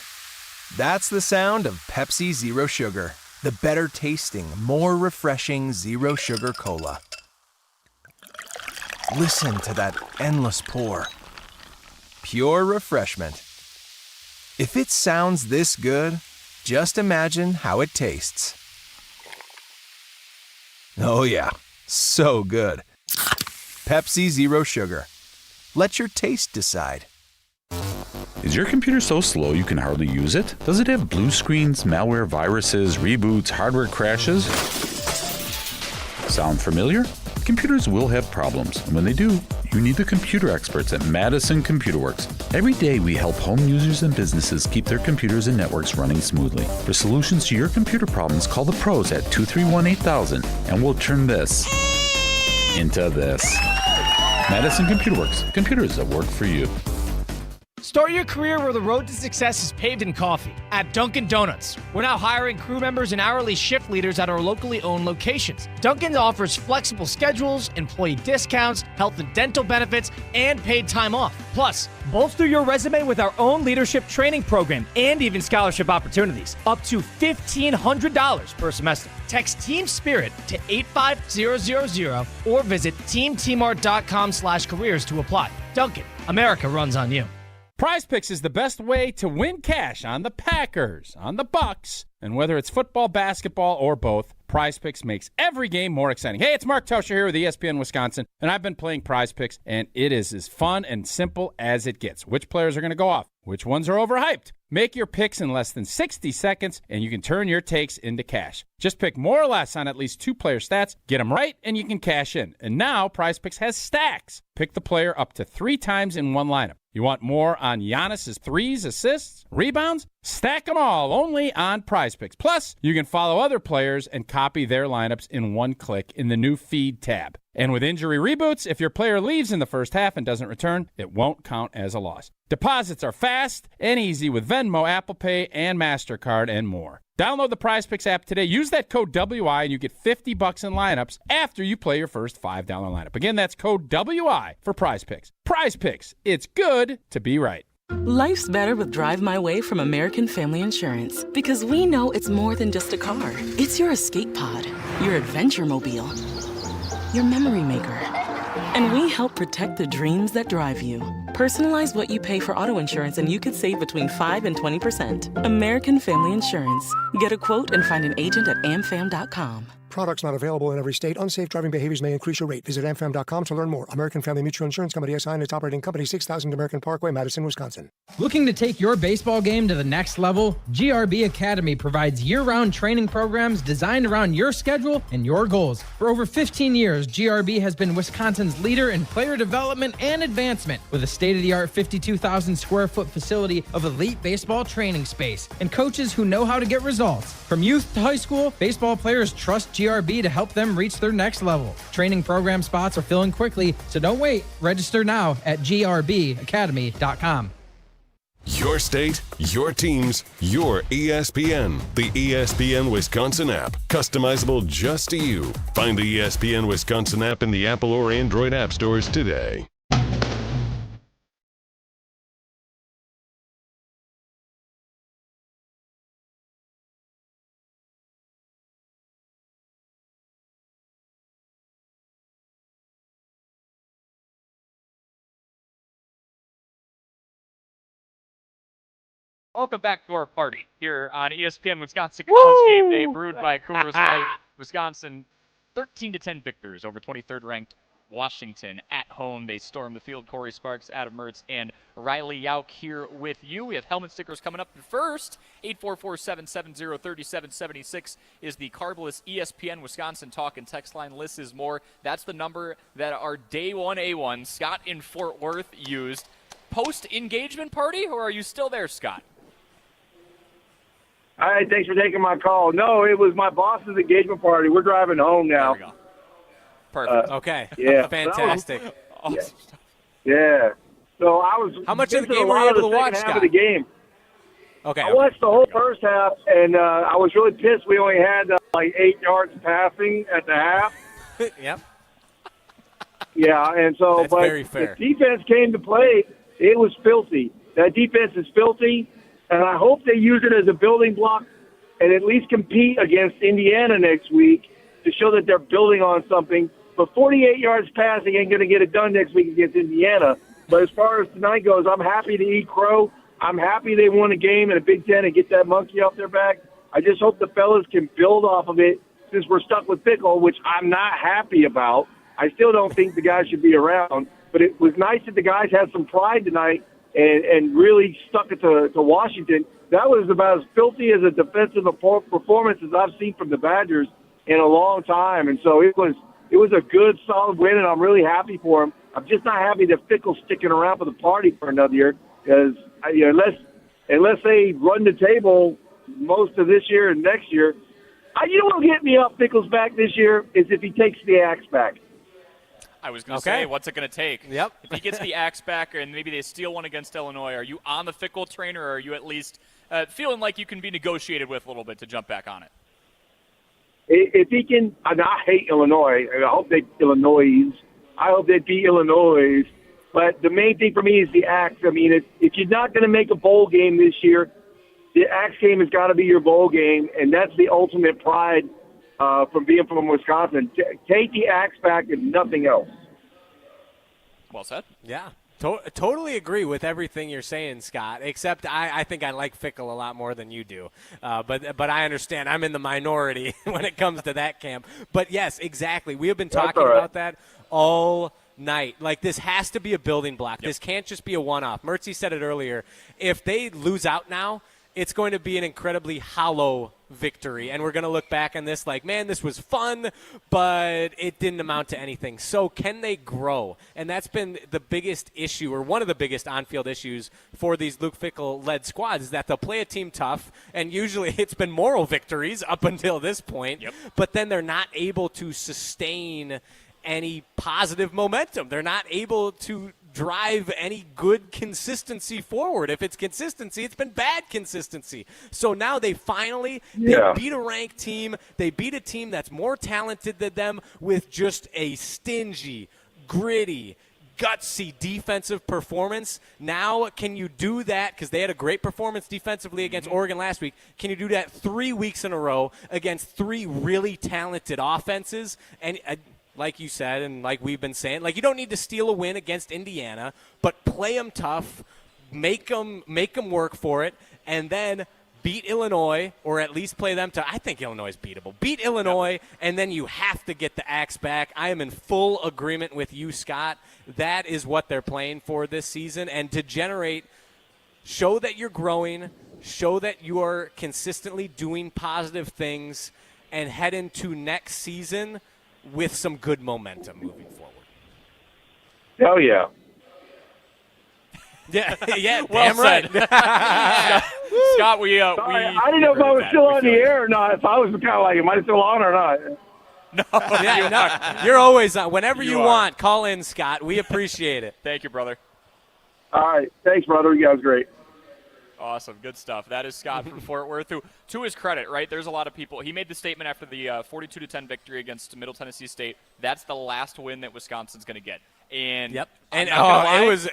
That's the sound of Pepsi Zero Sugar, the better tasting, more refreshing Zero Sugar Cola. Listen to that endless pour. Pure refreshment. If it sounds this good, just imagine how it tastes. Oh yeah, so good. Pepsi Zero Sugar. Let your taste decide. Is your computer so slow you can hardly use it? Does it have blue screens, malware, viruses, reboots, hardware crashes? Sound familiar? Computers will have problems, and when they do, you need the computer experts at Madison Computer Works. Every day we help home users and businesses keep their computers and networks running smoothly. For solutions to your computer problems, call the pros at 231-8000, and we'll turn this into this. Madison Computer Works. Computers that work for you. Start your career where the road to success is paved in coffee at Dunkin' Donuts. We're now hiring crew members and hourly shift leaders at our locally owned locations. Dunkin' offers flexible schedules, employee discounts, health and dental benefits, and paid time off. Plus, bolster your resume with our own leadership training program and even scholarship opportunities. Up to $1,500 per semester. Text Team Spirit to 85000 or visit teamtmart.com/careers to apply. Dunkin', America runs on you. Prize Picks is the best way to win cash on the Packers, on the Bucks, and whether it's football, basketball, or both, Prize Picks makes every game more exciting. Hey, it's Mark Tauscher here with ESPN Wisconsin, and I've been playing Prize Picks, and it is as fun and simple as it gets. Which players are going to go off? Which ones are overhyped? Make your picks in less than 60 seconds, and you can turn your takes into cash. Just pick more or less on at least 2 player stats, get them right, and you can cash in. And now Prize Picks has stacks. Pick the player up to 3 times in one lineup. You want more on Giannis's threes, assists, rebounds? Stack them all only on Prize Picks. Plus, you can follow other players and copy their lineups in one click in the new Feed tab. And with injury reboots, if your player leaves in the first half and doesn't return, it won't count as a loss. Deposits are fast and easy with Venmo, Apple Pay, and MasterCard, and more. Download the Prize Picks app today. Use that code WI and you get $50 in lineups after you play your first $5 lineup. Again, that's code WI for Prize Picks. Prize Picks. It's good to be right. Life's better with Drive My Way from American Family Insurance because we know it's more than just a car. It's your escape pod, your adventure mobile, your memory maker. And we help protect the dreams that drive you. Personalize what you pay for auto insurance and you could save between 5 and 20%. American Family Insurance. Get a quote and find an agent at amfam.com. Products not available in every state. Unsafe driving behaviors may increase your rate. Visit amfam.com to learn more. American Family Mutual Insurance Company, SI, and its operating company, 6000 American Parkway, Madison, Wisconsin. Looking to take your baseball game to the next level? GRB Academy provides year-round training programs designed around your schedule and your goals. For over 15 years, GRB has been Wisconsin's leader in player development and advancement, with a state-of-the-art 52,000 square foot facility of elite baseball training space and coaches who know how to get results. From youth to high school, baseball players trust GRB to help them reach their next level. Training program spots are filling quickly, so don't wait. Register now at grbacademy.com. Your state, your teams, your ESPN. The ESPN Wisconsin app. Customizable just to you. Find the ESPN Wisconsin app in the Apple or Android app stores today. Welcome back to our party here on ESPN Wisconsin College Game Day, brewed by Cougars Light. Wisconsin, 13-10 victors over 23rd ranked Washington at home. They storm the field. Corey Sparks, Adam Mertz, and Riley Yauk here with you. We have helmet stickers coming up first. 844-770-3776 is the Carbless ESPN Wisconsin talk and text line. List is more. That's the number that our Day 1 A1 Scott in Fort Worth used. Post-engagement party, or are you still there, Scott? All right, thanks for taking my call. No, it was my boss's engagement party. We're driving home now. There we go. Perfect. Okay. Yeah. Fantastic. Awesome. Yeah. So I was. How much of the missing game a were you lot able of to the watch, second half Scott? of the game. Okay. I watched the whole first half, and I was really pissed. We only had like 8 yards passing at the half. Yep. Yeah, and so That's but very fair. the defense came to play. It was filthy. That defense is filthy, and I hope they use it as a building block and at least compete against Indiana next week to show that they're building on something. But 48 yards passing ain't going to get it done next week against Indiana. But as far as tonight goes, I'm happy to eat crow. I'm happy they won a game in a Big Ten and get that monkey off their back. I just hope the fellas can build off of it since we're stuck with Fickell, which I'm not happy about. I still don't think the guys should be around. But it was nice that the guys had some pride tonight and really stuck it to Washington. That was about as filthy as a defensive performance as I've seen from the Badgers in a long time. And so it was a good, solid win, and I'm really happy for them. I'm just not happy that Fickell's sticking around for the party for another year because unless they run the table most of this year and next year, you know what will get me off Fickell's back this year is if he takes the axe back. I was going to say, what's it going to take? Yep. If he gets the axe back and maybe they steal one against Illinois, are you on the Fickell train, or are you at least feeling like you can be negotiated with a little bit to jump back on it? If he can, I hate Illinois. I hope they beat Illinois. But the main thing for me is the axe. I mean, if you're not going to make a bowl game this year, the axe game has got to be your bowl game, and that's the ultimate pride from being from Wisconsin. Take the axe back and nothing else. Well said. Yeah. Totally agree with everything you're saying, Scott, except I think I like Fickell a lot more than you do. But I understand. I'm in the minority when it comes to that camp. But, yes, exactly. We have been talking about that all night. Like, this has to be a building block. Yep. This can't just be a one-off. Mertzy said it earlier. If they lose out now, it's going to be an incredibly hollow victory, and we're going to look back on this like, man, this was fun, but it didn't amount to anything. So can they grow? And that's been the biggest issue, or one of the biggest on-field issues for these Luke Fickell-led squads, is that they'll play a team tough, and usually it's been moral victories up until this point, but then they're not able to sustain any positive momentum. They're not able to drive any good consistency forward. If it's consistency, it's been bad consistency. So now they finally they beat a ranked team. They beat a team that's more talented than them with just a stingy, gritty, gutsy defensive performance. Now, can you do that? Because they had a great performance defensively against Oregon last week. Can you do that 3 weeks in a row against 3 really talented offenses? And like you said, and like we've been saying, like, you don't need to steal a win against Indiana, but play them tough, make them work for it, and then beat Illinois, or at least play them to, I think Illinois is beatable. Beat Illinois, and then you have to get the Axe back. I am in full agreement with you, Scott. That is what they're playing for this season. And to show that you're growing, show that you are consistently doing positive things, and head into next season with some good momentum moving forward. Hell yeah. Yeah, well damn right. Scott, we Sorry, I didn't know if I was still on the air or not. If I was kind of like, am I still on or not? You're always on. Whenever you are. want, call in, Scott. We appreciate it. Thank you, brother. All right. Thanks, brother. You guys great. Awesome. Good stuff. That is Scott from Fort Worth, who, to his credit, right, there's a lot of people. He made the statement after the 42-10 victory against Middle Tennessee State. That's the last win that Wisconsin's going to get. And yep. And it was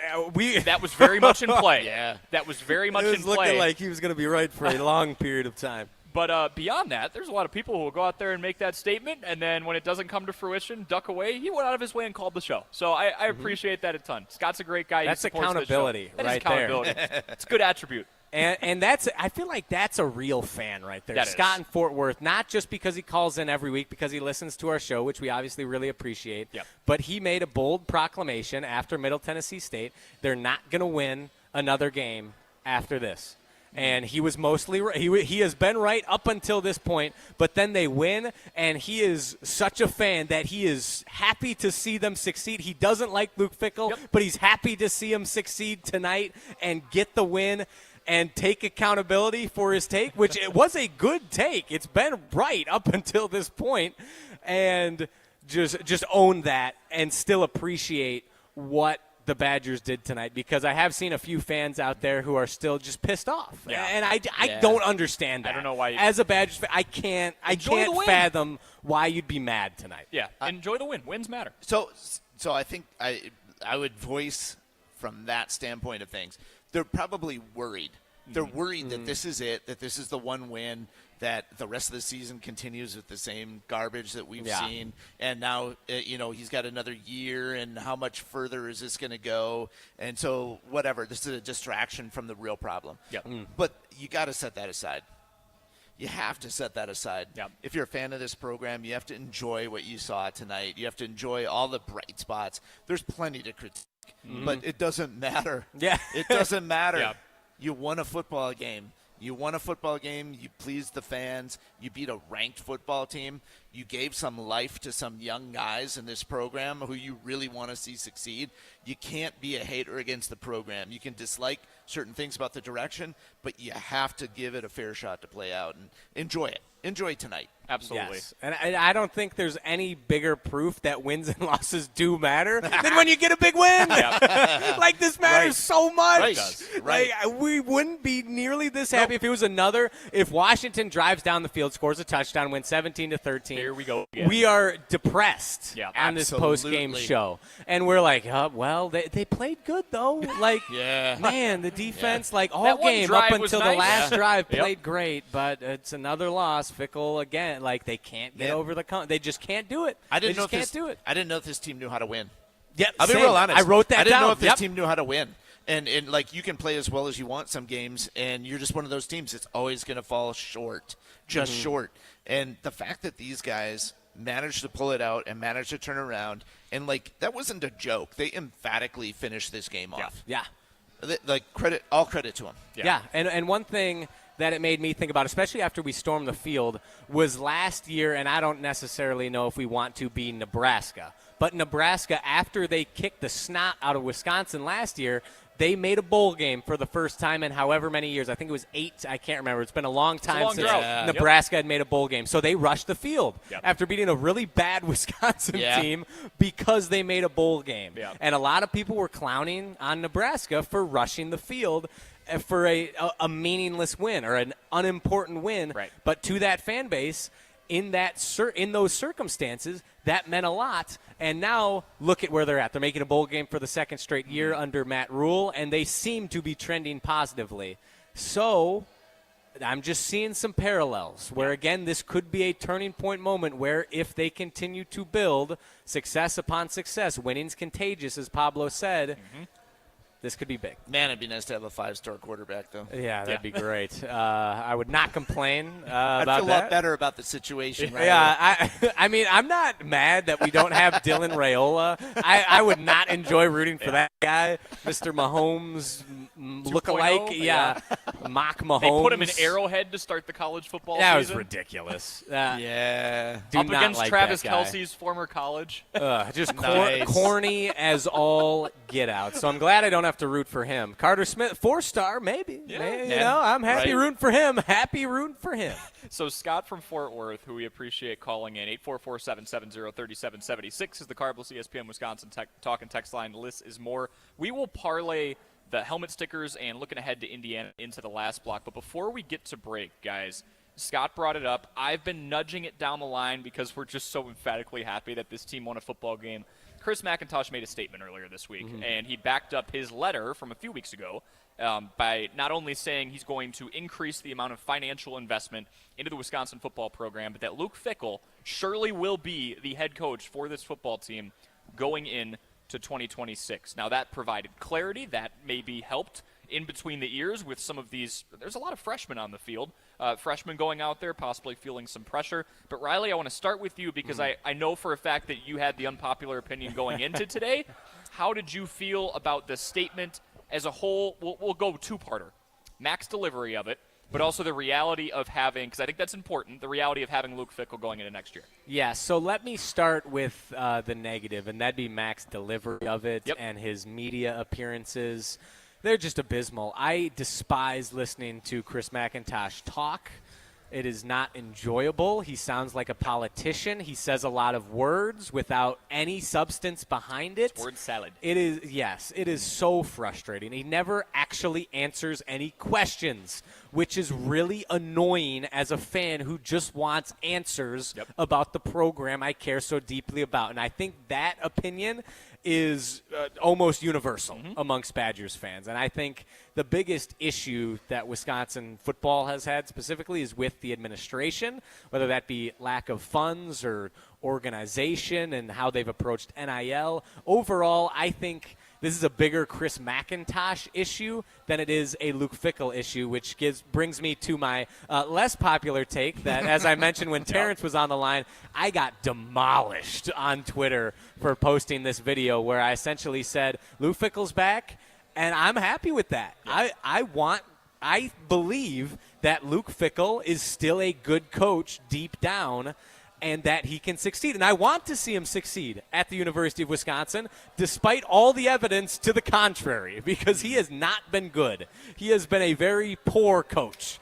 that was very much in play. Yeah. That was very much it in was play. looking like he was going to be right for a long period of time. But beyond that, there's a lot of people who will go out there and make that statement, and then when it doesn't come to fruition, duck away. He went out of his way and called the show. So I appreciate that a ton. Scott's a great guy. That's he supports accountability this show. That right is accountability. there. It's a good attribute. And that's, I feel like that's a real fan right there. That Scott is. in Fort Worth, not just because he calls in every week, because he listens to our show, which we obviously really appreciate. Yep. But he made a bold proclamation after Middle Tennessee State. They're not going to win another game after this. And he was mostly right. He has been right up until this point, but then they win, and he is such a fan that he is happy to see them succeed. He doesn't like Luke Fickell, but he's happy to see him succeed tonight and get the win and take accountability for his take, which it was a good take. It's been right up until this point, and just own that and still appreciate what the Badgers did tonight, because I have seen a few fans out there who are still just pissed off. Yeah. And I don't understand that. I don't know why. As a Badgers fan, I can't fathom why you'd be mad tonight. Yeah, enjoy the win. Wins matter. So I think I would voice from that standpoint of things. They're probably worried. They're worried that this is it, that this is the one win, that the rest of the season continues with the same garbage that we've seen. And now, he's got another year, and how much further is this going to go? And so, whatever, this is a distraction from the real problem. Yep. But you got to set that aside. You have to set that aside. Yep. If you're a fan of this program, you have to enjoy what you saw tonight. You have to enjoy all the bright spots. There's plenty to critique, but it doesn't matter. Yeah. It doesn't matter. Yep. You won a football game. You won a football game. You pleased the fans. You beat a ranked football team. You gave some life to some young guys in this program who you really want to see succeed. You can't be a hater against the program. You can dislike certain things about the direction, but you have to give it a fair shot to play out and enjoy it. Enjoy tonight. Absolutely. Yes. And I don't think there's any bigger proof that wins and losses do matter than when you get a big win. Like, this matters so much. Right. Like, we wouldn't be nearly this happy if it was if Washington drives down the field, scores a touchdown, wins 17-13. Here we go again. We are depressed on this Absolutely. post-game show. And we're like, well, they played good, though. Like, Yeah. man, the defense, like, all That one game drive up was until the nice. last drive Yep. played great, but it's another loss. Fickle again. Like, they can't get over the they just can't do it. I didn't know can't do it. I didn't know if this team knew how to win. Yeah, I'll be same. real honest. I wrote that I didn't down. know if this Yep. team knew how to win. And like, you can play as well as you want some games, and you're just one of those teams that's always going to fall short, just short. And the fact that these guys managed to pull it out and managed to turn around, and like, that wasn't a joke. They emphatically finished this game off. Yeah. Like, all credit to them. Yeah. And one thing that it made me think about, especially after we stormed the field, was last year, and I don't necessarily know if we want to be Nebraska, but Nebraska, after they kicked the snot out of Wisconsin last year, they made a bowl game for the first time in however many years. I think it was 8. I can't remember. It's been a long time since Nebraska had made a bowl game. So they rushed the field after beating a really bad Wisconsin team because they made a bowl game. And a lot of people were clowning on Nebraska for rushing the field for a meaningless win or an unimportant win. Right. But to that fan base, in those circumstances, that meant a lot. And now look at where they're at. They're making a bowl game for the second straight year under Matt Rule, and they seem to be trending positively. So I'm just seeing some parallels where, again, this could be a turning point moment where if they continue to build success upon success, winning's contagious, as Pablo said, This could be big. Man, it'd be nice to have a 5-star quarterback, though. Yeah, that'd be great. I would not complain about that. I'd feel a lot better about the situation right Yeah, I mean, I'm not mad that we don't have Dylan Raiola. I would not enjoy rooting for that guy, Mr. Mahomes lookalike. Yeah, mock Mahomes. They put him in Arrowhead to start the college football season. That was ridiculous. Yeah. Do Up not against like Travis that guy. Kelce's former college. Just Nice. corny as all get out. So I'm glad I don't have to root for him. Carter Smith, 4-star, maybe. You know, I'm happy rooting for him. Happy rooting for him. So Scott from Fort Worth, who we appreciate calling in, 844-770-3776 is the Cardinals ESPN Wisconsin talk and text line. List is more. We will parlay the helmet stickers and looking ahead to Indiana into the last block. But before we get to break, guys, Scott brought it up. I've been nudging it down the line because we're just so emphatically happy that this team won a football game. Chris McIntosh made a statement earlier this week, and he backed up his letter from a few weeks ago by not only saying he's going to increase the amount of financial investment into the Wisconsin football program, but that Luke Fickell surely will be the head coach for this football team going in to 2026. Now, that provided clarity. That maybe helped in between the ears with some of these. There's a lot of freshmen on the field. Freshmen going out there, possibly feeling some pressure. But, Riley, I want to start with you because I know for a fact that you had the unpopular opinion going into today. How did you feel about the statement as a whole? We'll go two-parter. Mac's delivery of it, but also the reality of having, because I think that's important, the reality of having Luke Fickell going into next year. Yeah, so let me start with the negative, and that'd be Mac's delivery of it and his media appearances. They're just abysmal. I despise listening to Chris McIntosh talk. It is not enjoyable. He sounds like a politician. He says a lot of words without any substance behind it. It's word salad. It is, yes, it is so frustrating. He never actually answers any questions, which is really annoying as a fan who just wants answers about the program I care so deeply about. And I think that opinion is almost universal amongst Badgers fans. And I think the biggest issue that Wisconsin football has had specifically is with the administration, whether that be lack of funds or organization and how they've approached NIL. Overall, I think this is a bigger Chris McIntosh issue than it is a Luke Fickell issue, which brings me to my less popular take that, as I mentioned when Terrence was on the line, I got demolished on Twitter for posting this video where I essentially said, Luke Fickell's back, and I'm happy with that. I believe that Luke Fickell is still a good coach deep down, and that he can succeed. And I want to see him succeed at the University of Wisconsin, despite all the evidence to the contrary, because he has not been good. He has been a very poor coach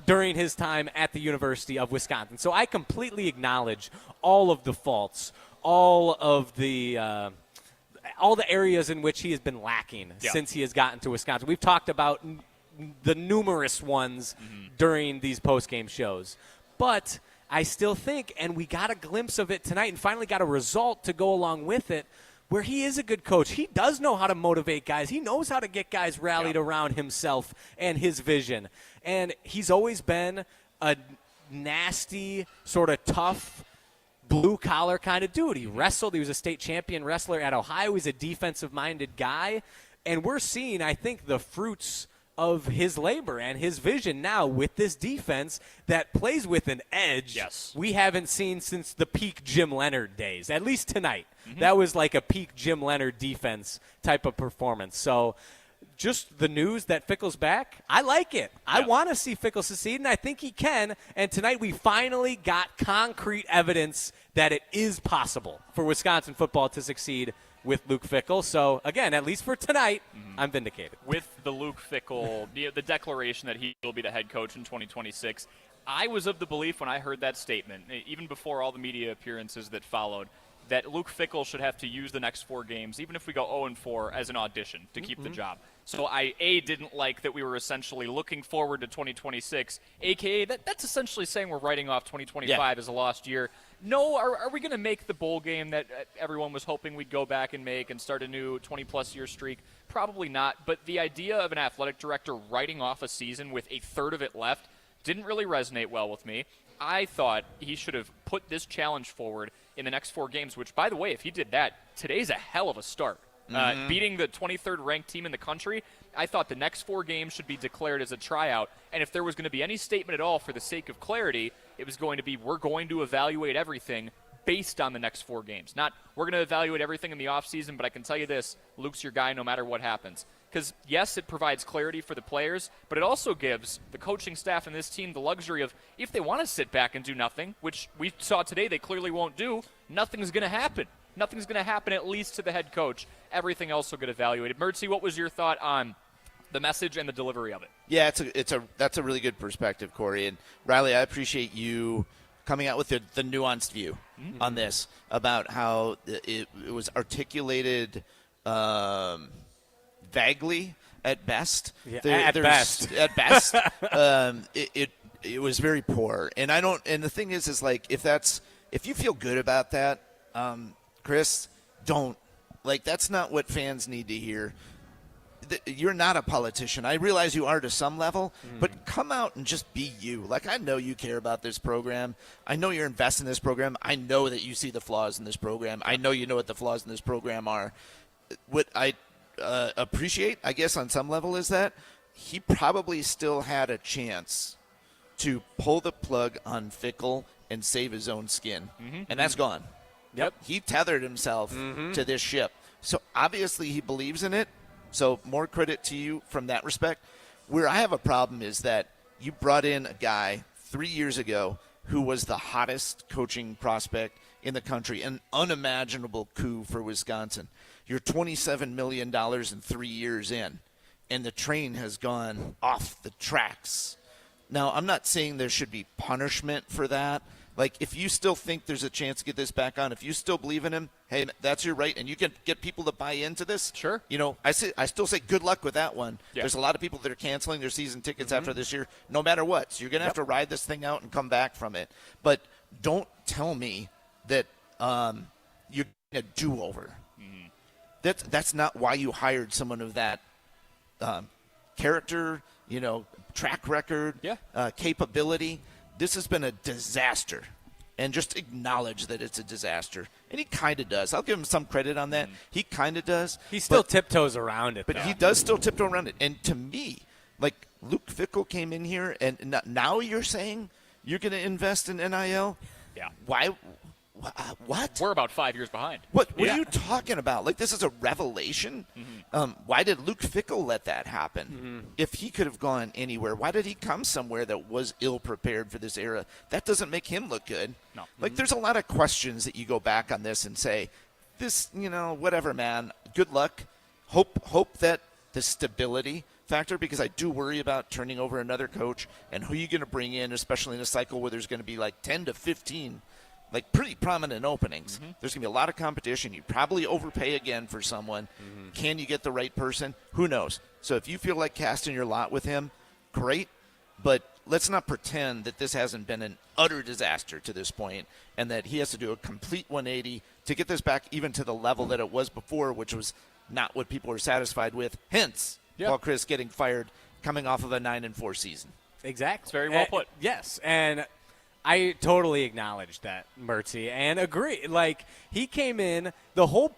during his time at the University of Wisconsin. So I completely acknowledge all of the faults, all the areas in which he has been lacking since he has gotten to Wisconsin. We've talked about the numerous ones during these post-game shows. But I still think, and we got a glimpse of it tonight and finally got a result to go along with it, where he is a good coach. He does know how to motivate guys. He knows how to get guys rallied around himself and his vision. And he's always been a nasty, sort of tough, blue-collar kind of dude. He wrestled. He was a state champion wrestler at Ohio. He's a defensive-minded guy. And we're seeing, I think, the fruits of his labor and his vision now with this defense that plays with an edge we haven't seen since the peak Jim Leonard days, at least tonight. That was like a peak Jim Leonard defense type of performance. So just the news that Fickell's back, I like it. I want to see Fickell succeed, and I think he can. And tonight we finally got concrete evidence that it is possible for Wisconsin football to succeed with Luke Fickell. So, again, at least for tonight, I'm vindicated. With the Luke Fickell, the declaration that he will be the head coach in 2026, I was of the belief when I heard that statement, even before all the media appearances that followed, that Luke Fickell should have to use the next 4 games, even if we go 0-4, as an audition to keep the job. So I, didn't like that we were essentially looking forward to 2026, a.k.a. that's essentially saying we're writing off 2025 as a lost year. No, are we going to make the bowl game that everyone was hoping we'd go back and make and start a new 20-plus year streak? Probably not. But the idea of an athletic director writing off a season with a third of it left didn't really resonate well with me. I thought he should have put this challenge forward in the next 4 games, which, by the way, if he did that, today's a hell of a start Beating the 23rd ranked team in the country, I thought the next 4 games should be declared as a tryout. And if there was going to be any statement at all for the sake of clarity, it was going to be we're going to evaluate everything based on the next 4 games. Not we're going to evaluate everything in the offseason, but I can tell you this, Luke's your guy no matter what happens. Because, yes, it provides clarity for the players, but it also gives the coaching staff and this team the luxury of, if they want to sit back and do nothing, which we saw today they clearly won't do, nothing's going to happen. Nothing's going to happen, at least to the head coach. Everything else will get evaluated. Mertzy, what was your thought on the message and the delivery of it? Yeah, that's a really good perspective, Corey. And Riley, I appreciate you coming out with the nuanced view on this about how it was articulated vaguely at best. Yeah, at best. At best. It was very poor. And the thing is like, if you feel good about that, Chris, don't. Like, that's not what fans need to hear. You're not a politician. I realize you are to some level, but come out and just be you. Like, I know you care about this program. I know you're invested in this program. I know that you see the flaws in this program. I know you know what the flaws in this program are. What I appreciate, I guess, on some level is that he probably still had a chance to pull the plug on Fickell and save his own skin, and that's gone. Yep. He tethered himself to this ship. So obviously he believes in it. So more credit to you from that respect. Where I have a problem is that you brought in a guy 3 years ago who was the hottest coaching prospect in the country, an unimaginable coup for Wisconsin. You're $27 million in 3 years in, and the train has gone off the tracks. Now, I'm not saying there should be punishment for that. Like, if you still think there's a chance to get this back on, if you still believe in him, hey, that's your right, and you can get people to buy into this. Sure. You know, I still say good luck with that one. Yeah. There's a lot of people that are canceling their season tickets after this year, no matter what. So you're going to have to ride this thing out and come back from it. But don't tell me that you're getting a do-over. That's not why you hired someone of that character, track record, capability. This has been a disaster, and just acknowledge that it's a disaster. And he kind of does. I'll give him some credit on that. He kind of does. He still tiptoes around it, But though. he does still tiptoe around it. And to me, like, Luke Fickell came in here, and now you're saying you're going to invest in NIL? Yeah. Why? What? We're about 5 years behind. What are you talking about? Like, this is a revelation? Why did Luke Fickell let that happen? If he could have gone anywhere, why did he come somewhere that was ill-prepared for this era? That doesn't make him look good. No. Like, there's a lot of questions that you go back on this and say, this, whatever, man. Good luck. Hope that the stability factor, because I do worry about turning over another coach and who you're going to bring in, especially in a cycle where there's going to be like 10 to 15 like pretty prominent openings. There's going to be a lot of competition. You probably overpay again for someone. Can you get the right person? Who knows? So if you feel like casting your lot with him, great. But let's not pretend that this hasn't been an utter disaster to this point and that he has to do a complete 180 to get this back even to the level that it was before, which was not what people were satisfied with. Hence, Paul Chris getting fired coming off of a 9-4 season. Exactly. It's very well put. Yes, and I totally acknowledge that, Mertzy, and agree. Like, he came in, the whole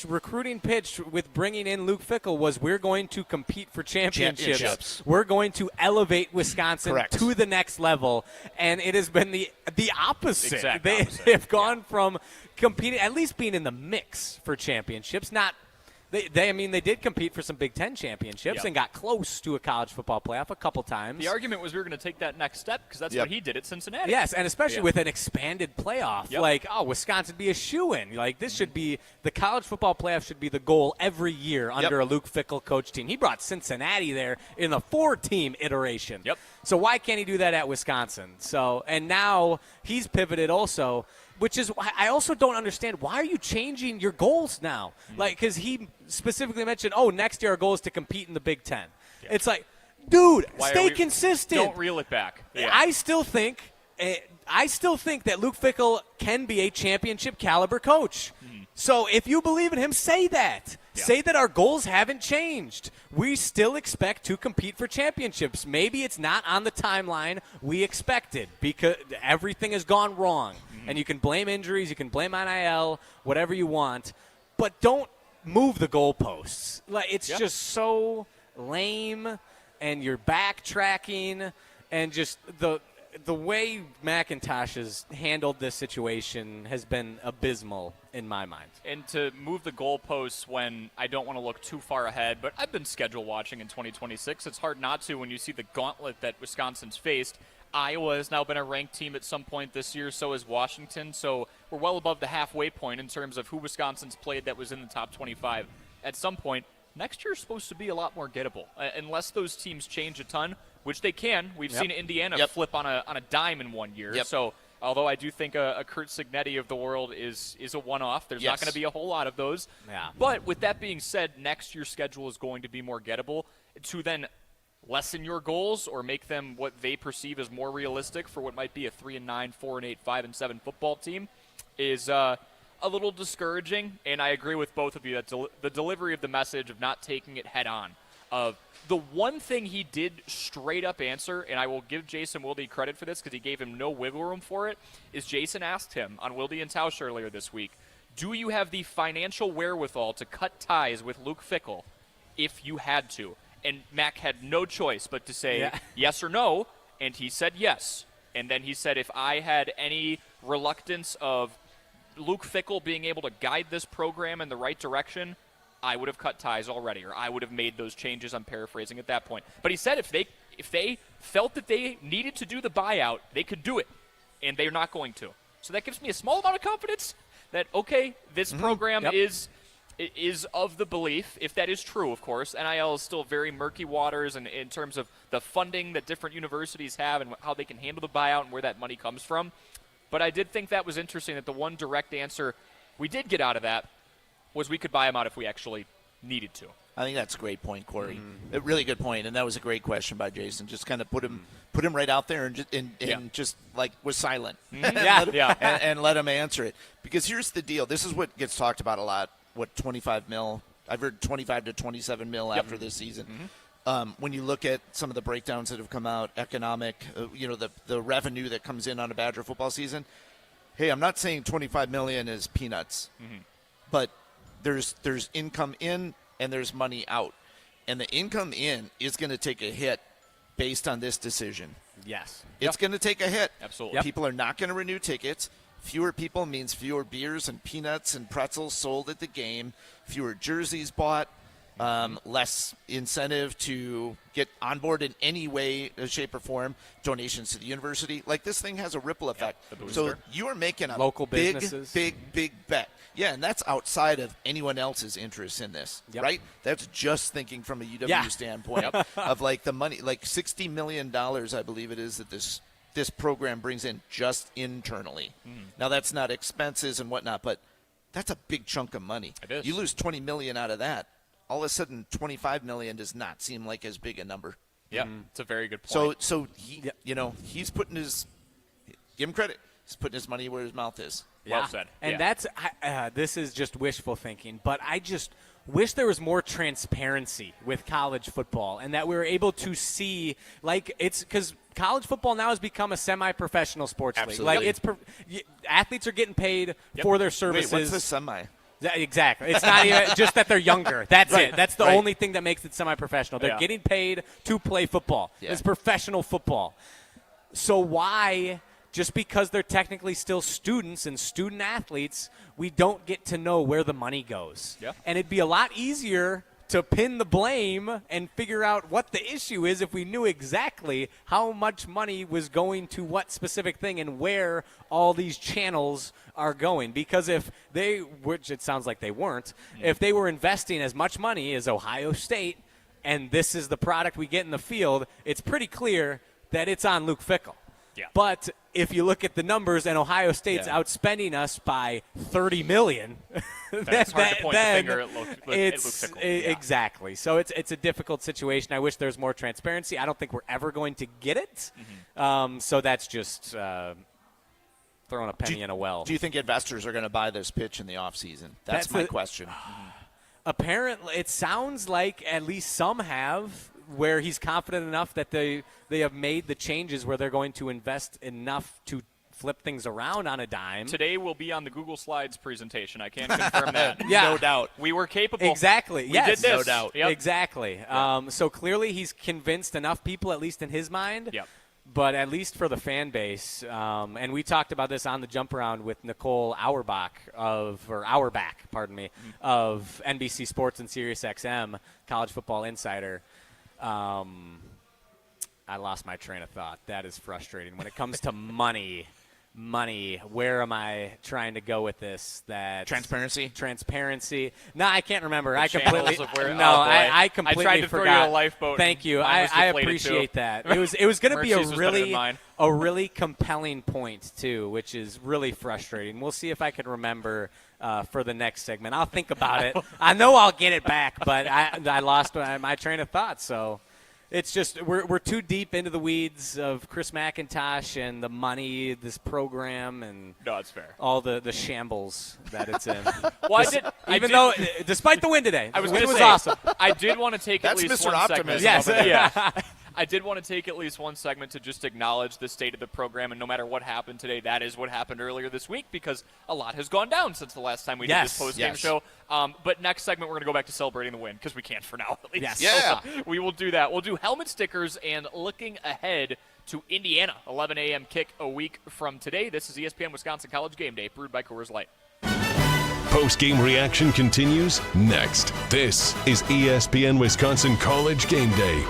recruiting pitch with bringing in Luke Fickell was we're going to compete for championships. We're going to elevate Wisconsin to the next level, and it has been the opposite. They have gone from competing, at least being in the mix for championships, not – They did compete for some Big Ten championships and got close to a college football playoff a couple times. The argument was we were going to take that next step because that's what he did at Cincinnati. Yes, and especially with an expanded playoff. Like, Wisconsin be a shoo-in. Like, this should be – the college football playoff should be the goal every year under a Luke Fickell coach team. He brought Cincinnati there in the 4-team iteration. So why can't he do that at Wisconsin? So, and now he's pivoted also – which is why I also don't understand, why are you changing your goals now? Like, because he specifically mentioned, next year our goal is to compete in the Big Ten. It's like, dude, stay consistent. Don't reel it back. I still think that Luke Fickell can be a championship caliber coach. So if you believe in him, say that. Say that our goals haven't changed. We still expect to compete for championships. Maybe it's not on the timeline we expected because everything has gone wrong. And you can blame injuries, you can blame NIL, whatever you want. But don't move the goalposts. Like it's Yeah. just so lame, and you're backtracking, and just the way McIntosh has handled this situation has been abysmal in my mind. And to move the goalposts when I don't want to look too far ahead, but I've been schedule watching in 2026. It's hard not to when you see the gauntlet that Wisconsin's faced. Iowa has now been a ranked team at some point this year, so is Washington. So we're well above the halfway point in terms of who Wisconsin's played that was in the top 25 at some point. Next year's supposed to be a lot more gettable, unless those teams change a ton, which they can. We've seen Indiana flip on a dime in 1 year. So although I do think a Kurt Signetti of the world is a one-off, there's not going to be a whole lot of those. Yeah. But with that being said, next year's schedule is going to be more gettable. To then lessen your goals or make them what they perceive as more realistic for what might be a 3-9, 4-8, 5-7 football team is a little discouraging, and I agree with both of you that the delivery of the message of not taking it head on. Of the one thing he did straight up answer, and I will give Jason Wilde credit for this because he gave him no wiggle room for it, is Jason asked him on Wilde and Tausch earlier this week, do you have the financial wherewithal to cut ties with Luke Fickell if you had to? And Mac had no choice but to say yes or no, and he said yes. And then he said if I had any reluctance of Luke Fickell being able to guide this program in the right direction, I would have cut ties already, or I would have made those changes. I'm paraphrasing at that point. But he said if they felt that they needed to do the buyout, they could do it, and they're not going to. So that gives me a small amount of confidence that, okay, this program is of the belief, if that is true, of course. NIL is still very murky waters in terms of the funding that different universities have and how they can handle the buyout and where that money comes from. But I did think that was interesting that the one direct answer we did get out of that was we could buy him out if we actually needed to. I think that's a great point, Corey. A really good point, and that was a great question by Jason. Just kind of put him right out there and just like was silent. And let him answer it. Because here's the deal. This is what gets talked about a lot. What, 25 mil? I've heard 25 to 27 mil after this season. When you look at some of the breakdowns that have come out, economic, the revenue that comes in on a Badger football season. Hey, I'm not saying 25 million is peanuts, but there's income in and there's money out, and the income in is going to take a hit based on this decision. Yes, it's going to take a hit. Absolutely, people are not going to renew tickets. Fewer people means fewer beers and peanuts and pretzels sold at the game. Fewer jerseys bought. Less incentive to get on board in any way, shape, or form. Donations to the university. Like, this thing has a ripple effect. So you are making a local big, businesses. big bet. Yeah, and that's outside of anyone else's interest in this, right? That's just thinking from a UW standpoint of, like, the money. Like, $60 million, I believe it is, that this program brings in just internally. Now, that's not expenses and whatnot, but that's a big chunk of money. It is. You lose $20 million out of that. All of a sudden, $25 million does not seem like as big a number. Yeah, it's a very good point. So he, he's putting his – give him credit. He's putting his money where his mouth is. Well said. And that's this is just wishful thinking, but I just wish there was more transparency with college football and that we were able to see, like, it's because college football now has become a semi-professional sports league. Like, athletes are getting paid for their services. Wait, what's the semi? Exactly. It's not even just that they're younger. That's it. That's the only thing that makes it semi-professional. They're getting paid to play football. It's professional football. So why, just because they're technically still students and student athletes, we don't get to know where the money goes? And it'd be a lot easier to pin the blame and figure out what the issue is if we knew exactly how much money was going to what specific thing and where all these channels are going. Because if they, which it sounds like they weren't, if they were investing as much money as Ohio State and this is the product we get in the field, it's pretty clear that it's on Luke Fickell. But if you look at the numbers and Ohio State's outspending us by $30 million, that's hard to point the finger at Luke Fickell. Exactly. So it's a difficult situation. I wish there was more transparency. I don't think we're ever going to get it. So that's just throwing a penny in a well. Do you think investors are going to buy this pitch in the offseason? That's my question. Apparently, it sounds like at least some have, where he's confident enough that they have made the changes where they're going to invest enough to flip things around on a dime. Today will be on the Google Slides presentation. I can't confirm that. Yeah. No doubt. We were capable. Exactly. We Yes. did this. No doubt. Yep. Exactly. So clearly he's convinced enough people, at least in his mind. Yep. But at least for the fan base, and we talked about this on the jump around with Nicole Auerbach of NBC Sports and SiriusXM, College Football Insider. I lost my train of thought. That is frustrating. When it comes to money, where am I trying to go with this? That transparency. No, I can't remember. I completely I completely I tried to forgot. throw you a lifeboat. Thank you. Mine was I deflated, appreciate too. that. It was going to be Mercy's was better than mine. a really compelling point too, which is really frustrating. We'll see if I can remember for the next segment. I'll think about it. I know I'll get it back, but I lost my train of thought. So. It's just we're too deep into the weeds of Chris McIntosh and the money, this program, and no, it's fair. All the shambles that it's in. Well, despite the win today, I was the win going was to say, awesome. I did want to take at That's least Mr. one Optimism. segment. Yes, yeah. I did want to take at least one segment to just acknowledge the state of the program, and no matter what happened today, that is what happened earlier this week because a lot has gone down since the last time we did this post-game show. But next segment, we're going to go back to celebrating the win because we can for now at least. Yes. Yeah. So, we will do that. We'll do helmet stickers and looking ahead to Indiana, 11 a.m. kick a week from today. This is ESPN Wisconsin College Game Day, brewed by Coors Light. Post-game reaction continues next. This is ESPN Wisconsin College Game Day.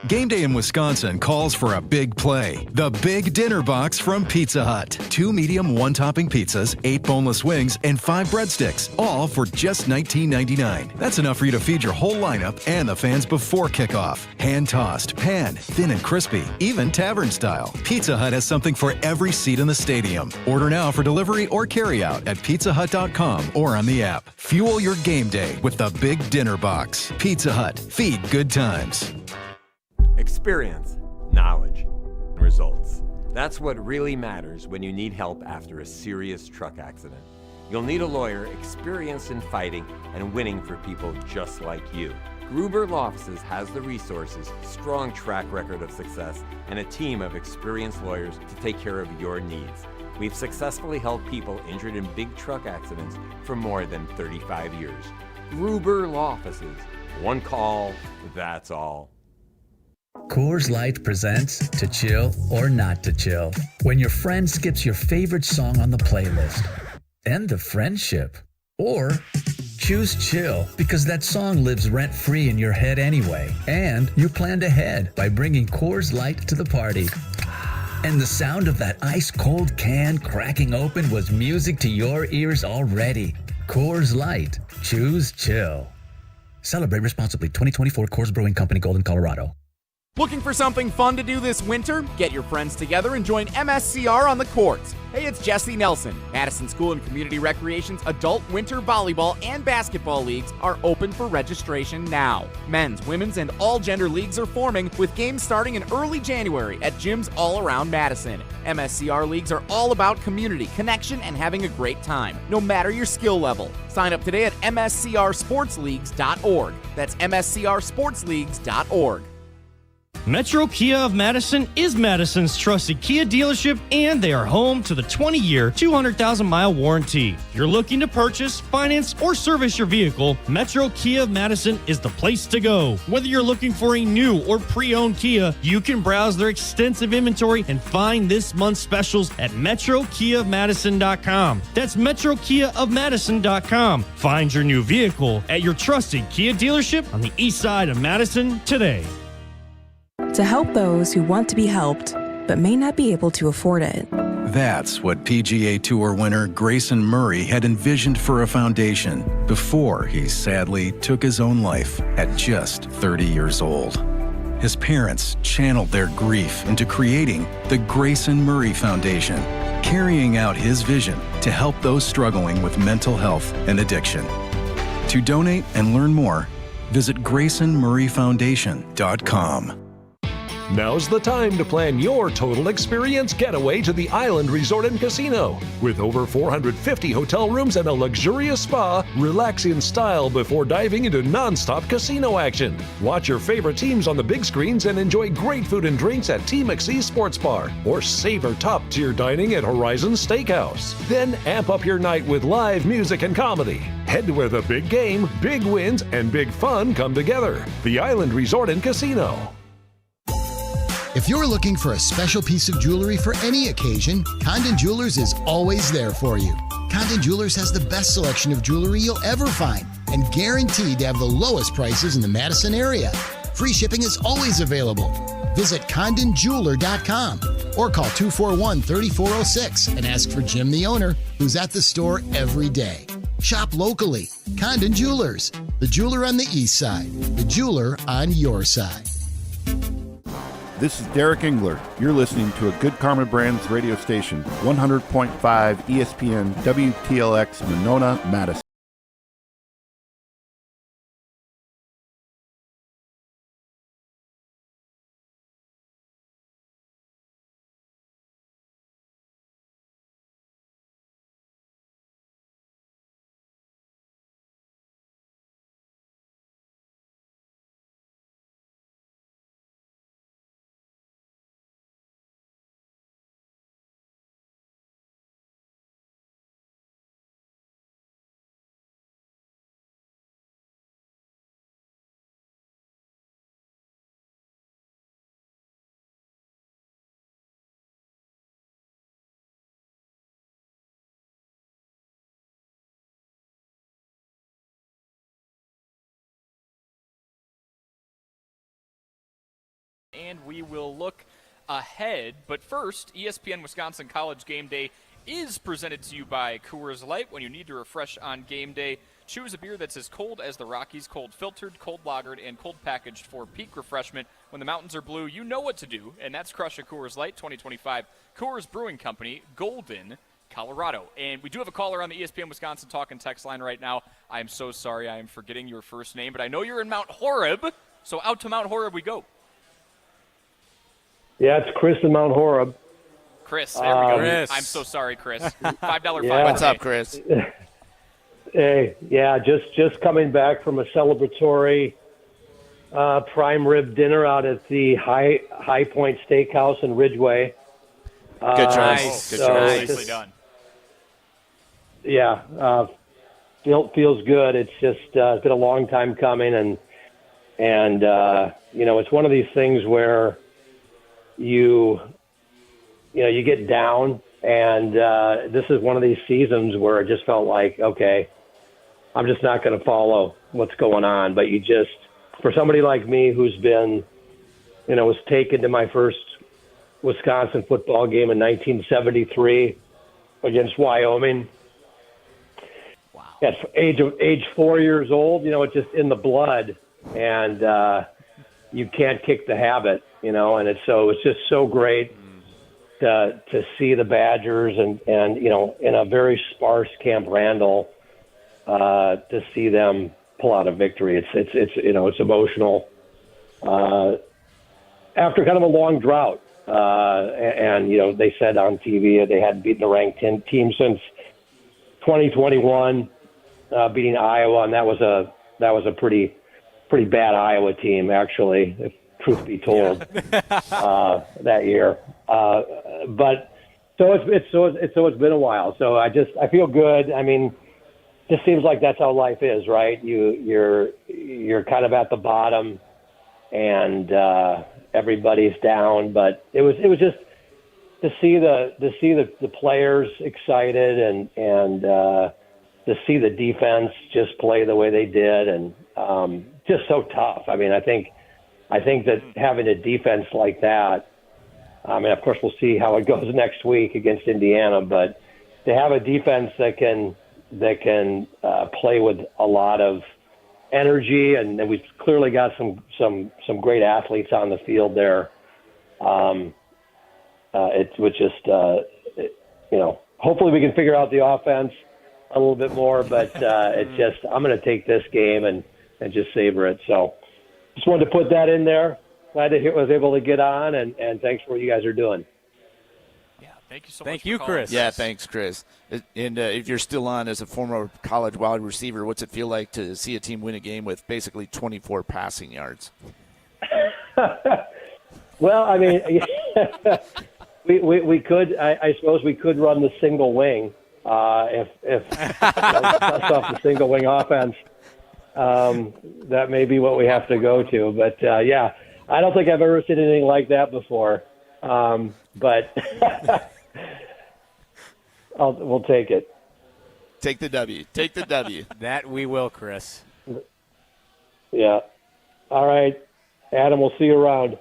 Game Day in Wisconsin calls for a big play. The Big Dinner Box from Pizza Hut. 2 medium, 1-topping pizzas, 8 boneless wings, and 5 breadsticks, all for just $19.99. That's enough for you to feed your whole lineup and the fans before kickoff. Hand-tossed, pan, thin and crispy, even tavern style. Pizza Hut has something for every seat in the stadium. Order now for delivery or carryout at pizzahut.com or on the app. Fuel your game day with the Big Dinner Box. Pizza Hut. Feed good times. Experience, knowledge, and results. That's what really matters when you need help after a serious truck accident. You'll need a lawyer experienced in fighting and winning for people just like you. Gruber Law Offices has the resources, strong track record of success, and a team of experienced lawyers to take care of your needs. We've successfully helped people injured in big truck accidents for more than 35 years. Gruber Law Offices. One call, that's all. Coors Light presents To Chill or Not to Chill. When your friend skips your favorite song on the playlist. End the friendship. Or choose chill because that song lives rent-free in your head anyway. And you planned ahead by bringing Coors Light to the party. And the sound of that ice-cold can cracking open was music to your ears already. Coors Light. Choose chill. Celebrate responsibly. 2024 Coors Brewing Company, Golden, Colorado. Looking for something fun to do this winter? Get your friends together and join MSCR on the courts. Hey, it's Jesse Nelson. Madison School and Community Recreation's adult winter volleyball and basketball leagues are open for registration now. Men's, women's, and all gender leagues are forming with games starting in early January at gyms all around Madison. MSCR leagues are all about community, connection, and having a great time, no matter your skill level. Sign up today at mscrsportsleagues.org. That's mscrsportsleagues.org. Metro Kia of Madison is Madison's trusted Kia dealership, and they are home to the 20-year, 200,000-mile warranty. If you're looking to purchase, finance, or service your vehicle, Metro Kia of Madison is the place to go. Whether you're looking for a new or pre-owned Kia, you can browse their extensive inventory and find this month's specials at MetroKiaofMadison.com. That's MetroKiaofMadison.com. Find your new vehicle at your trusted Kia dealership on the east side of Madison today. To help those who want to be helped, but may not be able to afford it. That's what PGA Tour winner Grayson Murray had envisioned for a foundation before he sadly took his own life at just 30 years old. His parents channeled their grief into creating the Grayson Murray Foundation, carrying out his vision to help those struggling with mental health and addiction. To donate and learn more, visit GraysonMurrayFoundation.com. Now's the time to plan your total experience getaway to the Island Resort and Casino. With over 450 hotel rooms and a luxurious spa, relax in style before diving into non-stop casino action. Watch your favorite teams on the big screens and enjoy great food and drinks at T. McSee's Sports Bar, or savor top-tier dining at Horizon Steakhouse. Then amp up your night with live music and comedy. Head where the big game, big wins, and big fun come together. The Island Resort and Casino. If you're looking for a special piece of jewelry for any occasion, Condon Jewelers is always there for you. Condon Jewelers has the best selection of jewelry you'll ever find and guaranteed to have the lowest prices in the Madison area. Free shipping is always available. Visit CondonJeweler.com or call 241-3406 and ask for Jim, the owner, who's at the store every day. Shop locally. Condon Jewelers, the jeweler on the east side, the jeweler on your side. This is Derek Engler. You're listening to a Good Karma Brands radio station, 100.5 ESPN WTLX Monona, Madison. And we will look ahead. But first, ESPN Wisconsin College Game Day is presented to you by Coors Light. When you need to refresh on game day, choose a beer that's as cold as the Rockies, cold filtered, cold lagered, and cold packaged for peak refreshment. When the mountains are blue, you know what to do, and that's crush a Coors Light 2025. Coors Brewing Company, Golden, Colorado. And we do have a caller on the ESPN Wisconsin Talk and Text line right now. I am so sorry I am forgetting your first name, but I know you're in Mount Horeb, so out to Mount Horeb we go. Yeah, it's Chris in Mount Horeb. Chris, there we go. Chris. I'm so sorry, Chris. $5 Yeah. What's up, Chris? Hey, yeah, just coming back from a celebratory prime rib dinner out at the High Point Steakhouse in Ridgeway. Good choice. Good choice. Nicely done. Yeah, feels good. It's just it's been a long time coming, and you know, it's one of these things where you get down, and this is one of these seasons where it just felt like, okay, I'm just not going to follow what's going on. But you just, for somebody like me who's been, was taken to my first Wisconsin football game in 1973 against Wyoming. Wow. At age 4 years old, it's just in the blood, and you can't kick the habit, and it's just so great to see the Badgers and in a very sparse Camp Randall, to see them pull out a victory. It's emotional. After kind of a long drought, and they said on TV they hadn't beaten a ranked team since 2021, beating Iowa, and that was a pretty bad Iowa team, actually, if truth be told, that year. But so it's been a while. So I feel good. I mean, it just seems like that's how life is, right? You're kind of at the bottom, and everybody's down. But it was just to see the players excited, and to see the defense just play the way they did, and just so tough. I mean, I think that having a defense like that, I mean, of course, we'll see how it goes next week against Indiana, but to have a defense that can play with a lot of energy, and we've clearly got some great athletes on the field there. It was just, hopefully we can figure out the offense a little bit more, but it's just, I'm going to take this game and just savor it. So just wanted to put that in there. was able to get on, and thanks for what you guys are doing. Thank you so Thank much. you, for calling. Chris. Yeah, thanks, Chris. And if you're still on as a former college wide receiver, what's it feel like to see a team win a game with basically 24 passing yards? Well, I mean, we could. I suppose we could run the single wing if bust off the single wing offense. That may be what we have to go to. But yeah, I don't think I've ever seen anything like that before. But we'll take it. Take the W. Take the W. That we will, Chris. Yeah. All right, Adam. We'll see you around.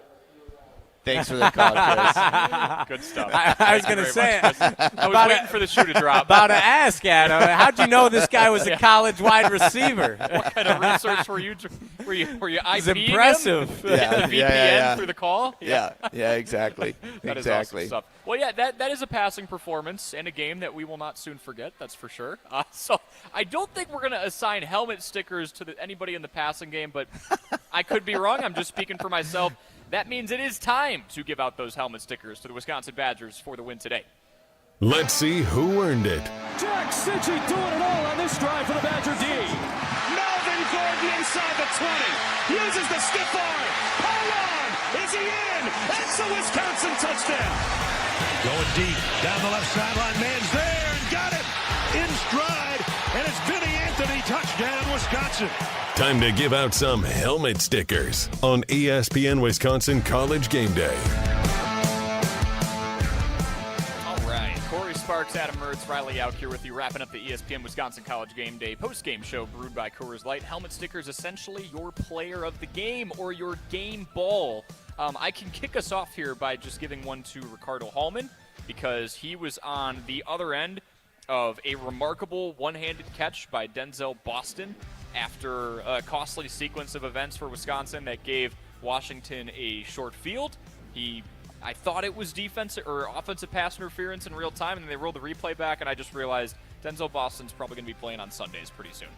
Thanks for the call, Chris. Good stuff. I was going to say, I was waiting for the shoe to drop. About to ask, Adam, how'd you know this guy was a college wide receiver? What kind of research were you IPing It's impressive. him? Yeah, the VPN through the call? Yeah, exactly. That is awesome stuff. Well, yeah, that is a passing performance and a game that we will not soon forget, that's for sure. So I don't think we're going to assign helmet stickers to anybody in the passing game, but I could be wrong. I'm just speaking for myself. That means it is time to give out those helmet stickers to the Wisconsin Badgers for the win today. Let's see who earned it. Jack Cichy doing it all on this drive for the Badger D. Melvin Gordon inside the 20. Uses the stiff arm. Hold on. Is he in? It's a Wisconsin touchdown. Going deep. Down the left sideline. Man's there and got it. In stride. And it's Vinny Anthony. Touchdown, Wisconsin. Time to give out some helmet stickers on ESPN Wisconsin College Game Day. All right, Corey Sparks, Adam Mertz, Riley out here with you, wrapping up the ESPN Wisconsin College Game Day post-game show brewed by Coors Light. Helmet stickers, essentially your player of the game or your game ball. I can kick us off here by just giving one to Ricardo Hallman because he was on the other end of a remarkable one-handed catch by Denzel Boston after a costly sequence of events for Wisconsin that gave Washington a short field. I thought it was defensive or offensive pass interference in real time, and then they rolled the replay back, and I just realized Denzel Boston's probably going to be playing on Sundays pretty soon.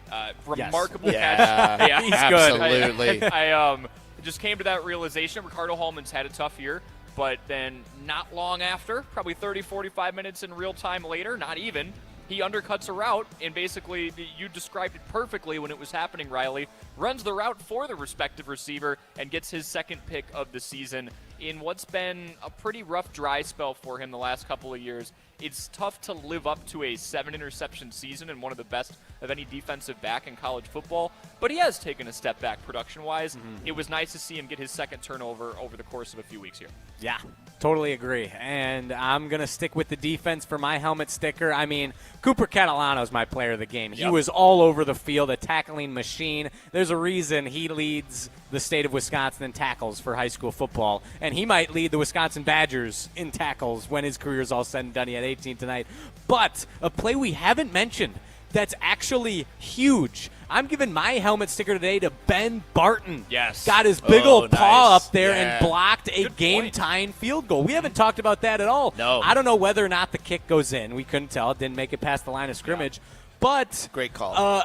Remarkable catch. Yeah, he's absolutely. Good. I just came to that realization. Ricardo Hallman's had a tough year, but then not long after, probably 30, 45 minutes in real time later, not even, he undercuts a route, and basically, you described it perfectly when it was happening, Riley. Runs the route for the respective receiver and gets his second pick of the season in what's been a pretty rough dry spell for him the last couple of years. It's tough to live up to a 7-interception season and one of the best of any defensive back in college football, but he has taken a step back production-wise. It was nice to see him get his second turnover over the course of a few weeks here. Yeah, totally agree. And I'm going to stick with the defense for my helmet sticker. I mean, Cooper Catalano's my player of the game. He was all over the field, a tackling machine. There's a reason he leads the state of Wisconsin in tackles for high school football, and he might lead the Wisconsin Badgers in tackles when his career is all said and done. He had 18 tonight. But a play we haven't mentioned that's actually huge. I'm giving my helmet sticker today to Ben Barton. Yes. Got his big old paw up there Yeah. and blocked a game-tying field goal. We haven't talked about that at all. No. I don't know whether or not the kick goes in. We couldn't tell. It didn't make it past the line of scrimmage. But great call.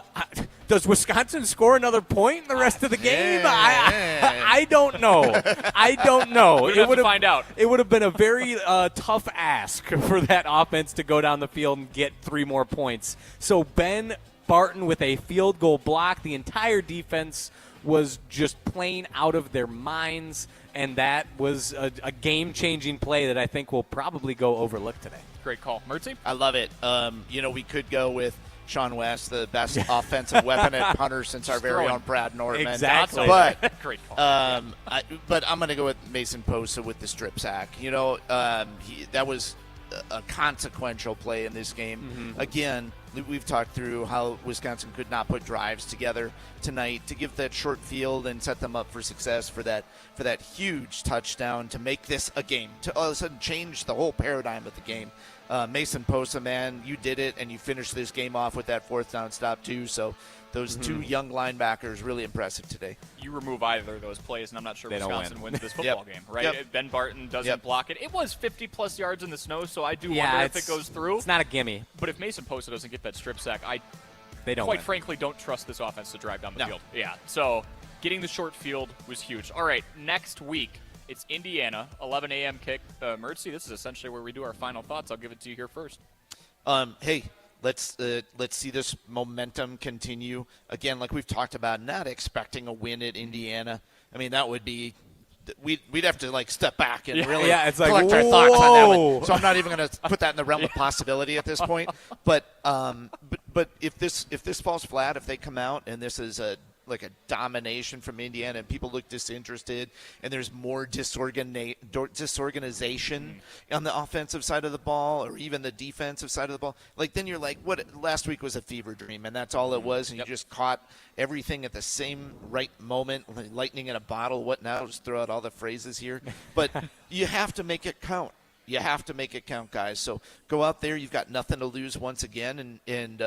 Does Wisconsin score another point in the rest of the game? I don't know. I don't know. We have to find out. It would have been a very tough ask for that offense to go down the field and get 3 more points. So Ben Barton with a field goal block. The entire defense was just playing out of their minds, and that was a game-changing play that I think will probably go overlooked today. Great call. Mertzy? I love it. We could go with Sean West, the best offensive weapon at punter since our very own Brad Norman. Exactly. But, great call. But I'm going to go with Mason Posa with the strip sack. That was a consequential play in this game. Again, we've talked through how Wisconsin could not put drives together tonight to give that short field and set them up for success for that huge touchdown to make this a game, to all of a sudden change the whole paradigm of the game. Mason Posa, man, you did it, and you finished this game off with that 4th down stop too. So those 2 young linebackers, really impressive today. You remove either of those plays, and I'm not sure Wisconsin wins this football game, right? Yep. Ben Barton doesn't block it. It was 50-plus yards in the snow, so I do wonder if it goes through. It's not a gimme. But if Mason Posa doesn't get that strip sack, they don't quite win. frankly don't trust this offense to drive down the field. Yeah, so getting the short field was huge. All right, next week, it's Indiana, 11 a.m. kick. Mertzy, this is essentially where we do our final thoughts. I'll give it to you here first. Hey, let's see this momentum continue. Again, like we've talked about, not expecting a win at Indiana. I mean, that would be we'd have to like step back and really it's like, collect our thoughts on that one. So I'm not even going to put that in the realm of possibility at this point. But if this falls flat, if they come out and this is a domination from Indiana and people look disinterested and there's more disorganization on the offensive side of the ball or even the defensive side of the ball, then you're like, what? Last week was a fever dream and that's all it was, and you just caught everything at the same right moment, lightning in a bottle, what now? Just throw out all the phrases here. But you have to make it count. You have to make it count, guys. So go out there. You've got nothing to lose once again, and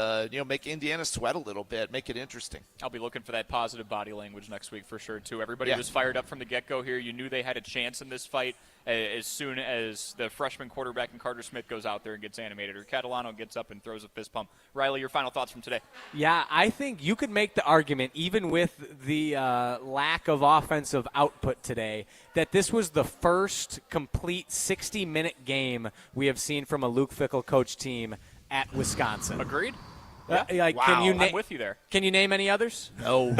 make Indiana sweat a little bit, make it interesting. I'll be looking for that positive body language next week for sure, too. Everybody was fired up from the get-go here. You knew they had a chance in this fight as soon as the freshman quarterback and Carter Smith goes out there and gets animated, or Catalano gets up and throws a fist pump. Riley, your final thoughts from today? Yeah, I think you could make the argument, even with the lack of offensive output today, that this was the first complete 60-minute game we have seen from a Luke Fickell coach team at Wisconsin. Agreed? Wow. I'm with you there. Can you name any others? No.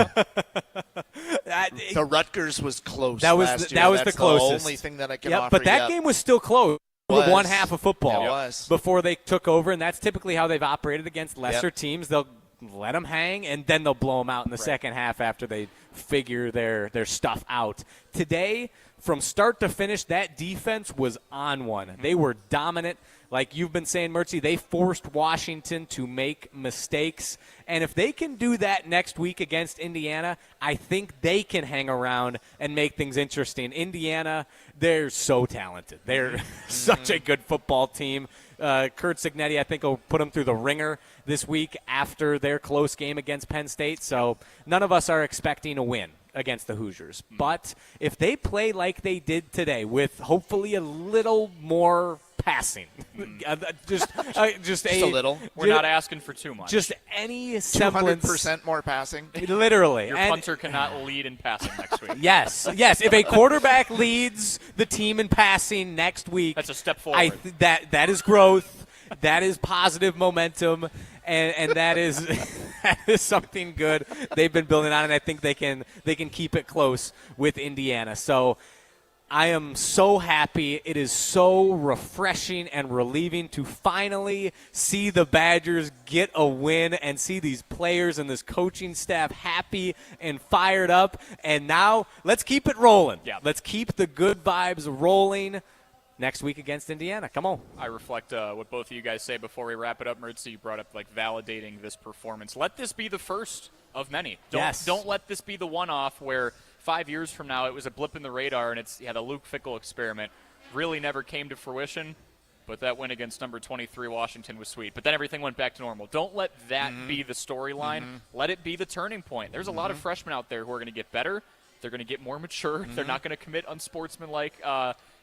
The Rutgers was close. That was last the, year. that was That's the closest. The only thing that I can offer. But that game was still close. One half of football it was. Before they took over, and that's typically how they've operated against lesser teams. They'll let them hang, and then they'll blow them out in the second half after they figure their stuff out. Today, from start to finish, that defense was on one. They were dominant. Like you've been saying, Mertzy, they forced Washington to make mistakes. And if they can do that next week against Indiana, I think they can hang around and make things interesting. Indiana, they're so talented. They're such a good football team. Kurt Cignetti, I think, will put them through the ringer this week after their close game against Penn State. So none of us are expecting a win against the Hoosiers. But if they play like they did today, with hopefully a little more passing, just a little. We're not asking for too much. Just any semblance. 200% more passing. Literally. Your punter cannot lead in passing next week. Yes. If a quarterback leads the team in passing next week, that's a step forward. That is growth. That is positive momentum. And that is something good they've been building on, and I think they can keep it close with Indiana. So I am so happy. It is so refreshing and relieving to finally see the Badgers get a win and see these players and this coaching staff happy and fired up. And now let's keep it rolling. Yeah. Let's keep the good vibes rolling next week against Indiana. Come on. I reflect what both of you guys say before we wrap it up. Mertzy, you brought up validating this performance. Let this be the first of many. Don't let this be the one-off where 5 years from now it was a blip in the radar and the Luke Fickell experiment really never came to fruition. But that win against number 23 Washington was sweet. But then everything went back to normal. Don't let that be the storyline. Let it be the turning point. There's a lot of freshmen out there who are going to get better. They're going to get more mature. They're not going to commit unsportsmanlike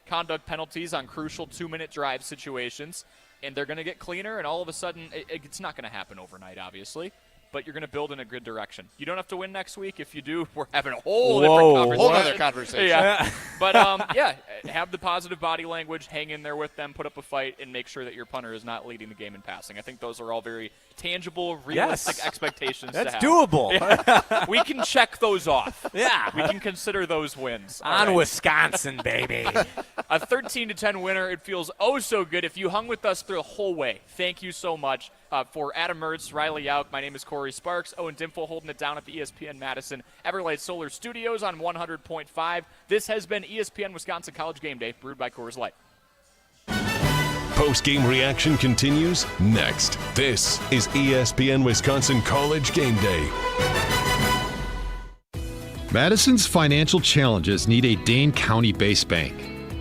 conduct penalties on crucial 2-minute drive situations, and they're going to get cleaner, and all of a sudden it's not going to happen overnight, obviously, but you're going to build in a good direction. You don't have to win next week. If you do, we're having a whole other conversation. Yeah. But have the positive body language, hang in there with them, put up a fight, and make sure that your punter is not leading the game in passing. I think those are all very tangible, realistic expectations to have. That's doable. Yeah. We can check those off. Yeah. We can consider those wins. On Wisconsin, baby. A 13-10 winner. It feels oh so good. If you hung with us through the whole way, thank you so much. For Adam Mertz, Riley Yauk, my name is Corey Sparks. Owen Dimple holding it down at the ESPN Madison Everlight Solar Studios on 100.5. This has been ESPN Wisconsin College Game Day, brewed by Coors Light. Post-game reaction continues next. This is ESPN Wisconsin College Game Day. Madison's financial challenges need a Dane County-based bank.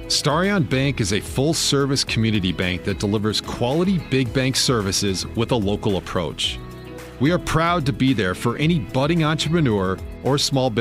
Starion Bank is a full-service community bank that delivers quality big bank services with a local approach. We are proud to be there for any budding entrepreneur or small business